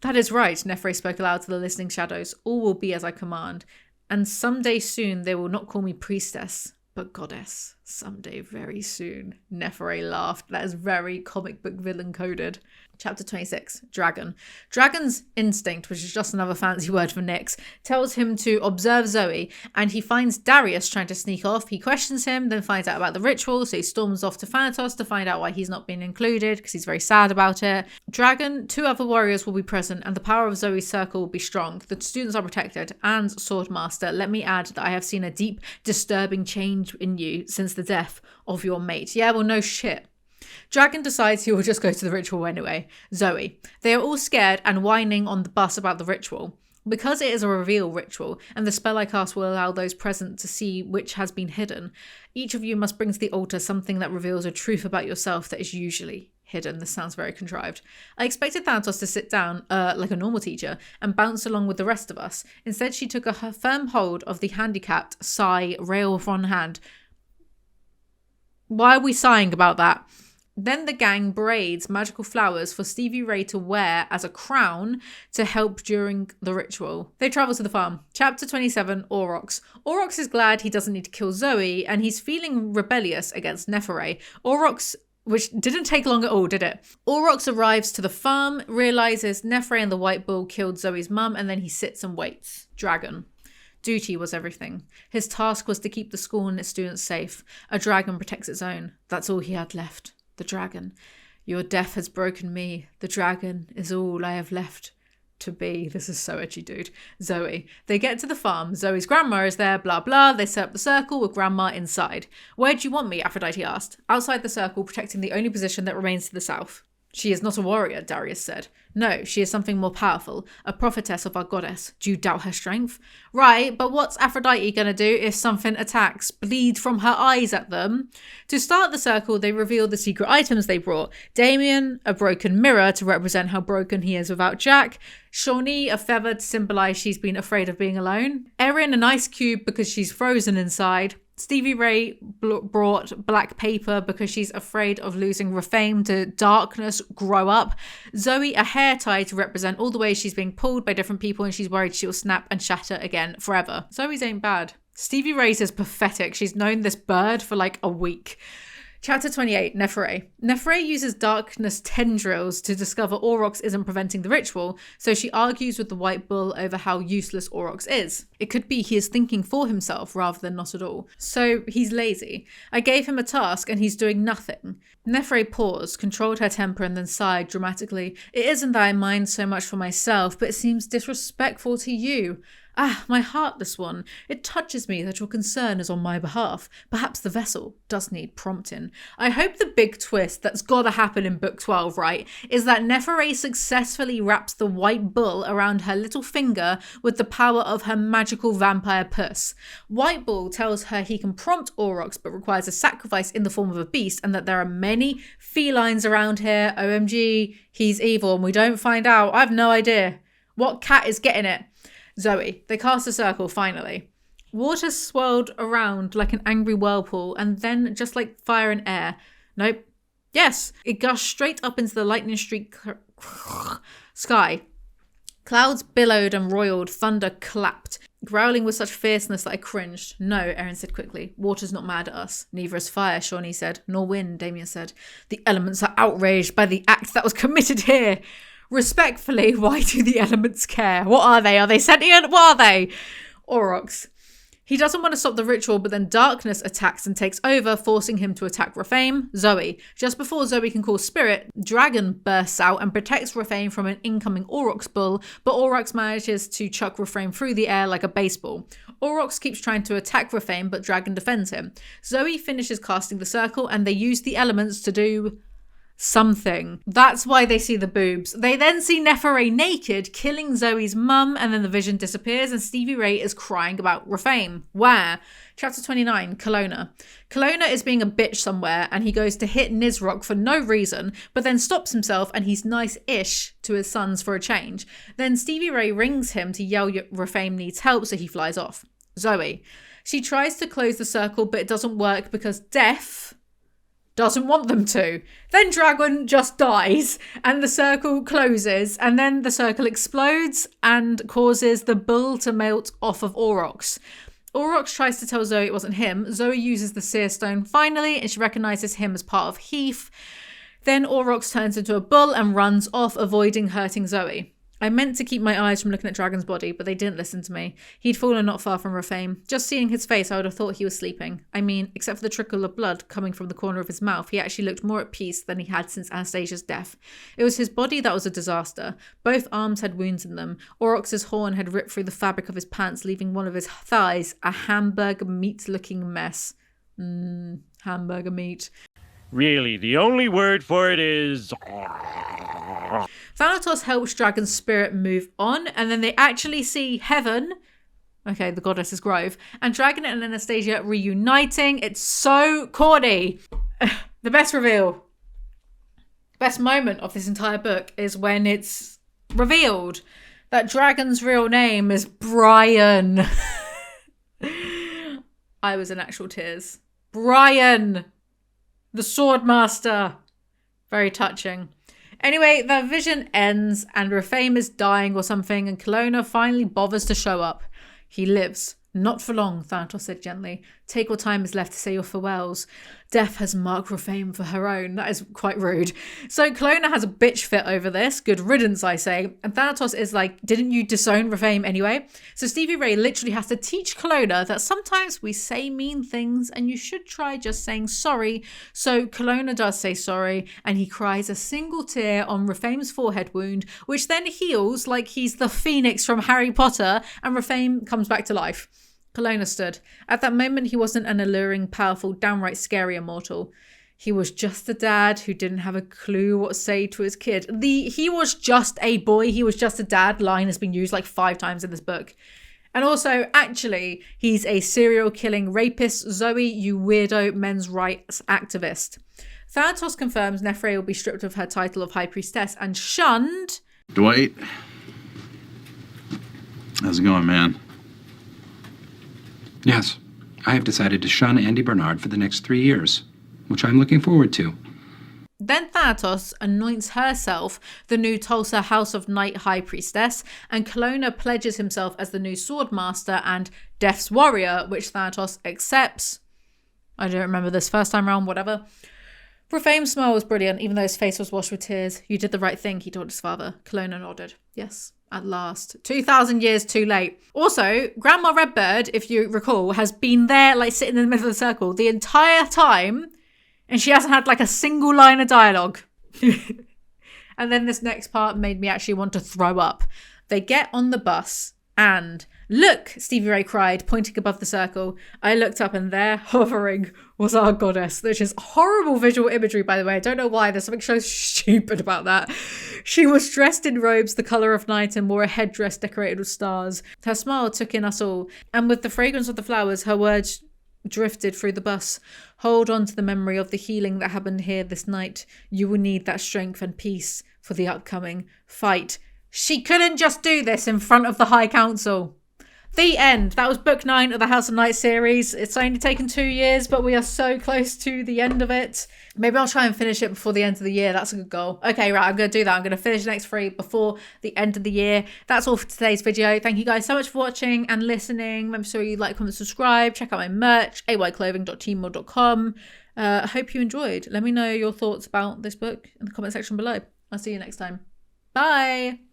That is right, Nephre spoke aloud to the listening shadows. All will be as I command. And someday soon they will not call me priestess, but goddess. Someday very soon. Nephre laughed. That is very comic book villain coded. Chapter 26. Dragon. Dragon's instinct, which is just another fancy word for Nyx, tells him to observe Zoey, and he finds Darius trying to sneak off. He questions him, then finds out about the ritual, so he storms off to Thanatos to find out why he's not been included, because he's very sad about it. Dragon, 2 other warriors will be present, and the power of Zoe's circle will be strong. The students are protected, and Swordmaster, let me add that I have seen a deep, disturbing change in you since the death of your mate. Yeah, well, no shit. Dragon decides he will just go to the ritual anyway. Zoey. They are all scared and whining on the bus about the ritual. Because it is a reveal ritual, and the spell I cast will allow those present to see which has been hidden, each of you must bring to the altar something that reveals a truth about yourself that is usually hidden. This sounds very contrived. I expected Thanatos to sit down, like a normal teacher, and bounce along with the rest of us. Instead, she took a firm hold of the handicapped sigh rail with one hand. Why are we sighing about that? Then the gang braids magical flowers for Stevie Ray to wear as a crown to help during the ritual. They travel to the farm. Chapter 27, Aurox. Aurox is glad he doesn't need to kill Zoey, and he's feeling rebellious against Nephre. Aurox, which didn't take long at all, did it? Aurox arrives to the farm, realizes Nephre and the White Bull killed Zoey's mum, and then he sits and waits. Dragon. Duty was everything. His task was to keep the school and its students safe. A dragon protects its own. That's all he had left. The dragon. Your death has broken me. The dragon is all I have left to be. This is so edgy, dude. Zoey. They get to the farm. Zoey's grandma is there, blah, blah. They set up the circle with grandma inside. Where do you want me? Aphrodite asked. Outside the circle, protecting the only position that remains to the south. She is not a warrior, Darius said. No, she is something more powerful, a prophetess of our goddess. Do you doubt her strength? Right, but what's Aphrodite going to do if something attacks? Bleed from her eyes at them? To start the circle, they reveal the secret items they brought. Damien, a broken mirror to represent how broken he is without Jack. Shawnee, a feather to symbolise she's been afraid of being alone. Erin, an ice cube because she's frozen inside. Stevie Ray brought black paper because she's afraid of losing Refame to darkness. Grow up. Zoey a hair tie to represent all the ways she's being pulled by different people and she's worried she'll snap and shatter again forever. Zoey's ain't bad. Stevie Ray's is pathetic. She's known this bird for like a week. Chapter 28, Nephre. Nephre uses darkness tendrils to discover Aurox isn't preventing the ritual, so she argues with the white bull over how useless Aurox is. It could be he is thinking for himself rather than not at all. So he's lazy. I gave him a task and he's doing nothing. Nephre paused, controlled her temper and then sighed dramatically. It isn't that I mind so much for myself, but it seems disrespectful to you. Ah, my heartless one. It touches me that your concern is on my behalf. Perhaps the vessel does need prompting. I hope the big twist that's gotta happen in book 12, right, is that Nephre successfully wraps the white bull around her little finger with the power of her magical vampire puss. White Bull tells her he can prompt Aurox but requires a sacrifice in the form of a beast and that there are many felines around here. OMG, he's evil and we don't find out. I have no idea. What cat is getting it? Zoey. They cast a circle, finally. Water swirled around like an angry whirlpool, and then, just like fire and air. Nope. Yes, it gushed straight up into the lightning streaked sky. Clouds billowed and roiled, thunder clapped, growling with such fierceness that I cringed. No, Eren said quickly. Water's not mad at us. Neither is fire, Shawnee said. Nor wind, Damien said. The elements are outraged by the act that was committed here. Respectfully, why do the elements care? What are they? Are they sentient? What are they? Aurox. He doesn't want to stop the ritual, but then darkness attacks and takes over, forcing him to attack Refame. Zoey. Just before Zoey can call Spirit, Dragon bursts out and protects Refame from an incoming Aurox bull, but Aurox manages to chuck Refame through the air like a baseball. Aurox keeps trying to attack Refame, but Dragon defends him. Zoey finishes casting the circle, and they use the elements to do something. That's why they see the boobs. They then see Nephre naked, killing Zoey's mum, and then the vision disappears and Stevie Ray is crying about Refame. Where? Chapter 29, Kalona. Kalona is being a bitch somewhere and he goes to hit Nizrock for no reason, but then stops himself and he's nice-ish to his sons for a change. Then Stevie Ray rings him to yell Refame needs help, so he flies off. Zoey. She tries to close the circle, but it doesn't work because Death doesn't want them to. Then Dragon just dies and the circle closes and then the circle explodes and causes the bull to melt off of Aurox. Aurox tries to tell Zoey it wasn't him. Zoey uses the seer stone finally and she recognises him as part of Heath. Then Aurox turns into a bull and runs off, avoiding hurting Zoey. I meant to keep my eyes from looking at Dragon's body, but they didn't listen to me. He'd fallen not far from Refame. Just seeing his face, I would have thought he was sleeping. I mean, except for the trickle of blood coming from the corner of his mouth, he actually looked more at peace than he had since Anastasia's death. It was his body that was a disaster. Both arms had wounds in them. Aurox's horn had ripped through the fabric of his pants, leaving one of his thighs a hamburger meat-looking mess. Hamburger meat. Really, the only word for it is... Thanatos helps Dragon's spirit move on, and then they actually see Heaven, okay, the goddess's grove, and Dragon and Anastasia reuniting. It's so corny. The best reveal, best moment of this entire book is when it's revealed that Dragon's real name is Brian. I was in actual tears. Brian, the Swordmaster. Very touching. Anyway, the vision ends and Refame is dying or something and Kalona finally bothers to show up. He lives. Not for long, Thanatos said gently. Take what time is left to say your farewells. Death has marked Refame for her own. That is quite rude. So Kalona has a bitch fit over this. Good riddance, I say. And Thanatos is like, didn't you disown Refame anyway? So Stevie Ray literally has to teach Kalona that sometimes we say mean things and you should try just saying sorry. So Kalona does say sorry and he cries a single tear on Refame's forehead wound, which then heals like he's the Phoenix from Harry Potter and Refame comes back to life. Kalona stood. At that moment, he wasn't an alluring, powerful, downright scary immortal. He was just a dad who didn't have a clue what to say to his kid. He was just a boy, he was just a dad line has been used like 5 times in this book. And also, actually, he's a serial killing rapist. Zoey, you weirdo men's rights activist. Thanatos confirms Nephre will be stripped of her title of High Priestess and shunned. Dwight, how's it going, man? Yes, I have decided to shun Andy Bernard for the next 3 years, which I'm looking forward to. Then Thanatos anoints herself the new Tulsa House of Night High Priestess, and Kalona pledges himself as the new Swordmaster and Death's Warrior, which Thanatos accepts. I don't remember this first time around, whatever. Prophane's smile was brilliant, even though his face was washed with tears. You did the right thing, he told his father. Kalona nodded. Yes, at last. 2,000 years too late. Also, Grandma Redbird, if you recall, has been there, like sitting in the middle of the circle the entire time, and she hasn't had like a single line of dialogue. And then this next part made me actually want to throw up. They get on the bus and... Look, Stevie Ray cried, pointing above the circle. I looked up and there, hovering, was our goddess, which is horrible visual imagery, by the way. I don't know why. There's something so stupid about that. She was dressed in robes the colour of night and wore a headdress decorated with stars. Her smile took in us all, and with the fragrance of the flowers, her words drifted through the bus. Hold on to the memory of the healing that happened here this night. You will need that strength and peace for the upcoming fight. She couldn't just do this in front of the High Council. The end. That was book 9 of the House of Night series. It's only taken 2 years, but we are so close to the end of it. Maybe I'll try and finish it before the end of the year. That's a good goal. Okay, right, I'm going to do that. I'm going to finish the next 3 before the end of the year. That's all for today's video. Thank you guys so much for watching and listening. Make sure you like, comment, subscribe. Check out my merch, ayclothing.teamworld.com. I hope you enjoyed. Let me know your thoughts about this book in the comment section below. I'll see you next time. Bye.